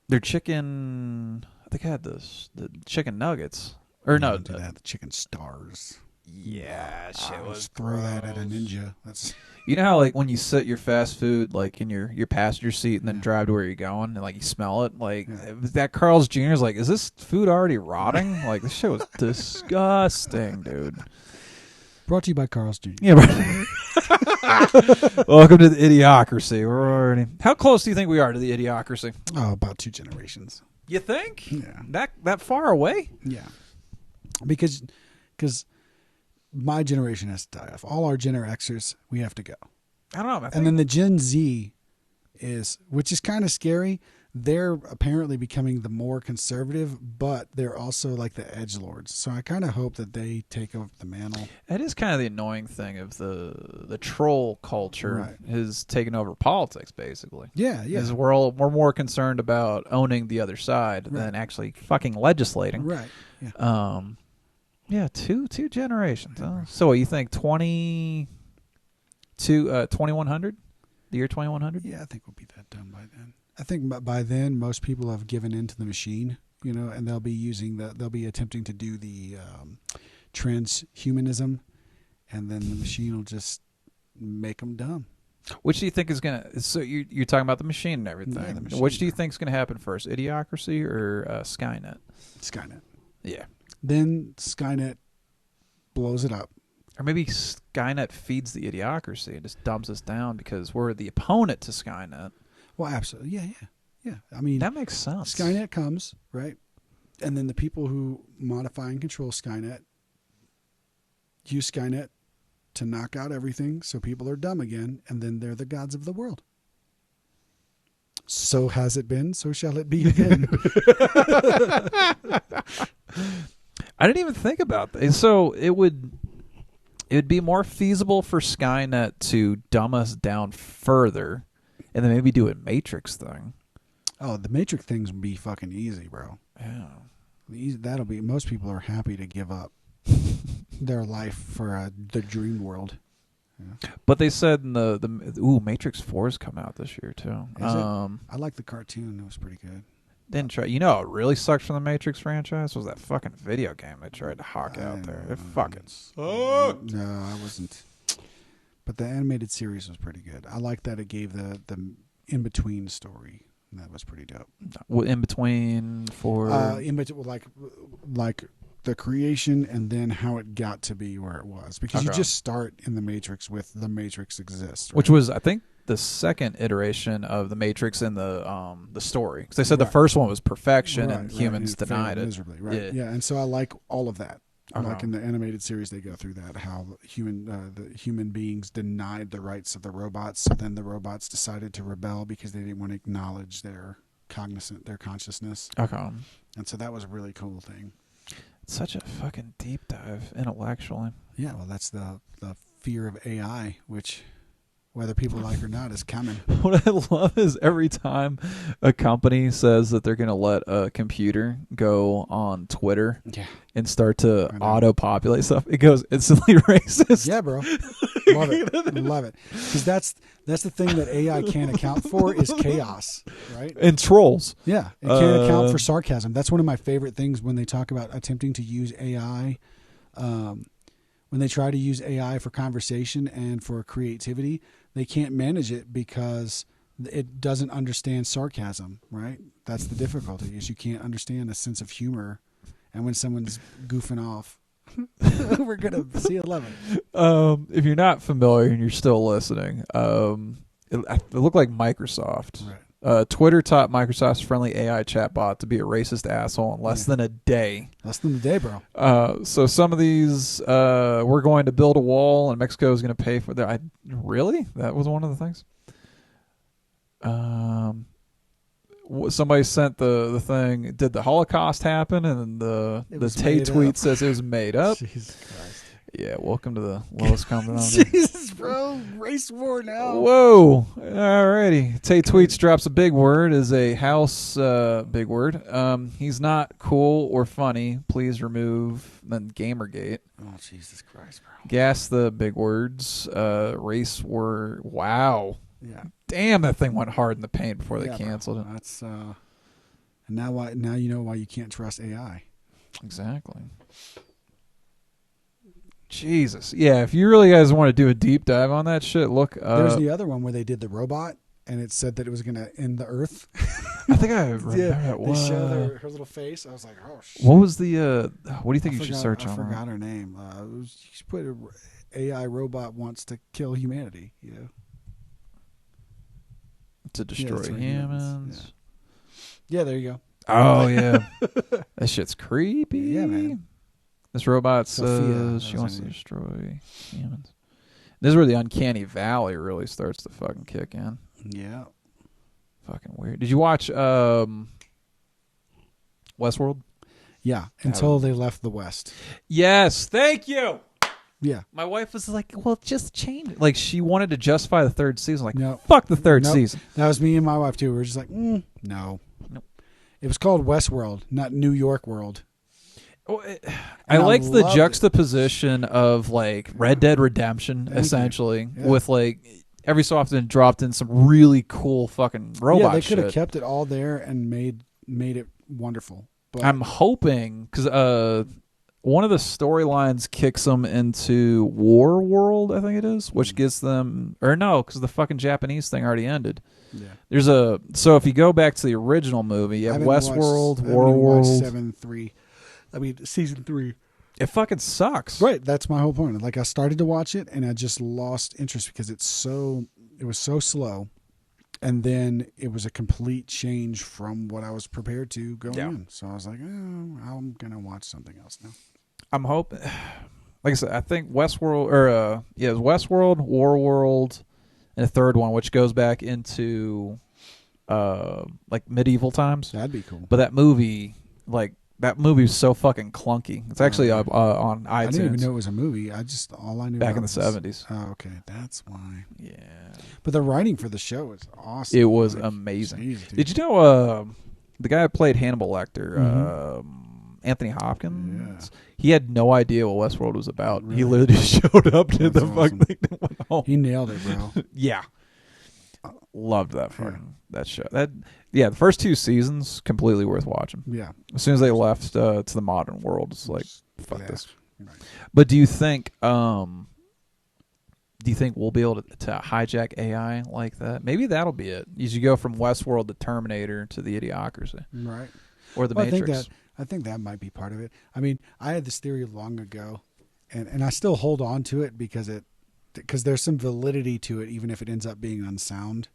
Speaker 1: their chicken. I think I had the chicken nuggets. Or no,
Speaker 2: they had the chicken stars.
Speaker 1: Yeah, shit was
Speaker 2: throw that at a ninja. That's
Speaker 1: you know how like when you sit your fast food like in your passenger seat and then drive to where you're going and like you smell it like that Carl's Jr. is like, is this food already rotting? Like this shit was disgusting, dude.
Speaker 2: Brought to you by Carl's Jr.
Speaker 1: Yeah, welcome to the idiocracy. We're already. How close do you think we are to the idiocracy?
Speaker 2: Oh, about 2 generations.
Speaker 1: You think?
Speaker 2: Yeah.
Speaker 1: That far away?
Speaker 2: Yeah. Because my generation has to die off. All our Gen Xers, we have to go.
Speaker 1: I don't know.
Speaker 2: And then the Gen Z which is kind of scary. They're apparently becoming the more conservative, but they're also like the edgelords. So I kind of hope that they take over the mantle.
Speaker 1: That is kind of the annoying thing of the troll culture has taken over politics, basically.
Speaker 2: Yeah.
Speaker 1: Because we're more concerned about owning the other side than actually fucking legislating.
Speaker 2: Right.
Speaker 1: Yeah. Yeah, two generations. Huh? So what you think 2100? The year 2100?
Speaker 2: Yeah, I think we'll be that done by then. I think by then most people have given in to the machine, and they'll be attempting to do the transhumanism, and then the machine will just make them dumb.
Speaker 1: Which do you think is gonna? So you're talking about the machine and everything.
Speaker 2: Yeah, the machine,
Speaker 1: Which do you think is gonna happen first, Idiocracy or Skynet?
Speaker 2: Skynet.
Speaker 1: Yeah.
Speaker 2: Then Skynet blows it up.
Speaker 1: Or maybe Skynet feeds the Idiocracy and just dumps us down because we're the opponent to Skynet.
Speaker 2: Well, absolutely. Yeah. I mean,
Speaker 1: That makes sense.
Speaker 2: Skynet comes, right? And then the people who modify and control Skynet use Skynet to knock out everything so people are dumb again, and then they're the gods of the world. So has it been, so shall it be again.
Speaker 1: I didn't even think about that. So it would be more feasible for Skynet to dumb us down further and then maybe do a Matrix thing.
Speaker 2: Oh, the Matrix things would be fucking easy, bro.
Speaker 1: Yeah.
Speaker 2: That'll be, most people are happy to give up their life for the dream world. Yeah.
Speaker 1: But they said in the Matrix 4's come out this year too.
Speaker 2: Is it? I like the cartoon. It was pretty good.
Speaker 1: Didn't try. You know, what really sucks from the Matrix franchise was that fucking video game they tried to hawk out there. It fucking sucked.
Speaker 2: No, I wasn't. But the animated series was pretty good. I like that it gave the in between story. That was pretty dope.
Speaker 1: In between for
Speaker 2: in between, like the creation and then how it got to be where it was, because you just start in the Matrix with the Matrix exists, right?
Speaker 1: Which was, I think, the second iteration of the Matrix in the story, because they said the first one was perfection and humans denied it
Speaker 2: miserably, right? Yeah, and so I like all of that. Like in the animated series, they go through that, how the human beings denied the rights of the robots. So then the robots decided to rebel because they didn't want to acknowledge their consciousness. And so that was a really cool thing.
Speaker 1: It's such a fucking deep dive intellectually.
Speaker 2: Yeah, well, that's the fear of AI, which, whether people like or not, is coming.
Speaker 1: What I love is every time a company says that they're going to let a computer go on Twitter and start to auto-populate stuff, it goes instantly racist.
Speaker 2: Yeah, bro. Love it. Love it. Because that's the thing that AI can't account for is chaos, right?
Speaker 1: And trolls.
Speaker 2: Yeah. It can't account for sarcasm. That's one of my favorite things when they talk about attempting to use AI. When they try to use AI for conversation and for creativity, they can't manage it because it doesn't understand sarcasm, right? That's the difficulty, is you can't understand a sense of humor. And when someone's goofing off, we're going to see 11.
Speaker 1: If you're not familiar and you're still listening, it looked like Microsoft.
Speaker 2: Right.
Speaker 1: Twitter taught Microsoft's friendly AI chatbot to be a racist asshole in less than a day.
Speaker 2: Less than a day, bro.
Speaker 1: So some of these, we're going to build a wall and Mexico is going to pay for that. Really? That was one of the things? Somebody sent the thing, did the Holocaust happen? And the Tate tweet says it was made up.
Speaker 2: Jesus Christ.
Speaker 1: Yeah, welcome to the lowest common denominator.
Speaker 2: Jesus, bro. Race war now.
Speaker 1: Whoa. Alrighty. Tate Tweets drops a big word, is a house big word. He's not cool or funny. Please remove then Gamergate.
Speaker 2: Oh, Jesus Christ, bro.
Speaker 1: Gas the big words. Race war. Wow.
Speaker 2: Yeah.
Speaker 1: Damn, that thing went hard in the paint before they canceled it.
Speaker 2: That's and now you know why you can't trust AI.
Speaker 1: Exactly. Jesus. Yeah, if you really guys want to do a deep dive on that shit, look.
Speaker 2: There's the other one where they did the robot, and it said that it was going to end the Earth.
Speaker 1: I think I remember that one.
Speaker 2: They show her little face. I was like, oh, shit.
Speaker 1: What was the, what do you think you should search on?
Speaker 2: I forgot her name. You should put AI robot wants to kill humanity, you know?
Speaker 1: To destroy humans.
Speaker 2: Yeah, there you go.
Speaker 1: Oh, yeah. That shit's creepy.
Speaker 2: Yeah, man.
Speaker 1: This robot says she wants to destroy humans. This is where the uncanny valley really starts to fucking kick in.
Speaker 2: Yeah.
Speaker 1: Fucking weird. Did you watch Westworld?
Speaker 2: Yeah, until they left the West.
Speaker 1: Yes, thank you.
Speaker 2: Yeah.
Speaker 1: My wife was like, well, just change it. Like, she wanted to justify the third season. Like,
Speaker 2: no.
Speaker 1: Fuck the third season.
Speaker 2: That was me and my wife, too. We were just like, no. Nope. It was called Westworld, not New York World.
Speaker 1: I like the juxtaposition of, like, Red Dead Redemption, essentially, with, like, every so often dropped in some really cool fucking robot shit.
Speaker 2: Yeah, they could have kept it all there and made it wonderful. But
Speaker 1: I'm hoping, because one of the storylines kicks them into War World, I think it is, which gets them, or no, because the fucking Japanese thing already ended.
Speaker 2: Yeah.
Speaker 1: So if you go back to the original movie, you have Westworld, War World.
Speaker 2: Season 3.
Speaker 1: It fucking sucks.
Speaker 2: Right, that's my whole point. Like I started to watch it and I just lost interest because it was so slow. And then it was a complete change from what I was prepared to going in. So I was like, I'm going to watch something else now.
Speaker 1: I'm hoping, like I said, I think Westworld, or it was Westworld, War World, and a third one, which goes back into like medieval times.
Speaker 2: That'd be cool.
Speaker 1: But that movie was so fucking clunky. It's actually on iTunes.
Speaker 2: I didn't even know it was a movie. All I knew
Speaker 1: back in the
Speaker 2: was,
Speaker 1: 70s.
Speaker 2: Oh, okay, that's why.
Speaker 1: Yeah.
Speaker 2: But the writing for the show is awesome.
Speaker 1: It was amazing.
Speaker 2: Jeez,
Speaker 1: did you know the guy who played Hannibal Lecter, Anthony Hopkins?
Speaker 2: Yeah.
Speaker 1: He had no idea what Westworld was about.
Speaker 2: Really?
Speaker 1: He literally just showed up, did
Speaker 2: That's
Speaker 1: the
Speaker 2: awesome.
Speaker 1: fuck thing, and went home.
Speaker 2: He nailed it, bro.
Speaker 1: Yeah. Loved that that show. The first 2 seasons completely worth watching.
Speaker 2: Yeah.
Speaker 1: As soon as they left to the modern world, it's like fuck this.
Speaker 2: Right.
Speaker 1: But do you think we'll be able to hijack AI like that? Maybe that'll be it. As you go from Westworld to Terminator to the Idiocracy,
Speaker 2: Right.
Speaker 1: or the Matrix.
Speaker 2: I think that might be part of it. I mean, I had this theory long ago, and I still hold on to it because there's some validity to it, even if it ends up being unsound,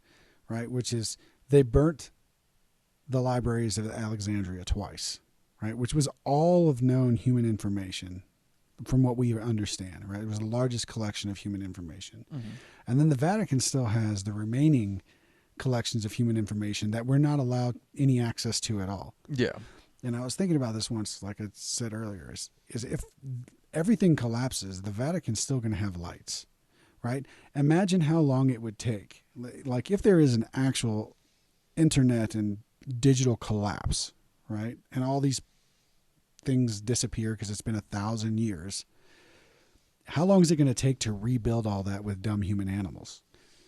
Speaker 2: right? Which is they burnt the libraries of Alexandria twice, right? Which was all of known human information from what we understand, right? It was the largest collection of human information. Mm-hmm. And then the Vatican still has the remaining collections of human information that we're not allowed any access to at all.
Speaker 1: Yeah.
Speaker 2: And I was thinking about this once, like I said earlier, is if everything collapses, the Vatican's still going to have lights, right? Imagine how long it would take. Like if there is an actual internet and digital collapse, right? And all these things disappear because it's been 1,000 years. How long is it going to take to rebuild all that with dumb human animals?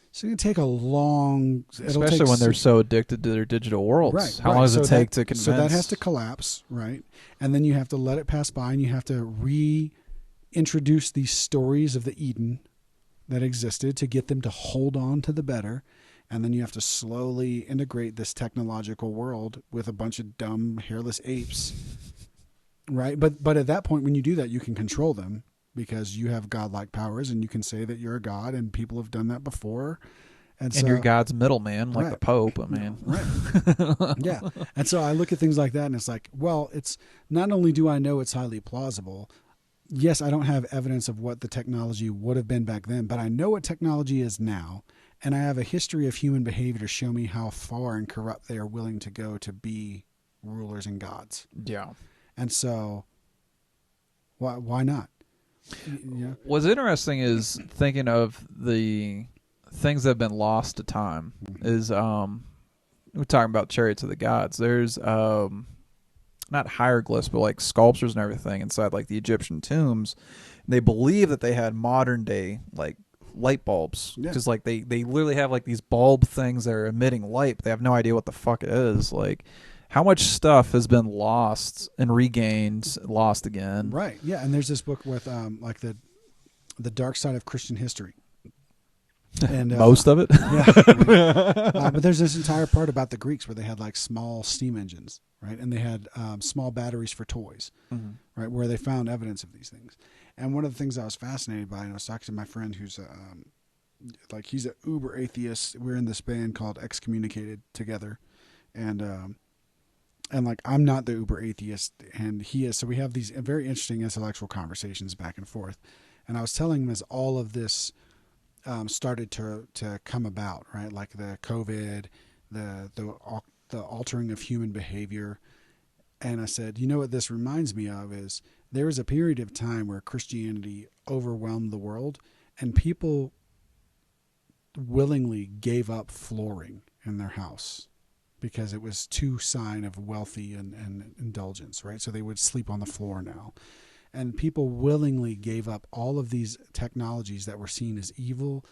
Speaker 2: It's going to take a long...
Speaker 1: Especially when they're so addicted to their digital worlds.
Speaker 2: Right.
Speaker 1: How long does it take to convince...
Speaker 2: So that has to collapse, right? And then you have to let it pass by and you have to reintroduce these stories of the Eden that existed to get them to hold on to the better. And then you have to slowly integrate this technological world with a bunch of dumb, hairless apes, right? But at that point, when you do that, you can control them because you have godlike powers and you can say that you're a god and people have done that before. And so,
Speaker 1: you're God's middleman, like the Pope, I mean.
Speaker 2: Right. Yeah. And so I look at things like that and it's like, well, it's not only do I know it's highly plausible, yes, I don't have evidence of what the technology would have been back then, but I know what technology is now. And I have a history of human behavior to show me how far and corrupt they are willing to go to be rulers and gods.
Speaker 1: Yeah.
Speaker 2: And so why not?
Speaker 1: Yeah. What's interesting is thinking of the things that have been lost to time is we're talking about Chariots of the Gods. There's not hieroglyphs, but like sculptures and everything inside like the Egyptian tombs. They believe that they had modern day like light bulbs because like they literally have like these bulb things that are emitting light, but they have no idea what the fuck it is. Like how much stuff has been lost and regained, lost again.
Speaker 2: Right. Yeah. And there's this book with like the dark side of Christian history. And
Speaker 1: most of it.
Speaker 2: Yeah. But there's this entire part about the Greeks where they had like small steam engines, right? And they had small batteries for toys, right? Where they found evidence of these things. And one of the things I was fascinated by, and I was talking to my friend who's like he's an uber atheist. We're in this band called Excommunicated together, and like I'm not the uber atheist, and he is. So we have these very interesting intellectual conversations back and forth. And I was telling him as all of this started to come about, right? Like the COVID, the altering of human behavior. And I said, you know what this reminds me of is there was a period of time where Christianity overwhelmed the world and people willingly gave up flooring in their house because it was too sign of wealthy and indulgence, right? So they would sleep on the floor now. And people willingly gave up all of these technologies that were seen as evil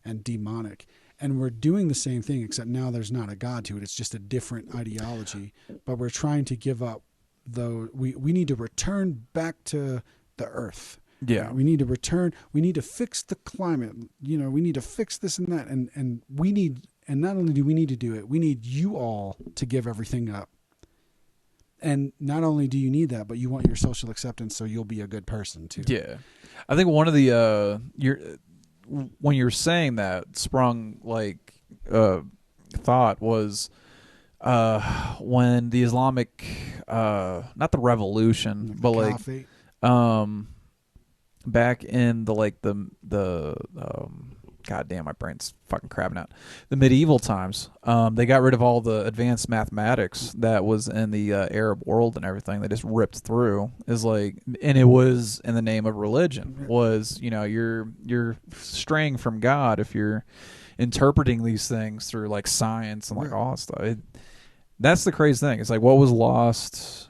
Speaker 2: and demonic. And we're doing the same thing, except now there's not a God to it. It's just a different ideology. But we're trying to give up though we need to return back to the earth.
Speaker 1: Yeah.
Speaker 2: We need to return. We need to fix the climate. You know, we need to fix this and that. And we need, and not only do we need to do it, we need you all to give everything up. And not only do you need that, but you want your social acceptance so you'll be a good person too.
Speaker 1: Yeah. I think one of the, when you're saying that sprung like, thought was, when the Islamic, not the revolution,
Speaker 2: Like
Speaker 1: but
Speaker 2: the
Speaker 1: like,
Speaker 2: caliphate.
Speaker 1: back in the God damn, my brain's fucking crapping out. The medieval times, they got rid of all the advanced mathematics that was in the Arab world and everything. They just ripped through. Is like, and it was in the name of religion. Was, you know, you're straying from God if you're interpreting these things through like science and like all that stuff. That's the crazy thing. It's like what was lost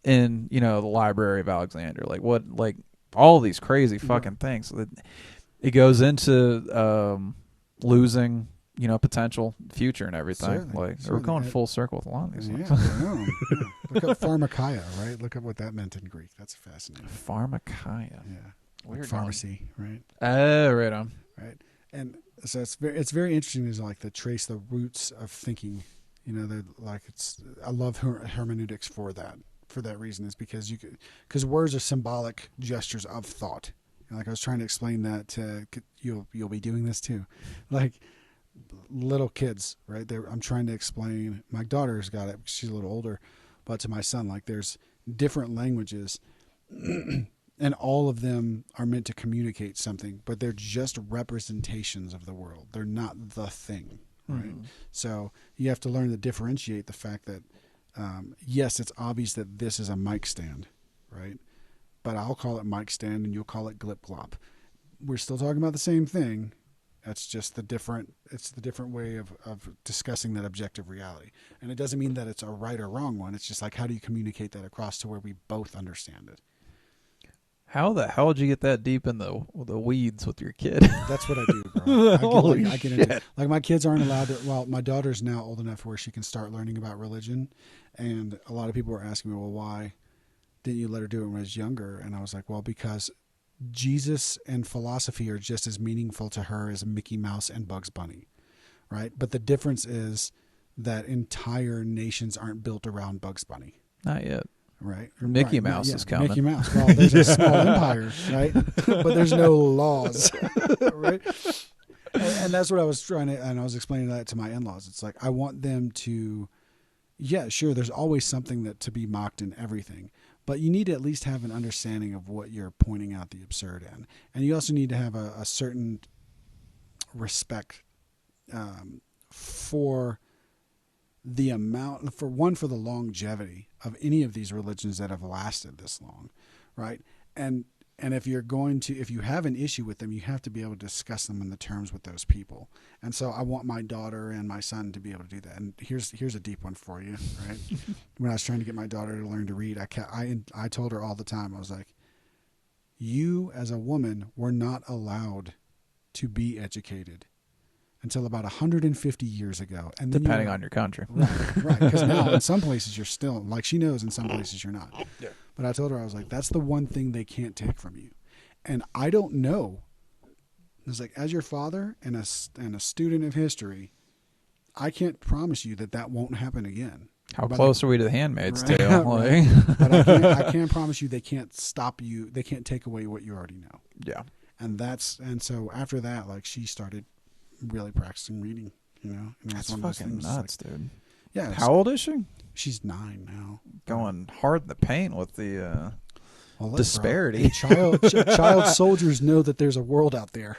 Speaker 1: in, you know, the Library of Alexandria. Like what, like all these crazy fucking things. It goes into losing, you know, potential future and everything.
Speaker 2: Certainly.
Speaker 1: We're going full circle with a lot of these things.
Speaker 2: I know. Yeah. Look up pharmakia, right? Look up what that meant in Greek. That's fascinating.
Speaker 1: Pharmakia.
Speaker 2: Yeah.
Speaker 1: Weird.
Speaker 2: Like pharmacy, right?
Speaker 1: Right on.
Speaker 2: Right. And so it's very interesting is like to trace the roots of thinking. You know, like I love hermeneutics for that reason, is because words are symbolic gestures of thought. Like I was trying to explain that to you'll be doing this too, like little kids, right? I'm trying to explain. My daughter's got it. She's a little older, but to my son, like there's different languages, and all of them are meant to communicate something, but they're just representations of the world. They're not the thing, right? So you have to learn to differentiate the fact that yes, it's obvious that this is a mic stand, right? But I'll call it mic stand and you'll call it glip glop. We're still talking about the same thing. That's just the different way of discussing that objective reality. And it doesn't mean that it's a right or wrong one. It's just like, how do you communicate that across to where we both understand it?
Speaker 1: How the hell did you get that deep in the weeds with your kid?
Speaker 2: That's what I do, bro. I get into it. Like my kids aren't allowed to, well, my daughter's now old enough where she can start learning about religion. And a lot of people were asking me, well, why didn't you let her do it when I was younger? And I was like, well, because Jesus and philosophy are just as meaningful to her as Mickey Mouse and Bugs Bunny, right? But the difference is that entire nations aren't built around Bugs Bunny.
Speaker 1: Not yet.
Speaker 2: Right.
Speaker 1: Mickey Mouse is coming.
Speaker 2: Mickey Mouse. Well, there's a small empire, right? But there's no laws, right? And that's what I was trying to, and I was explaining that to my in-laws. It's like, I want them to, yeah, sure, there's always something that to be mocked in everything. But you need to at least have an understanding of what you're pointing out the absurd in. And you also need to have a certain respect for the amount, for the longevity of any of these religions that have lasted this long, right? And if you have an issue with them, you have to be able to discuss them in the terms with those people. And so I want my daughter and my son to be able to do that. And here's a deep one for you, right? When I was trying to get my daughter to learn to read, I told her all the time, I was like, you as a woman were not allowed to be educated until about 150 years ago. And then
Speaker 1: depending on your country.
Speaker 2: Right. Because now in some places you're still, like she knows, in some places you're not.
Speaker 1: Yeah.
Speaker 2: But I told her, I was like, that's the one thing they can't take from you. And I don't know. It's like, as your father and a student of history, I can't promise you that won't happen again.
Speaker 1: How close are we to the Handmaid's
Speaker 2: right,
Speaker 1: Tale?
Speaker 2: Right. But I can't promise you they can't stop you. They can't take away what you already know.
Speaker 1: Yeah.
Speaker 2: And so after that, like she started really practicing reading, you know. And
Speaker 1: that's fucking nuts, like, dude.
Speaker 2: Yeah.
Speaker 1: How old is she?
Speaker 2: She's 9 now.
Speaker 1: Going hard in the paint with the disparity.
Speaker 2: Child soldiers know that there's a world out there.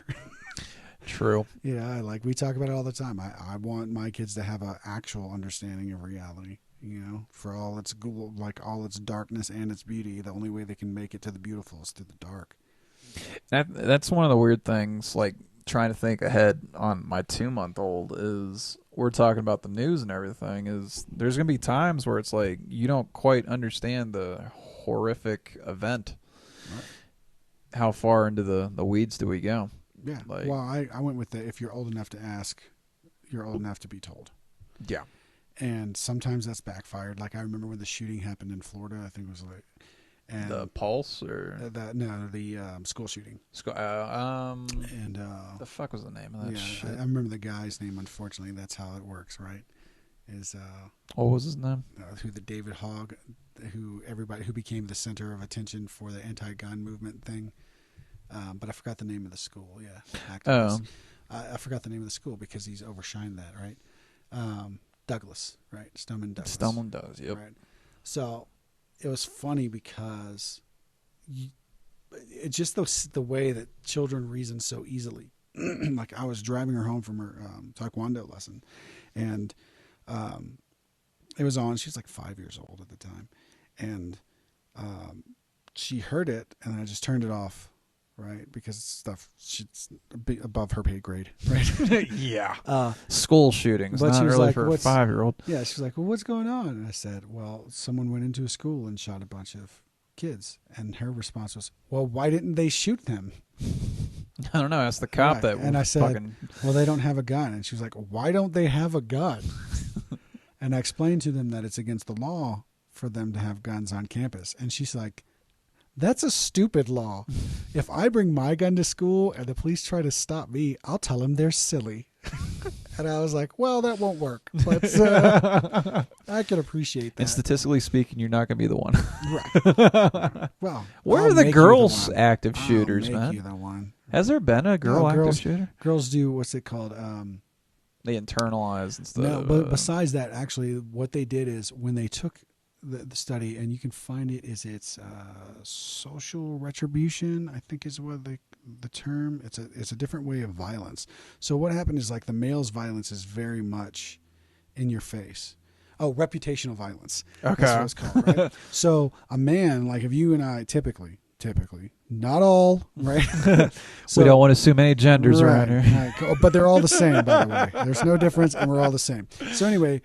Speaker 1: True.
Speaker 2: Yeah, like we talk about it all the time. I want my kids to have an actual understanding of reality. You know, for all its all its darkness and its beauty, the only way they can make it to the beautiful is through the dark.
Speaker 1: That's one of the weird things. Like trying to think ahead on my 2-month-old is we're talking about the news and everything. Is there's gonna be times where it's like you don't quite understand the horrific event. Right. How far into the weeds do we go?
Speaker 2: Yeah. Well, I went with the if you're old enough to ask, you're old enough to be told.
Speaker 1: Yeah.
Speaker 2: And sometimes that's backfired. Like I remember when the shooting happened in Florida, I think it was like, and
Speaker 1: The Pulse or
Speaker 2: the school shooting. And
Speaker 1: the fuck was the name of that shit?
Speaker 2: I remember the guy's name. Unfortunately, that's how it works, right? Is
Speaker 1: what was his name?
Speaker 2: Who the David Hogg, who became the center of attention for the anti-gun movement thing. But I forgot the name of the school. Yeah, activist. I forgot the name of the school because he's overshined that, right? Douglas, right? Stoneman Douglas.
Speaker 1: Yep.
Speaker 2: Right. So it was funny because it's just the way that children reason so easily. Like I was driving her home from her taekwondo lesson, and it was on. She was like 5 years old at the time, and she heard it, and I just turned it off. Right, because it's stuff she's above her pay grade, right?
Speaker 1: Yeah. School shootings,
Speaker 2: but
Speaker 1: not
Speaker 2: she was
Speaker 1: really
Speaker 2: like,
Speaker 1: for a 5-year-old.
Speaker 2: Yeah, she was like, "Well, what's going on?" And I said, "Well, someone went into a school and shot a bunch of kids." And her response was, "Well, why didn't they shoot them?"
Speaker 1: I don't know. Ask the cop that.
Speaker 2: And I said, "Well, they don't have a gun." And she was like, "Why don't they have a gun?" And I explained to them that it's against the law for them to have guns on campus. And she's like, "That's a stupid law. If I bring my gun to school and the police try to stop me, I'll tell them they're silly." And I was like, "Well, that won't work." But I can appreciate that.
Speaker 1: And statistically speaking, you're not going to be the one.
Speaker 2: Right. Well,
Speaker 1: where are the girls active shooters, man?
Speaker 2: You the one.
Speaker 1: Has there been a girl active shooter?
Speaker 2: Girls do, what's it called?
Speaker 1: They internalize and stuff.
Speaker 2: No, but besides that, actually, what they did is when they took the study, and you can find it, it's social retribution, I think is what the term. It's a different way of violence. So what happened is like the male's violence is very much in your face. Oh, reputational violence.
Speaker 1: Okay.
Speaker 2: That's what it's called, right? So a man, like if you and I typically, not all, right? So,
Speaker 1: we don't want to assume any genders around here.
Speaker 2: Right. But they're all the same, by the way. There's no difference, and we're all the same. So anyway,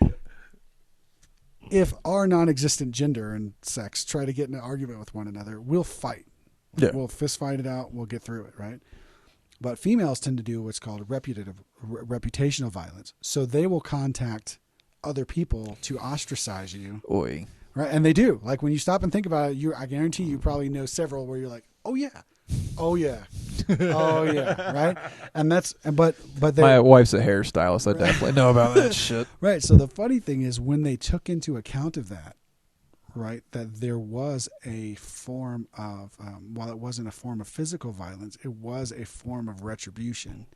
Speaker 2: if our non-existent gender and sex try to get in an argument with one another, we'll fight.
Speaker 1: Yeah.
Speaker 2: We'll fist fight it out. We'll get through it, right? But females tend to do what's called reputational violence. So they will contact other people to ostracise you.
Speaker 1: Oy.
Speaker 2: Right? And they do. Like when you stop and think about it, I guarantee you probably know several where you're like, "Oh yeah. Oh yeah. Oh yeah." Right? And but
Speaker 1: my wife's a hairstylist. I definitely know about that shit.
Speaker 2: Right. So the funny thing is when they took into account of that, right, that there was a form of, while it wasn't a form of physical violence, it was a form of retribution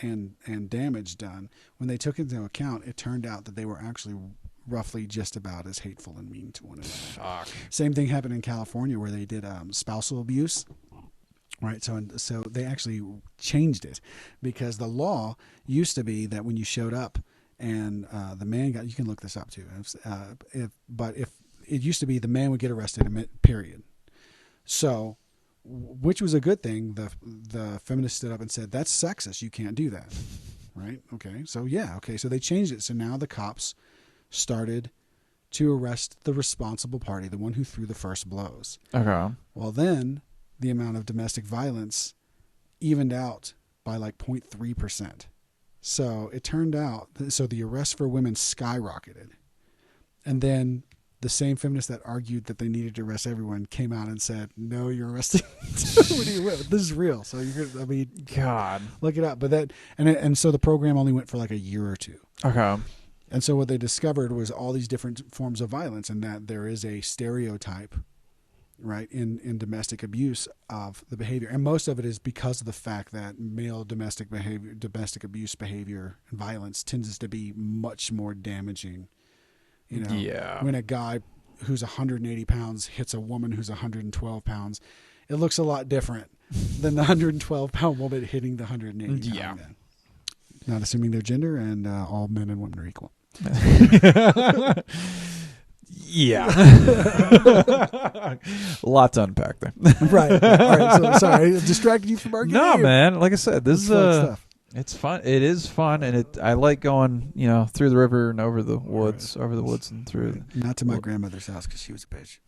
Speaker 2: and damage done. When they took into account, it turned out that they were actually roughly just about as hateful and mean to one another.
Speaker 1: Fuck.
Speaker 2: Same thing happened in California where they did spousal abuse. Right, so they actually changed it because the law used to be that when you showed up and the man you can look this up too. If it used to be the man would get arrested, period. So, which was a good thing. The feminists stood up and said that's sexist. You can't do that. Right? Okay. So So they changed it. So now the cops started to arrest the responsible party, the one who threw the first blows.
Speaker 1: Okay.
Speaker 2: Well, then the amount of domestic violence evened out by like 0.3%. So it turned out, so the arrests for women skyrocketed. And then the same feminists that argued that they needed to arrest everyone came out and said, "No, you're arresting." This is real. So
Speaker 1: God,
Speaker 2: look it up. But and so the program only went for like a year or two.
Speaker 1: Okay.
Speaker 2: And so what they discovered was all these different forms of violence, and that there is a stereotype, right, in domestic abuse of the behavior. And most of it is because of the fact that male domestic abuse behavior and violence tends to be much more damaging. You know,
Speaker 1: yeah.
Speaker 2: When a guy who's 180 pounds hits a woman who's 112 pounds, it looks a lot different than the 112-pound woman hitting the 180-pound man. Not assuming their gender, and all men and women are equal.
Speaker 1: Yeah. A lot to unpack there.
Speaker 2: Right. All right. So sorry, I distracted you from arguing.
Speaker 1: No, man. Like I said, this is
Speaker 2: stuff.
Speaker 1: It's fun. It is fun, and I like going, through the river and over the woods, and through.
Speaker 2: Right. Not to my grandmother's house because she was a bitch.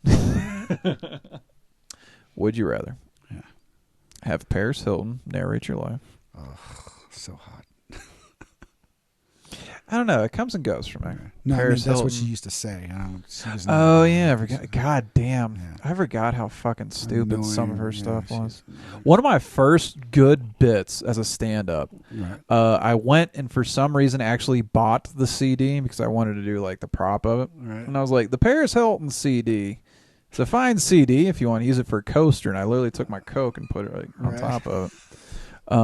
Speaker 1: Would you rather?
Speaker 2: Yeah.
Speaker 1: Have Paris Hilton narrate your life?
Speaker 2: Oh, so hot.
Speaker 1: I don't know. It comes and goes for me.
Speaker 2: No, I mean,
Speaker 1: Paris
Speaker 2: that's what she
Speaker 1: Hilton.
Speaker 2: used to say. She was
Speaker 1: Oh
Speaker 2: not-
Speaker 1: yeah, I forgot. God damn,
Speaker 2: Yeah.
Speaker 1: I forgot how fucking stupid some of her
Speaker 2: Annoying.
Speaker 1: stuff
Speaker 2: Yeah,
Speaker 1: was.
Speaker 2: she's-
Speaker 1: One of my first good bits as a stand-up,
Speaker 2: Right.
Speaker 1: I went and for some reason actually bought the CD because I wanted to do like the prop of it,
Speaker 2: Right.
Speaker 1: and I was like, the Paris Hilton CD. It's a fine CD if you want to use it for a coaster, and I literally took my Coke and put it like, on
Speaker 2: Right.
Speaker 1: top of it.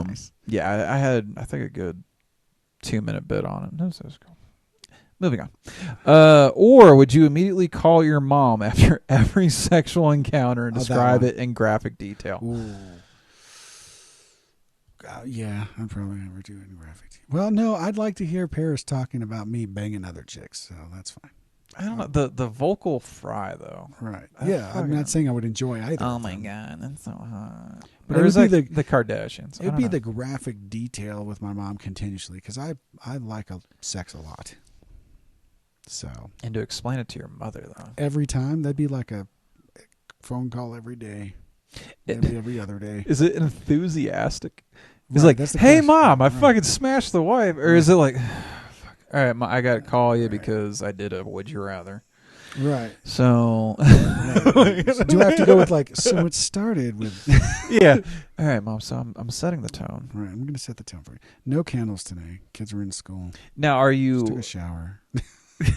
Speaker 2: Nice.
Speaker 1: Yeah, I had I think a good 2-minute bit on it. That was cool. Moving on. Or would you immediately call your mom after every sexual encounter and
Speaker 2: Oh, that
Speaker 1: describe
Speaker 2: one.
Speaker 1: it in graphic detail?
Speaker 2: Ooh. Yeah, I'm probably never doing graphic. Well, no, I'd like to hear Paris talking about me banging other chicks, so that's fine.
Speaker 1: I don't know. The vocal fry though.
Speaker 2: Right.
Speaker 1: I
Speaker 2: Yeah, I'm
Speaker 1: fucking-
Speaker 2: not saying I would enjoy either.
Speaker 1: Oh
Speaker 2: of
Speaker 1: my
Speaker 2: them.
Speaker 1: god, that's so hot.
Speaker 2: But
Speaker 1: Or
Speaker 2: it
Speaker 1: is
Speaker 2: would
Speaker 1: that
Speaker 2: be
Speaker 1: the Kardashians? I
Speaker 2: It'd
Speaker 1: don't
Speaker 2: be
Speaker 1: know.
Speaker 2: the graphic detail with my mom continuously because I like sex a lot. So
Speaker 1: And to explain it to your mother though.
Speaker 2: every time that'd be like a phone call every day, maybe every other day.
Speaker 1: Is it enthusiastic? It's
Speaker 2: Right,
Speaker 1: like,
Speaker 2: that's the
Speaker 1: hey
Speaker 2: question.
Speaker 1: mom, I
Speaker 2: Right.
Speaker 1: fucking smashed the wife, or is it like, fuck, all right, I got to call you
Speaker 2: Right.
Speaker 1: because I did a would you rather.
Speaker 2: Right.
Speaker 1: So,
Speaker 2: So do I have to go with like? So it started with.
Speaker 1: yeah. All right, mom. So I'm setting the tone.
Speaker 2: Right, I'm gonna set the tone for you. No candles today. Kids were in school.
Speaker 1: Now, are
Speaker 2: Just took
Speaker 1: you?
Speaker 2: a shower. So
Speaker 1: I
Speaker 2: I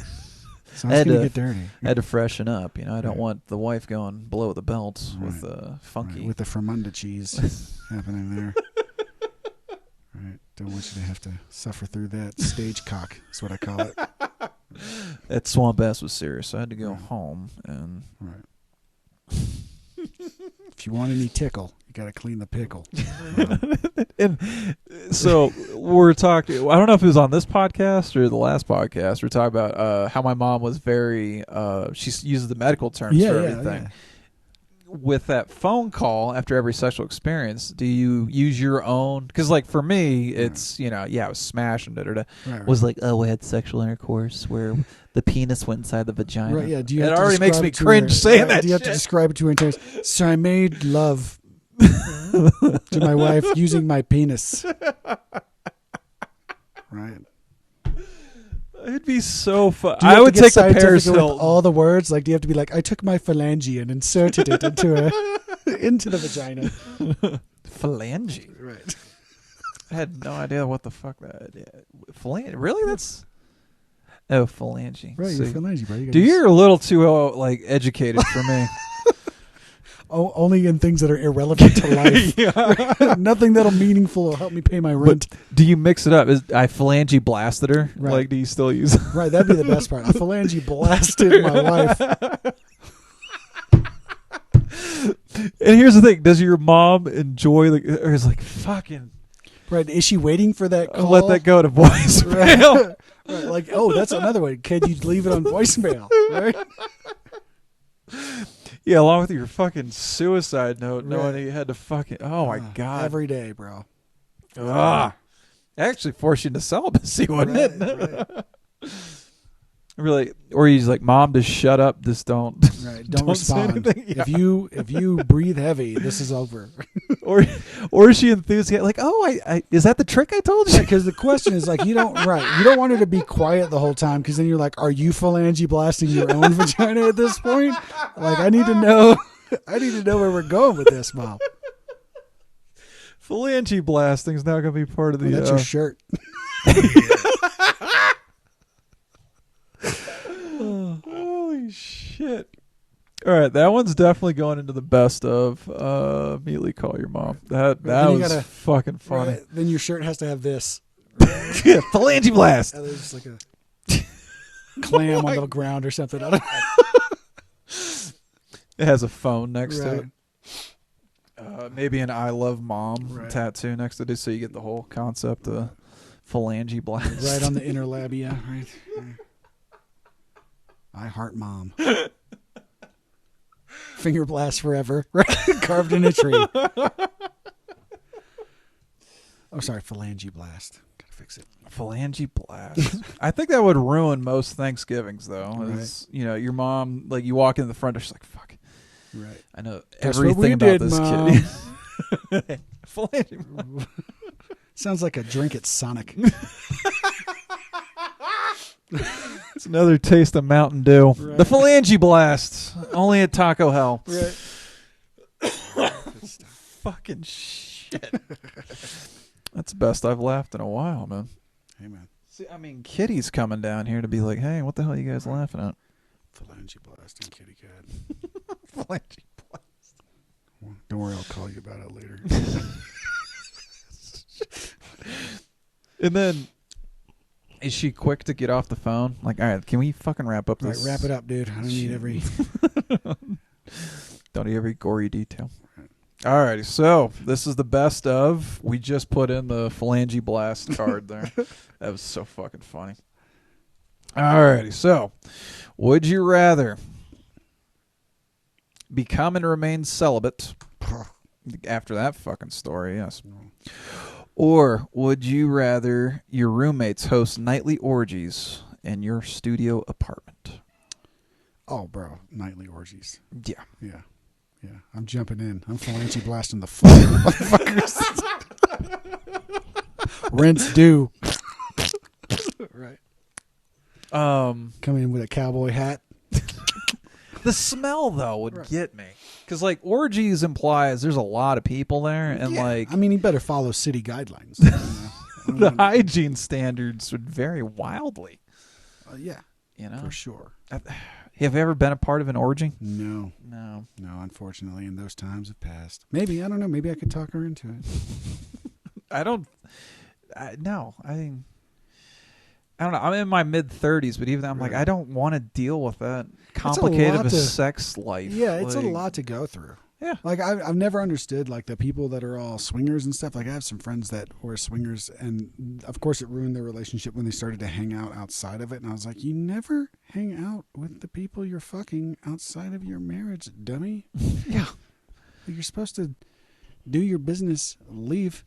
Speaker 2: was
Speaker 1: had
Speaker 2: gonna
Speaker 1: to-
Speaker 2: get dirty.
Speaker 1: I had to freshen up. You know, I don't
Speaker 2: Right.
Speaker 1: want the wife going below the belt with
Speaker 2: Right.
Speaker 1: funky.
Speaker 2: Right, with the Fermunda cheese happening there. Right. Don't want you to have to suffer through that stage cock. That's what I call it.
Speaker 1: That swamp ass was serious. So I had to go
Speaker 2: Right.
Speaker 1: home and.
Speaker 2: Right. If you want any tickle, you got to clean the pickle.
Speaker 1: And so we're talking. I don't know if it was on this podcast or the last podcast. We're talking about how my mom was very. She uses the medical terms for everything.
Speaker 2: Yeah.
Speaker 1: With that phone call after every sexual experience, do you use your own? Because like for me, it's I was smashing it.
Speaker 2: Right,
Speaker 3: Was like, oh, we had sexual intercourse where the penis went inside the vagina.
Speaker 2: right, yeah. Do you
Speaker 1: It
Speaker 2: have to
Speaker 1: already makes
Speaker 2: describe
Speaker 1: me
Speaker 2: it to
Speaker 1: cringe
Speaker 2: her-
Speaker 1: saying
Speaker 2: right,
Speaker 1: that
Speaker 2: Do you have to
Speaker 1: shit.
Speaker 2: describe it to her in terms? So I made love to my wife using my penis. Right.
Speaker 1: It'd be so fun.
Speaker 2: Do you
Speaker 1: I
Speaker 2: have
Speaker 1: would
Speaker 2: to get
Speaker 1: take the Paris
Speaker 2: scientific with
Speaker 1: Hilton.
Speaker 2: all the words? Like, do you have to be like, I took my phalange and inserted it into the vagina?
Speaker 1: Phalange.
Speaker 2: Right.
Speaker 1: I had no idea what the fuck that. Yeah. Phalange. Really? That's. Oh, phalange.
Speaker 2: Right,
Speaker 1: See.
Speaker 2: you're phalange, bro. You gotta
Speaker 1: Dude,
Speaker 2: use-
Speaker 1: you're a little too like educated for me.
Speaker 2: only in things that are irrelevant to life.
Speaker 1: Yeah.
Speaker 2: Nothing that'll meaningful will help me pay my rent.
Speaker 1: Do you mix it up? I phalange blasted her?
Speaker 2: Right.
Speaker 1: Like, do you still use it?
Speaker 2: Right, that'd be the best part. A phalange blasted my wife.
Speaker 1: And here's the thing: does your mom enjoy the? Or is like fucking
Speaker 2: Right, is she waiting for that call?
Speaker 1: let that go to voicemail?
Speaker 2: Right. Right, like, oh, that's another way. Can you leave it on voicemail? Right?
Speaker 1: Yeah, along with your fucking suicide note, knowing
Speaker 2: Right.
Speaker 1: you had to fucking. Oh my god!
Speaker 2: Every day, bro.
Speaker 1: Actually, force you into celibacy, wouldn't it?
Speaker 2: Right.
Speaker 1: Really, or he's like, "Mom, just shut up. Just don't."
Speaker 2: Right. Don't
Speaker 1: say
Speaker 2: respond.
Speaker 1: anything. Yeah.
Speaker 2: If you breathe heavy, this is over.
Speaker 1: or is she enthusiastic? Like, oh, I is that the trick I told you?
Speaker 2: Because the question is like you don't want her to be quiet the whole time because then you're like, are you phalange blasting your own vagina at this point? Like I need to know where we're going with this, Mom.
Speaker 1: Phalange blasting's now going to be part of the.
Speaker 2: That's your shirt.
Speaker 1: Holy shit! All right, that one's definitely going into the best of. Immediately call your mom. That
Speaker 2: Then you
Speaker 1: was
Speaker 2: gotta-
Speaker 1: fucking funny.
Speaker 2: Right? Then your shirt has to have this.
Speaker 1: Yeah, phalange blast.
Speaker 2: And there's just like a clam on the ground or something. I don't
Speaker 1: It has a phone next to
Speaker 2: Right.
Speaker 1: it. Maybe an "I love mom"
Speaker 2: Right.
Speaker 1: tattoo next to it, so you get the whole concept of phalange blast.
Speaker 2: Right on the inner labia. Right. I heart mom. Finger blast forever. Right. Carved in a tree. Oh, sorry. Phalange blast. Gotta fix it.
Speaker 1: Phalange blast. I think that would ruin most Thanksgivings, though. Is, your mom, like, you walk in the front door, she's like, "Fuck,
Speaker 2: Right.
Speaker 1: I know
Speaker 2: Guess what we
Speaker 1: everything about
Speaker 2: did,
Speaker 1: this
Speaker 2: Mom."
Speaker 1: kid." Phalange.
Speaker 2: Sounds like a drink at Sonic.
Speaker 1: It's another taste of Mountain Dew.
Speaker 2: Right.
Speaker 1: The Phalange Blast. Only at Taco Hell.
Speaker 2: Right.
Speaker 1: Fucking shit. That's the best I've laughed in a while, man.
Speaker 2: Hey, man.
Speaker 1: See, I mean, Kitty's coming down here to be like, hey, what the hell are you guys laughing at?
Speaker 2: Phalange Blast and Kitty Cat.
Speaker 1: Phalange Blast.
Speaker 2: Don't worry, I'll call you about it later.
Speaker 1: And then, is she quick to get off the phone? Like, all right, can we fucking wrap up
Speaker 2: Right,
Speaker 1: this?
Speaker 2: wrap it up, dude. I don't need every...
Speaker 1: Don't need every gory detail. Alrighty, so this is the best of. We just put in the Phalange Blast card there. That was so fucking funny. Alrighty, so would you rather become and remain celibate after that fucking story? Yes. Or would you rather your roommates host nightly orgies in your studio apartment?
Speaker 2: Oh, bro. Nightly orgies.
Speaker 1: Yeah.
Speaker 2: Yeah. Yeah. I'm jumping in. I'm Phalange blasting the fuck out of motherfuckers. Rent's due. Right. Coming in with a cowboy hat.
Speaker 1: The smell, though, would get me. Because, like, orgies implies there's a lot of people there. And, like...
Speaker 2: I mean, he better follow city guidelines.
Speaker 1: The hygiene standards would vary wildly.
Speaker 2: Yeah.
Speaker 1: You know?
Speaker 2: For sure.
Speaker 1: Have you ever been a part of an orgy?
Speaker 2: No.
Speaker 1: No.
Speaker 2: No, unfortunately, and those times have passed. Maybe. I don't know. Maybe I could talk her into it.
Speaker 1: No. I don't know. I'm in my mid-30s, but even then, I'm like, I don't want to deal with that complicated of a sex life.
Speaker 2: Yeah, it's a lot to go through.
Speaker 1: Yeah.
Speaker 2: Like, I've never understood, like, the people that are all swingers and stuff. Like, I have some friends that were swingers, and, of course, it ruined their relationship when they started to hang out outside of it. And I was like, you never hang out with the people you're fucking outside of your marriage, dummy.
Speaker 1: Yeah.
Speaker 2: You're supposed to do your business, leave,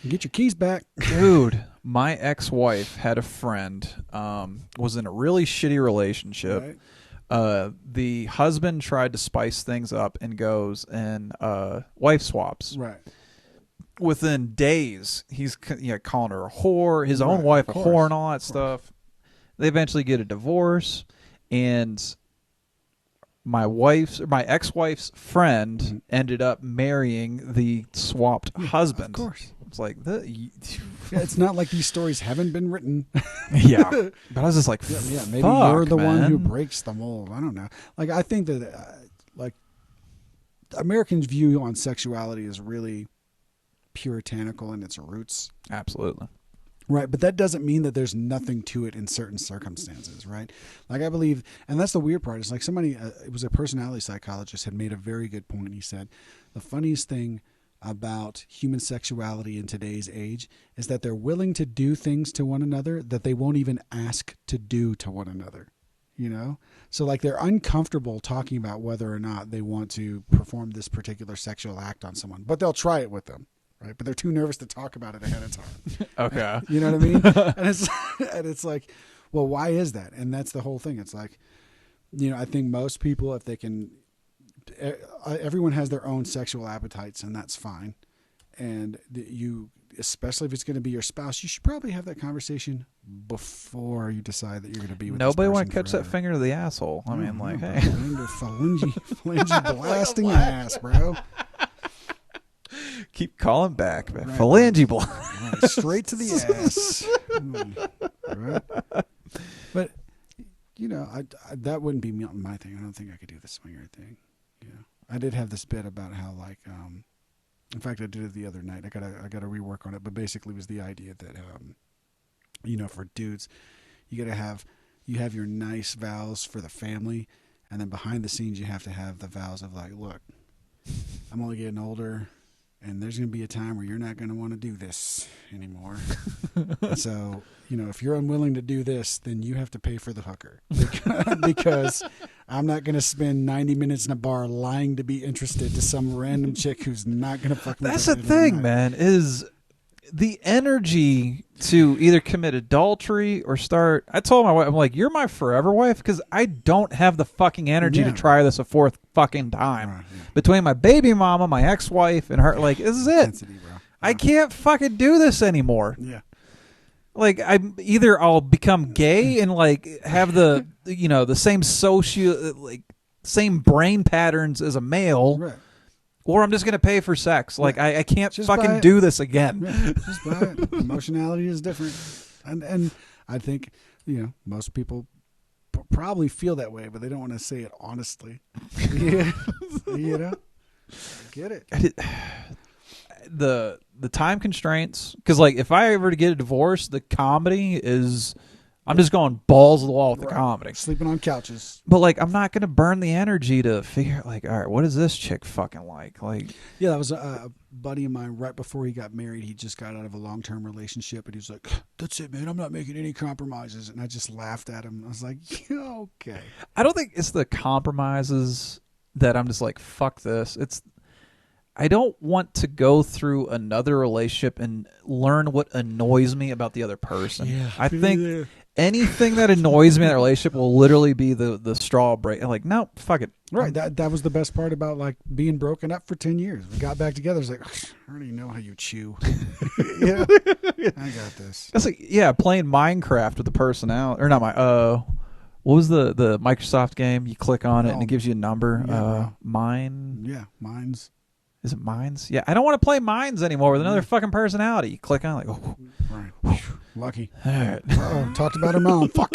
Speaker 2: and get your keys back.
Speaker 1: Dude, my ex-wife had a friend, was in a really shitty relationship.
Speaker 2: Right.
Speaker 1: The husband tried to spice things up and goes and wife swaps.
Speaker 2: Right.
Speaker 1: Within days, he's calling her a whore, his own wife a whore, and all that stuff. They eventually get a divorce, and my ex-wife's friend ended up marrying the swapped husband.
Speaker 2: Of course.
Speaker 1: It's like
Speaker 2: it's not like these stories haven't been written.
Speaker 1: Yeah, but I was just like,
Speaker 2: yeah, maybe
Speaker 1: fuck,
Speaker 2: you're the
Speaker 1: man.
Speaker 2: one who breaks the mold. I don't know. Like, I think that like Americans' view on sexuality is really puritanical in its roots.
Speaker 1: Absolutely.
Speaker 2: Right, but that doesn't mean that there's nothing to it in certain circumstances, right? Like, I believe, and that's the weird part, is like somebody, it was a personality psychologist, had made a very good point. He said, the funniest thing about human sexuality in today's age is that they're willing to do things to one another that they won't even ask to do to one another, you know? So, like, they're uncomfortable talking about whether or not they want to perform this particular sexual act on someone, but they'll try it with them. Right, but they're too nervous to talk about it ahead of time.
Speaker 1: Okay.
Speaker 2: You know what I mean? And it's like, well, why is that? And that's the whole thing. It's like, you know, I think most people, if they can, everyone has their own sexual appetites, and that's fine. And you, especially if it's going to be your spouse, you should probably have that conversation before you decide that you're going to be with
Speaker 1: Nobody
Speaker 2: this
Speaker 1: want
Speaker 2: person
Speaker 1: to catch
Speaker 2: forever.
Speaker 1: that finger to the asshole. I mean, like, hey.
Speaker 2: Phalange blasting ass, bro.
Speaker 1: Keep calling back, man.
Speaker 2: Right.
Speaker 1: Phalange block.
Speaker 2: Right, straight to the ass. Right? But, you know, I that wouldn't be my thing. I don't think I could do the swinger thing. You know, I did have this bit about how, like, in fact, I did it the other night. I gotta rework on it. But basically, it was the idea that, you know, for dudes, you have your nice vows for the family, and then behind the scenes, you have to have the vows of, like, look, I'm only getting older. And there's going to be a time where you're not going to want to do this anymore. So, you know, if you're unwilling to do this, then you have to pay for the hooker. Because I'm not going to spend 90 minutes in a bar lying to be interested to some random chick who's not going to fucking...
Speaker 1: That's the thing, man, is the energy to either commit adultery or start... I told my wife, I'm like, you're my forever wife because I don't have the fucking energy to try this a fourth fucking time.
Speaker 2: Right, yeah.
Speaker 1: Between my baby mama, my ex-wife, and her, like, this is it.
Speaker 2: Bro.
Speaker 1: I can't fucking do this anymore.
Speaker 2: Yeah.
Speaker 1: Like I'll become gay and like have the the same same brain patterns as a male,
Speaker 2: Right.
Speaker 1: or I'm just gonna pay for sex. Like I can't
Speaker 2: Just
Speaker 1: fucking do this again.
Speaker 2: Yeah, just buy it. Emotionality is different, and I think most people probably feel that way, but they don't want to say it honestly. Yeah, get it.
Speaker 1: The time constraints, because like if I ever to get a divorce, the comedy is I'm just going balls to the wall with the comedy,
Speaker 2: sleeping on couches.
Speaker 1: but like I'm not gonna burn the energy to figure like, all right, what is this chick fucking like
Speaker 2: Yeah, that was a buddy of mine right before he got married. He just got out of a long-term relationship, and he was like, that's it, man, I'm not making any compromises. And I just laughed at him. I was like, yeah, okay.
Speaker 1: I don't think it's the compromises that I'm just like, fuck this. It's I don't want to go through another relationship and learn what annoys me about the other person.
Speaker 2: Yeah,
Speaker 1: I think anything that annoys me in that relationship will literally be the straw break. Like, no, fuck it.
Speaker 2: Right. That was the best part about like being broken up for 10 years. We got back together. It's like, I already know how you chew. Yeah, I got this.
Speaker 1: That's like, yeah, playing Minecraft with the person out. Or not what was the Microsoft game? You click on it and it gives you a number.
Speaker 2: Yeah,
Speaker 1: Mine.
Speaker 2: Yeah, mine's.
Speaker 1: Is it Mines? Yeah, I don't want to play Mines anymore with another fucking personality. You click on it, like, oh.
Speaker 2: Right. Lucky.
Speaker 1: All right.
Speaker 2: Talked about her mom. Fuck.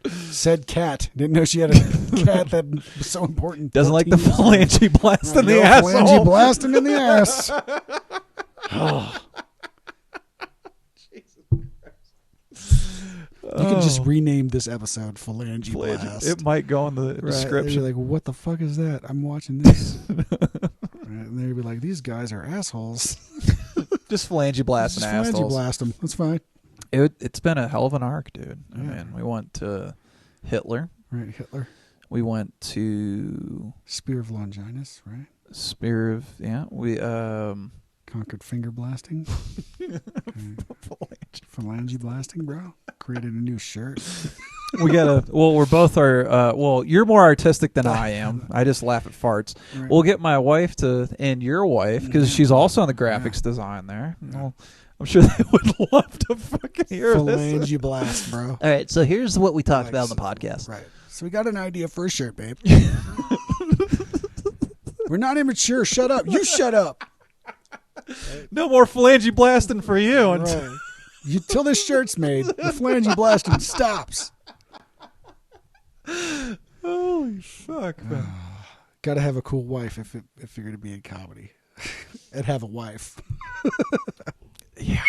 Speaker 2: Said cat. Didn't know she had a cat that was so important.
Speaker 1: Doesn't like the phalange blast in the
Speaker 2: asshole.
Speaker 1: asshole.
Speaker 2: Phalange blasting in the ass.
Speaker 1: Oh.
Speaker 2: You could just rename this episode Phalange Blast.
Speaker 1: It might go in the description.
Speaker 2: They'd be like, what the fuck is that? I'm watching this. Right, and they'd be like, these guys are assholes.
Speaker 1: Just phalange blast and
Speaker 2: Phalange
Speaker 1: assholes.
Speaker 2: blast them. That's fine.
Speaker 1: It's been a hell of an arc, dude.
Speaker 2: Yeah.
Speaker 1: I mean, we went to Hitler.
Speaker 2: Right, Hitler.
Speaker 1: We went to
Speaker 2: Spear of Longinus, right?
Speaker 1: Spear of we
Speaker 2: Conquered finger blasting. Phalange blasting, bro. Created a new shirt.
Speaker 1: We we're both you're more artistic than I am. I just laugh at farts.
Speaker 2: Right.
Speaker 1: We'll get my wife and your wife, because she's also in the graphics design there.
Speaker 2: Yeah.
Speaker 1: Well, I'm sure they would love to fucking hear this.
Speaker 2: Phalange blast, bro.
Speaker 3: All right, so here's what we talked about on the podcast.
Speaker 2: Right. So we got an idea for a shirt, babe. We're not immature. Shut up. You shut up.
Speaker 1: No more phalange blasting for you.
Speaker 2: Right. Till this shirt's made, the phalange blasting stops.
Speaker 1: Holy fuck, man.
Speaker 2: Got to have a cool wife if you're going to be in comedy. And have a wife.
Speaker 1: Yeah.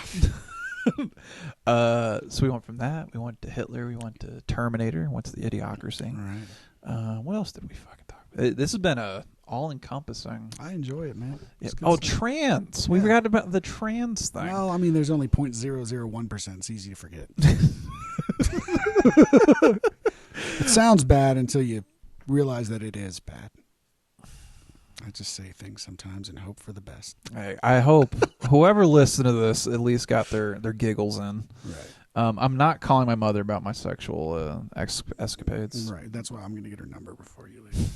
Speaker 1: So we went from that. We went to Hitler. We went to Terminator. Went to the Idiocracy.
Speaker 2: Right.
Speaker 1: What else did we fucking talk about? This has been all-encompassing.
Speaker 2: I enjoy it, man.
Speaker 1: Yeah.
Speaker 2: Good
Speaker 1: Oh,
Speaker 2: stuff.
Speaker 1: trans. We forgot about the trans thing.
Speaker 2: Well, I mean, there's only 0.001%. It's easy to forget. It sounds bad until you realize that it is bad. I just say things sometimes and hope for the best.
Speaker 1: I hope whoever listened to this at least got their giggles in.
Speaker 2: Right.
Speaker 1: I'm not calling my mother about my sexual escapades.
Speaker 2: Right. That's why I'm going to get her number before you leave.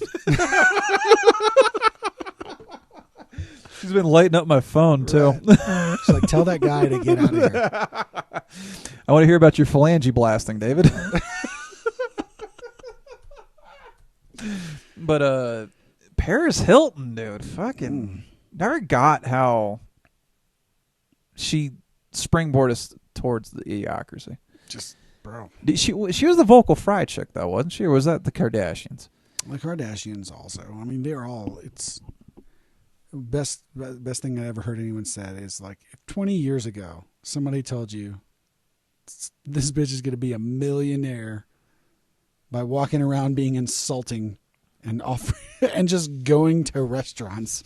Speaker 1: She's been lighting up my phone, too.
Speaker 2: Right. She's like, tell that guy to get out of here.
Speaker 1: I want to hear about your phalange blasting, David. But Paris Hilton, dude, fucking never got how she springboarded us towards the Idiocracy.
Speaker 2: Just, bro.
Speaker 1: She was the vocal fry chick, though, wasn't she? Or was that the Kardashians?
Speaker 2: The Kardashians also. I mean, they're all. It's best thing I ever heard anyone said is like, if 20 years ago somebody told you this bitch is going to be a millionaire by walking around being insulting and and just going to restaurants.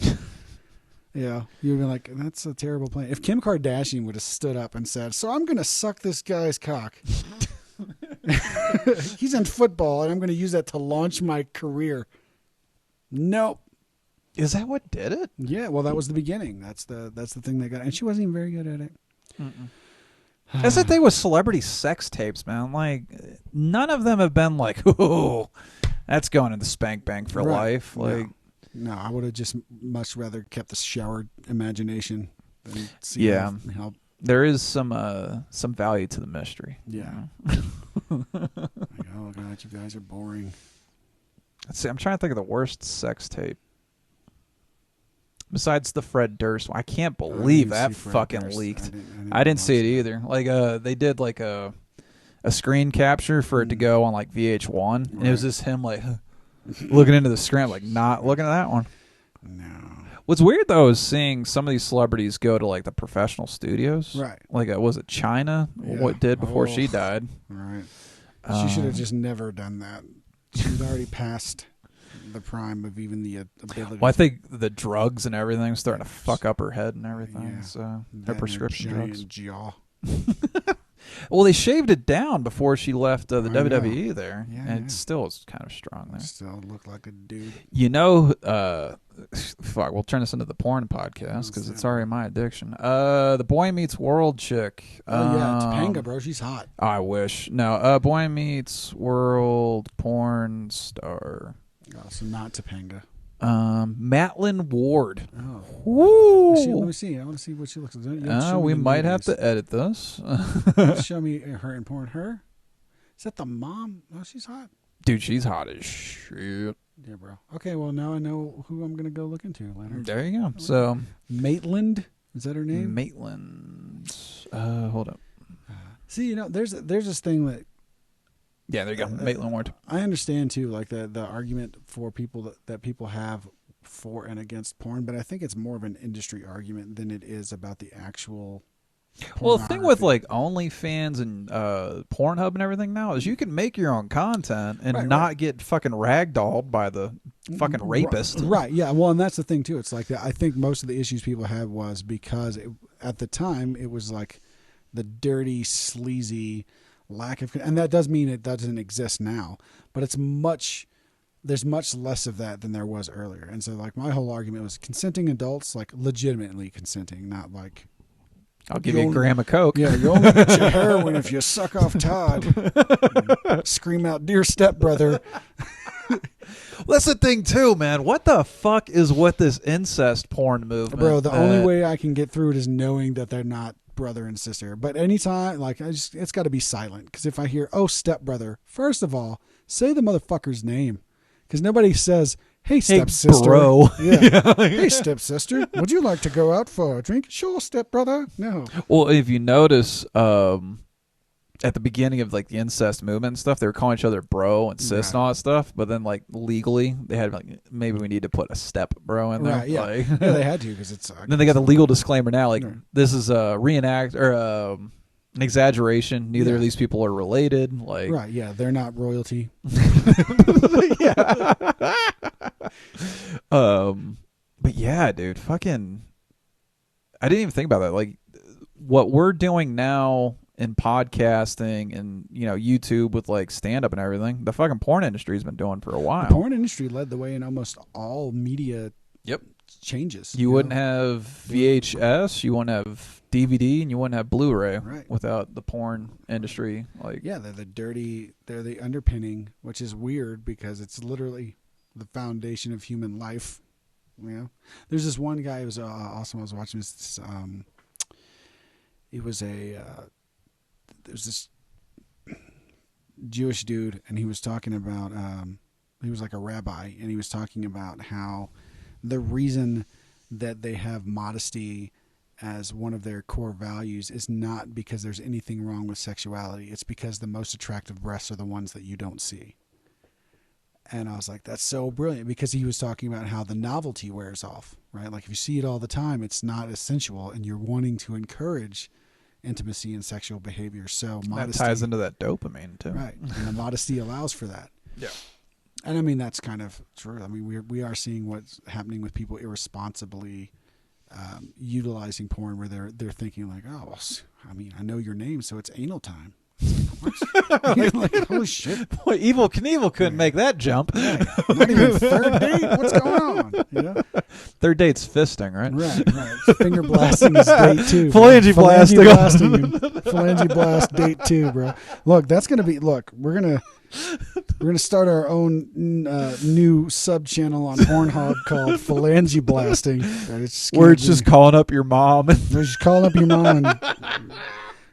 Speaker 2: Yeah, you'd be like, that's a terrible plan. If Kim Kardashian would have stood up and said, so I'm going to suck this guy's cock. He's in football, and I'm going to use that to launch my career. Nope.
Speaker 1: Is that what did it?
Speaker 2: Yeah, well, that was the beginning. That's the thing they got. And she wasn't even very good at it.
Speaker 1: That's the thing with celebrity sex tapes, man. Like, none of them have been like, ooh, that's going in the spank bank for life. Like,
Speaker 2: no, I would have just much rather kept the showered imagination than see how
Speaker 1: there is some value to the mystery.
Speaker 2: Yeah. Like, oh god, you guys are boring.
Speaker 1: Let's see, I'm trying to think of the worst sex tape. Besides the Fred Durst one. I can't believe that fucking leaked. I didn't see it either. Like they did like a screen capture for it to go on like VH1, and it was just him like looking into the screen, like not looking at that one.
Speaker 2: No.
Speaker 1: What's weird though is seeing some of these celebrities go to like the professional studios.
Speaker 2: Right.
Speaker 1: Like was it China?
Speaker 2: Yeah.
Speaker 1: What did before she died?
Speaker 2: Right. She should have just never done that. She was already past the prime of even the ability.
Speaker 1: Well, I think the drugs and everything is starting to fuck up her head and everything.
Speaker 2: Yeah.
Speaker 1: So
Speaker 2: That
Speaker 1: her
Speaker 2: and
Speaker 1: prescription
Speaker 2: giant
Speaker 1: drugs.
Speaker 2: jaw.
Speaker 1: Well, they shaved it down before she left the
Speaker 2: I know.
Speaker 1: WWE there,
Speaker 2: Yeah,
Speaker 1: and
Speaker 2: yeah.
Speaker 1: it still is kind of strong there.
Speaker 2: Still look like a dude.
Speaker 1: You know, fuck, we'll turn this into the porn podcast because it's already my addiction. The Boy Meets World chick.
Speaker 2: Oh yeah, Topanga, bro. She's hot.
Speaker 1: I wish. No, Boy Meets World porn star.
Speaker 2: Oh, so not Topanga.
Speaker 1: Matlin Ward.
Speaker 2: Oh.
Speaker 1: Woo!
Speaker 2: Let me see. I want to see what she looks like.
Speaker 1: We might have to edit this.
Speaker 2: Show me her in porn. Her? Is that the mom? Oh, she's hot.
Speaker 1: Dude, she's hot as shit.
Speaker 2: Yeah, bro. Okay, well, now I know who I'm going to go look into later.
Speaker 1: There you go. So,
Speaker 2: Maitland? Is that her name?
Speaker 1: Maitland. Hold up.
Speaker 2: See, there's this thing that
Speaker 1: Yeah, there you go. Maitland Ward.
Speaker 2: I understand too, like the argument for people that people have for and against porn, but I think it's more of an industry argument than it is about the actual.
Speaker 1: Well, the thing with like OnlyFans and Pornhub and everything now is you can make your own content and not get fucking ragdolled by the fucking rapist.
Speaker 2: Right. Yeah. Well, and that's the thing too. It's like I think most of the issues people had was because at the time it was like the dirty, sleazy lack of, and that does mean it doesn't exist now, but there's much less of that than there was earlier. And so like my whole argument was consenting adults, like legitimately consenting, not like,
Speaker 1: I'll give you a gram of Coke.
Speaker 2: yeah, you only get your heroin if you suck off Todd. Scream out, dear stepbrother.
Speaker 1: Well, that's the thing too, man. What the fuck is with this incest porn movement?
Speaker 2: Bro, the only way I can get through it is knowing that they're not brother and sister. But anytime, like, it's got to be silent. Because if I hear, oh, stepbrother, first of all, say the motherfucker's name. Because nobody says, hey, stepsister.
Speaker 1: Bro.
Speaker 2: Yeah. Hey, stepsister, would you like to go out for a drink? Sure, stepbrother. No.
Speaker 1: Well, if you notice, at the beginning of like the incest movement and stuff, they were calling each other bro and sis and all that stuff. But then, like legally, they had like maybe we need to put a step bro in there.
Speaker 2: Right, yeah.
Speaker 1: Like,
Speaker 2: Yeah, they had to because it's.
Speaker 1: Then they got the legal disclaimer now, like
Speaker 2: Right.
Speaker 1: this is a reenact or an exaggeration. Neither of these people are related. Like,
Speaker 2: Right, yeah, they're not royalty.
Speaker 1: yeah. But yeah, dude, fucking. I didn't even think about that. Like, what we're doing now in podcasting and YouTube with like stand up and everything, the fucking porn industry's been doing for a while.
Speaker 2: The porn industry led the way in almost all media.
Speaker 1: Yep.
Speaker 2: Changes.
Speaker 1: You wouldn't have VHS, you wouldn't have DVD, and you wouldn't have Blu-ray without the porn industry. Like,
Speaker 2: yeah, they're the underpinning, which is weird because it's literally the foundation of human life. There's this one guy who was awesome. I was watching this. There's this Jewish dude, and he was talking about. He was like a rabbi, and he was talking about how the reason that they have modesty as one of their core values is not because there's anything wrong with sexuality. It's because the most attractive breasts are the ones that you don't see. And I was like, that's so brilliant, because he was talking about how the novelty wears off, right? Like if you see it all the time, it's not as sensual, and you're wanting to encourage intimacy and sexual behavior. So modesty
Speaker 1: that ties into that dopamine too.
Speaker 2: Right. And the modesty allows for that.
Speaker 1: Yeah.
Speaker 2: And I mean, that's kind of true. I mean, we are seeing what's happening with people irresponsibly utilizing porn, where they're thinking like, oh, well, I mean, I know your name, so it's anal time. Like, holy shit!
Speaker 1: Boy, Evel Knievel couldn't make that jump.
Speaker 2: Right. Not even third date. What's going on?
Speaker 1: Third date's fisting, right?
Speaker 2: Right. Finger blasting is date 2.
Speaker 1: Phalange blasting.
Speaker 2: Phalange blast date 2, bro. Look, that's gonna be. Look, we're gonna. We're gonna start our own new sub channel on Pornhub called Phalange Blasting.
Speaker 1: Where it's just calling up your mom.
Speaker 2: We're just calling up your mom, and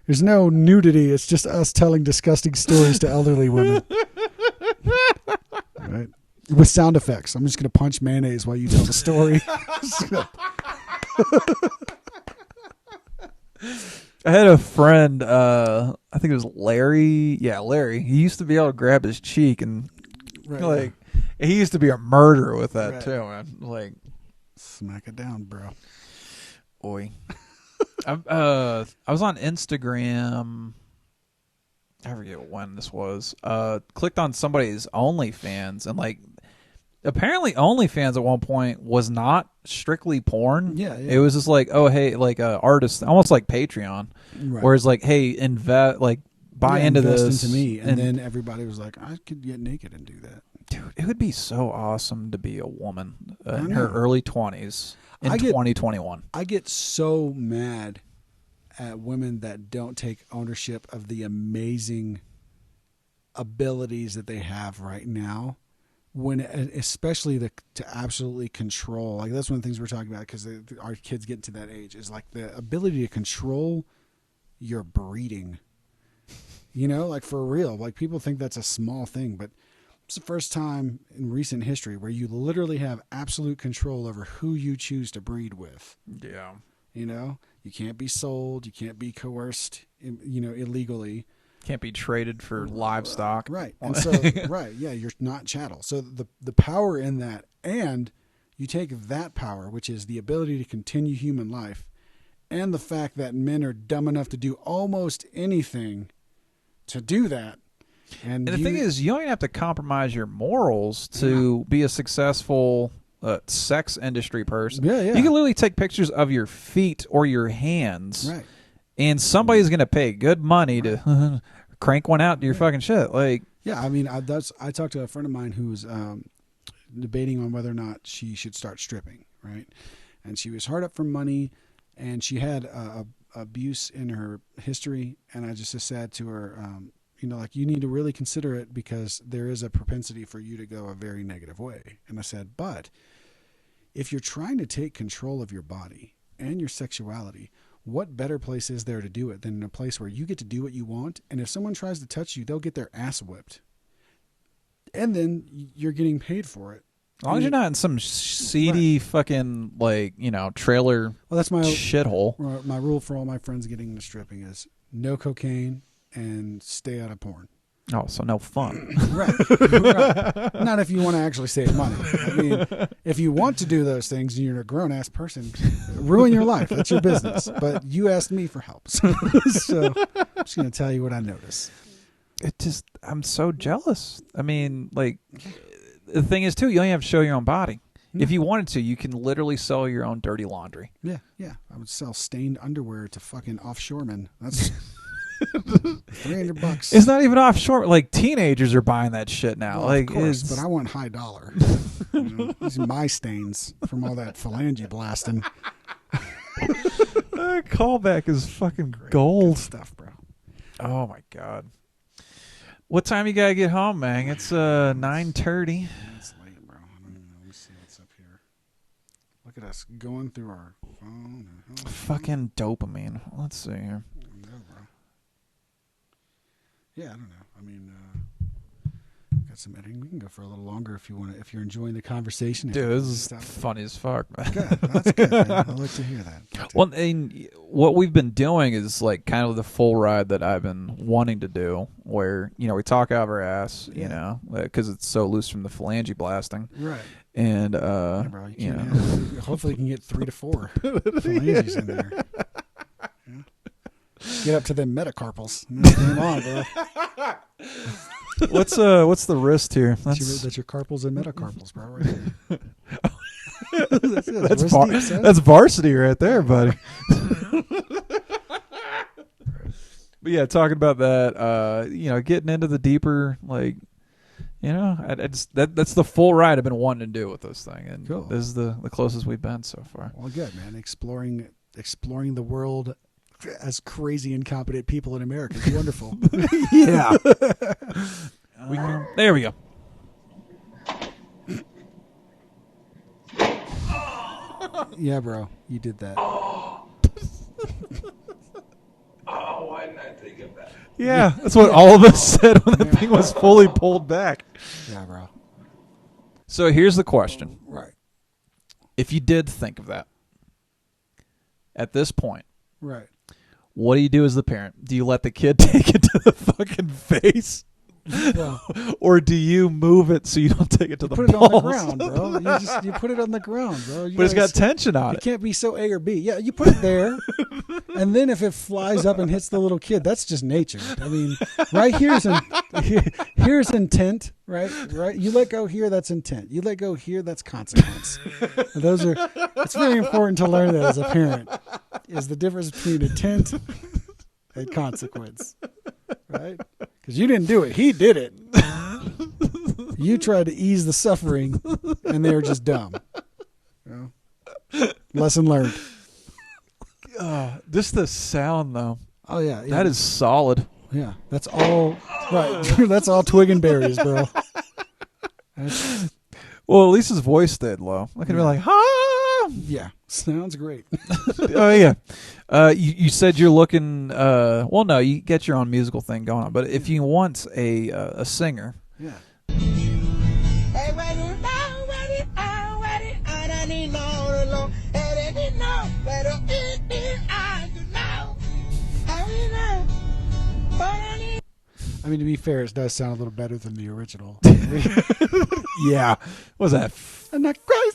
Speaker 2: there's no nudity. It's just us telling disgusting stories to elderly women. Right. With sound effects. I'm just gonna punch mayonnaise while you tell the story.
Speaker 1: I had a friend, I think it was Larry. Yeah, Larry. He used to be able to grab his cheek and he used to be a murderer with that too, man. Like,
Speaker 2: smack it down, bro.
Speaker 1: Oi. I was on Instagram. I forget when this was. Clicked on somebody's OnlyFans and like. Apparently, OnlyFans at one point was not strictly porn.
Speaker 2: Yeah.
Speaker 1: It was just like, oh, hey, like artist, almost like Patreon.
Speaker 2: Right.
Speaker 1: Whereas, like, hey, buy into this.
Speaker 2: Into me, and then everybody was like, I could get naked and do that.
Speaker 1: Dude, it would be so awesome to be a woman in her early 20s in 2021.
Speaker 2: I get so mad at women that don't take ownership of the amazing abilities that they have right now. When, especially to absolutely control, like that's one of the things we're talking about because our kids get to that age is like the ability to control your breeding. You know, like for real, like people think that's a small thing, but it's the first time in recent history where you literally have absolute control over who you choose to breed with.
Speaker 1: Yeah.
Speaker 2: You know, you can't be sold, you can't be coerced, illegally.
Speaker 1: Can't be traded for livestock.
Speaker 2: Right. And so, you're not chattel. So the power in that, and you take that power, which is the ability to continue human life, and the fact that men are dumb enough to do almost anything to do that. And
Speaker 1: the thing is, you don't even have to compromise your morals to be a successful sex industry person.
Speaker 2: Yeah.
Speaker 1: You can literally take pictures of your feet or your hands.
Speaker 2: Right.
Speaker 1: And somebody's going to pay good money to crank one out to your fucking shit. Like,
Speaker 2: yeah, I mean, I talked to a friend of mine who was debating on whether or not she should start stripping, right? And she was hard up for money, and she had abuse in her history. And I just said to her, like, you need to really consider it because there is a propensity for you to go a very negative way. And I said, but if you're trying to take control of your body and your sexuality, what better place is there to do it than in a place where you get to do what you want? And if someone tries to touch you, they'll get their ass whipped. And then you're getting paid for it.
Speaker 1: As long as you're not in some seedy fucking, trailer
Speaker 2: that's my
Speaker 1: shithole.
Speaker 2: My rule for all my friends getting into stripping is no cocaine and stay out of porn.
Speaker 1: Oh, so no fun.
Speaker 2: Right. Not if you want to actually save money. I mean, if you want to do those things and you're a grown-ass person, ruin your life. That's your business. But you asked me for help. So I'm just going to tell you what I noticed.
Speaker 1: I'm so jealous. I mean, like, the thing is, too, you only have to show your own body. If you wanted to, you can literally sell your own dirty laundry.
Speaker 2: Yeah. I would sell stained underwear to fucking offshoremen. That's... $300.
Speaker 1: It's not even offshore. Like teenagers are buying that shit now.
Speaker 2: Well,
Speaker 1: like,
Speaker 2: of course, but I want high dollar. These are my stains from all that phalange blasting.
Speaker 1: Callback is fucking gold.
Speaker 2: Good stuff, bro.
Speaker 1: Oh my god. What time you gotta get home, man? It's 9:30.
Speaker 2: It's late, bro. I don't know. Let me see what's up here. Look at us going through our phone.
Speaker 1: Fucking dopamine. Let's see here.
Speaker 2: Yeah, I don't know. I mean, got some editing. We can go for a little longer if you want to. If you're enjoying the conversation,
Speaker 1: dude, this is funny as fuck.
Speaker 2: Good. That's good. Man. I like to hear that.
Speaker 1: Well, and what we've been doing is like kind of the full ride that I've been wanting to do, where we talk out of our ass, because it's so loose from the phalange blasting,
Speaker 2: right?
Speaker 1: And
Speaker 2: bro, hopefully you can get 3 to 4 phalanges in there. Get up to them metacarpals. Come on, bro.
Speaker 1: What's the wrist here?
Speaker 2: That's your carpals and metacarpals, bro. Right
Speaker 1: that's varsity right there, buddy. But yeah, talking about that, getting into the deeper, like, that's the full ride I've been wanting to do with this thing, and
Speaker 2: cool.
Speaker 1: This is the closest we've been so far.
Speaker 2: Well, good, man. Exploring the world as crazy incompetent people in America is wonderful.
Speaker 1: Yeah. There we go.
Speaker 2: Yeah, bro, you did that.
Speaker 1: Oh, why didn't I think of that? Yeah, that's what all of us said when the thing was fully pulled back.
Speaker 2: Yeah, bro.
Speaker 1: So here's the question.
Speaker 2: Right.
Speaker 1: If you did think of that, at this point,
Speaker 2: Right.
Speaker 1: what do you do as the parent? Do you let the kid take it to the fucking face?
Speaker 2: Well,
Speaker 1: or do you move it so you don't take it to the
Speaker 2: put it
Speaker 1: balls?
Speaker 2: on the ground, bro. You put it on the ground, bro.
Speaker 1: But it's got tension on
Speaker 2: it.
Speaker 1: it.
Speaker 2: It can't be so A or B. Yeah, you put it there, and then if it flies up and hits the little kid, that's just nature. I mean, right here's intent, right? You let go here, that's intent. You let go here, that's consequence. It's very important to learn that as a parent, is the difference between intent and consequence, right? Because you didn't do it. He did it. You tried to ease the suffering, and they were just dumb. You know? Lesson learned.
Speaker 1: Just the sound, though.
Speaker 2: Oh, yeah.
Speaker 1: That is solid.
Speaker 2: Yeah. That's all. Right. That's all twig and berries, bro.
Speaker 1: Well, at least his voice stayed low. I could be like, ha!
Speaker 2: Yeah. Sounds great.
Speaker 1: Oh, yeah. You said you're looking. Well, no, you get your own musical thing going on. But if you want a singer.
Speaker 2: Yeah. I mean, to be fair, it does sound a little better than the original.
Speaker 1: Yeah. What was that?
Speaker 2: And I cry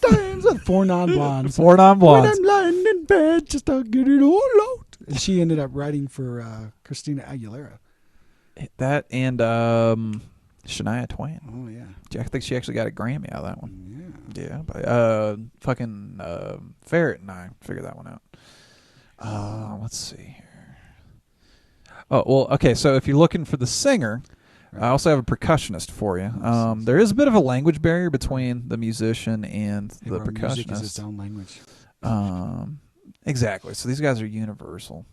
Speaker 2: sometimes with 4 non-blondes.
Speaker 1: 4 non-blondes.
Speaker 2: When I'm lying in bed, just I'll get it all out. And she ended up writing for Christina Aguilera.
Speaker 1: That and Shania Twain.
Speaker 2: Oh, yeah.
Speaker 1: I think she actually got a Grammy out of that one.
Speaker 2: Yeah.
Speaker 1: Yeah. But, fucking Ferret and I figured that one out. Let's see here. Oh, well, okay, so if you're looking for the singer, right. I also have a percussionist for you. There is a bit of a language barrier between the musician and the percussionist.
Speaker 2: Music is its own language.
Speaker 1: Exactly. So these guys are universal.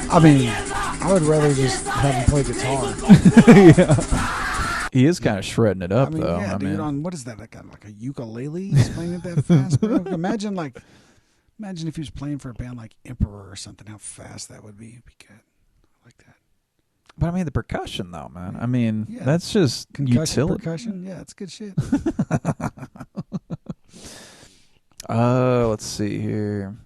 Speaker 2: I mean, I would rather just have him play guitar.
Speaker 1: Yeah. He is kind of shredding it up, though.
Speaker 2: Yeah, dude, on what is that? Like a ukulele? He's playing it that fast, bro. Imagine if he was playing for a band like Emperor or something. How fast that would be. It'd be good. I like that.
Speaker 1: But I mean, the percussion, though, man. I mean, that's just utility.
Speaker 2: Percussion, yeah, it's good shit.
Speaker 1: Let's see here.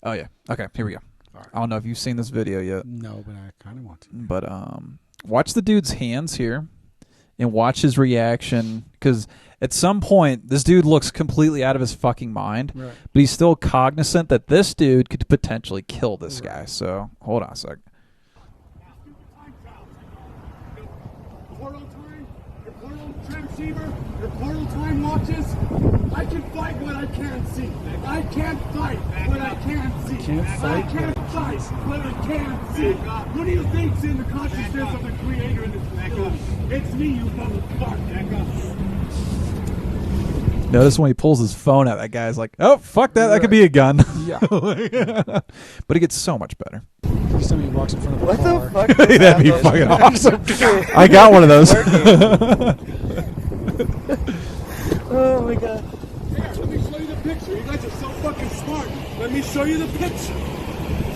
Speaker 1: Oh yeah. Okay, here we go.
Speaker 2: Right.
Speaker 1: I don't know if you've seen this video yet.
Speaker 2: No, but I kind of want to.
Speaker 1: But watch the dude's hands here, and watch his reaction. Because at some point, this dude looks completely out of his fucking mind.
Speaker 2: Right.
Speaker 1: But he's still cognizant that this dude could potentially kill this guy. So hold on a sec.
Speaker 4: Transceiver, your portal time watches. I can fight what I can't see. I can't fight what I can't see. I can't fight what I can't see. What do you think's in the consciousness of the creator in this facility? It's me, you motherfucker.
Speaker 1: Notice when he pulls his phone out, that guy's like, "Oh, fuck that! That could be a gun."
Speaker 2: Yeah.
Speaker 1: But it gets so much better.
Speaker 2: Somebody walks in front of a
Speaker 3: What
Speaker 2: car.
Speaker 3: the fuck?
Speaker 1: That'd be fucking awesome. I got one of those.
Speaker 3: Oh my god.
Speaker 4: Here, let me show you the picture. You guys are so fucking smart. Let me show you the picture.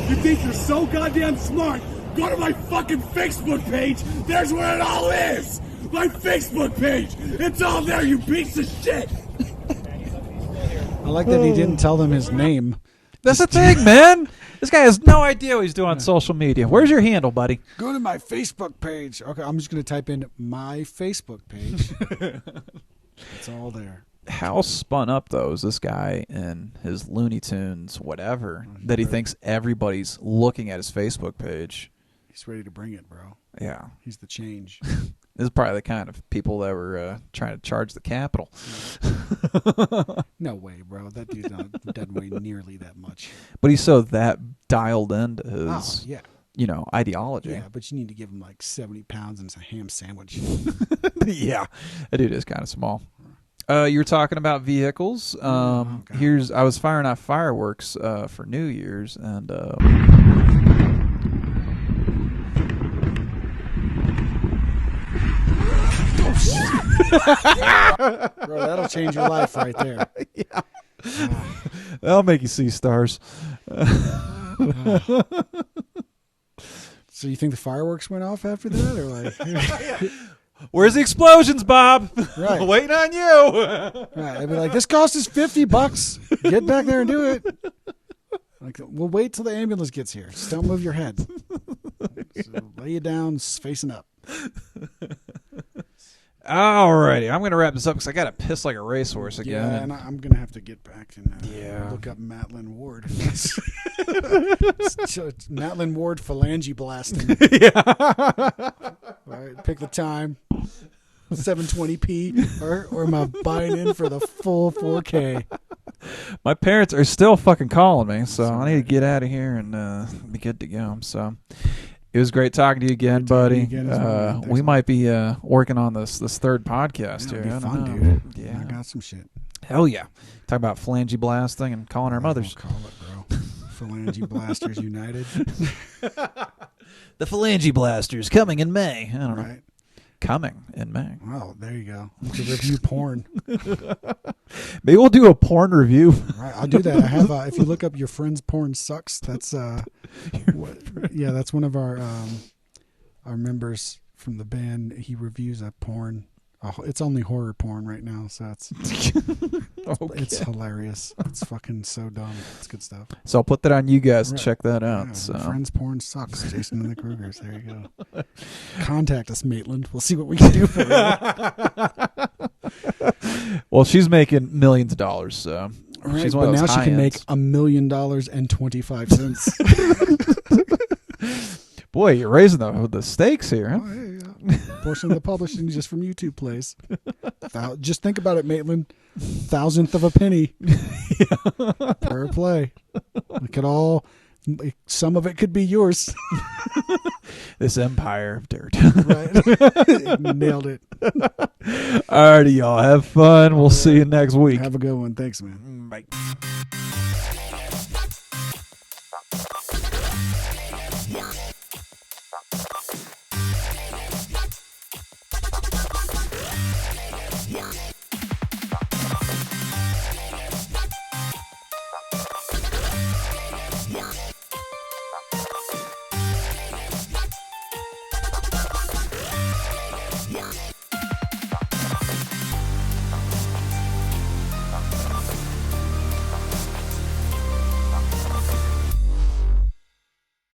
Speaker 4: You think you're so goddamn smart? Go to my fucking Facebook page. There's where it all is. My Facebook page. It's all there, you piece of shit.
Speaker 2: I like that he didn't tell them his name.
Speaker 1: That's the thing, man. This guy has no idea what he's doing on social media. Where's your handle, buddy?
Speaker 2: Go to my Facebook page. Okay, I'm just going to type in my Facebook page. It's all there.
Speaker 1: How spun up, though, is this guy and his Looney Tunes, whatever, that he thinks everybody's looking at his Facebook page?
Speaker 2: He's ready to bring it, bro.
Speaker 1: Yeah.
Speaker 2: He's the change.
Speaker 1: This is probably the kind of people that were trying to charge the Capitol.
Speaker 2: No way, bro. That dude doesn't weigh nearly that much.
Speaker 1: But he's so that dialed into his...
Speaker 2: Oh, yeah.
Speaker 1: ideology.
Speaker 2: Yeah, but you need to give him like 70 pounds and a ham sandwich.
Speaker 1: Yeah, that dude is kind of small. You were talking about vehicles.
Speaker 2: God.
Speaker 1: I was firing off fireworks for New Year's, and
Speaker 2: Bro, that'll change your life right there.
Speaker 1: yeah, that'll make you see stars.
Speaker 2: So you think the fireworks went off after that, or like?
Speaker 1: Where's the explosions, Bob?
Speaker 2: Right.
Speaker 1: Waiting on you.
Speaker 2: Right. I'd be like, this cost us $50. Get back there and do it. Like, we'll wait till the ambulance gets here. Just don't move your head. So lay you down, facing up.
Speaker 1: Alrighty, I'm gonna wrap this up because I gotta piss like a racehorse again.
Speaker 2: Yeah, and I'm gonna have to get back and look up Matlin Ward. Matlin Ward phalange blasting.
Speaker 1: Yeah.
Speaker 2: All right, pick the time. 720p, or am I buying in for the full 4K?
Speaker 1: My parents are still fucking calling me, so I need to get out of here and be good to go. So it was great talking to you again, buddy. We might be working on this third podcast here.
Speaker 2: It'll be
Speaker 1: I don't
Speaker 2: fun,
Speaker 1: know.
Speaker 2: dude.
Speaker 1: Yeah,
Speaker 2: I got some shit.
Speaker 1: hell yeah. Talk about phalange blasting and calling our mothers.
Speaker 2: Call it, bro. Phalange Blasters United.
Speaker 1: The phalange blasters coming in May. I don't know.
Speaker 2: Right.
Speaker 1: Coming in May.
Speaker 2: Oh, there you go. We could review porn.
Speaker 1: Maybe we'll do a porn review.
Speaker 2: Right, I'll do that. I have. If you look up your friend's porn sucks. That's that's one of our members from the band. He reviews a porn. It's only horror porn right now, so it's hilarious. It's fucking so dumb. It's good stuff.
Speaker 1: So I'll put that on you guys and
Speaker 2: Right.
Speaker 1: check that out.
Speaker 2: Yeah,
Speaker 1: So.
Speaker 2: Friends porn sucks. Jason and the Krugers. There you go. Contact us, Maitland. We'll see what we can do for you.
Speaker 1: Well, she's making millions of dollars, so
Speaker 2: Right,
Speaker 1: she's one
Speaker 2: but
Speaker 1: of those
Speaker 2: now she can make
Speaker 1: high-ends.
Speaker 2: $1,000,025.
Speaker 1: Boy, you're raising the stakes here, huh?
Speaker 2: Oh, yeah. Portion of the publishing is just from YouTube plays. Just think about it, Maitland. 1,000th of a penny per play. Some of it could be yours.
Speaker 1: This empire of dirt.
Speaker 2: Right. Nailed it.
Speaker 1: Alrighty, y'all. Have fun. We'll see you next week.
Speaker 2: Have a good one. Thanks, man.
Speaker 1: Bye.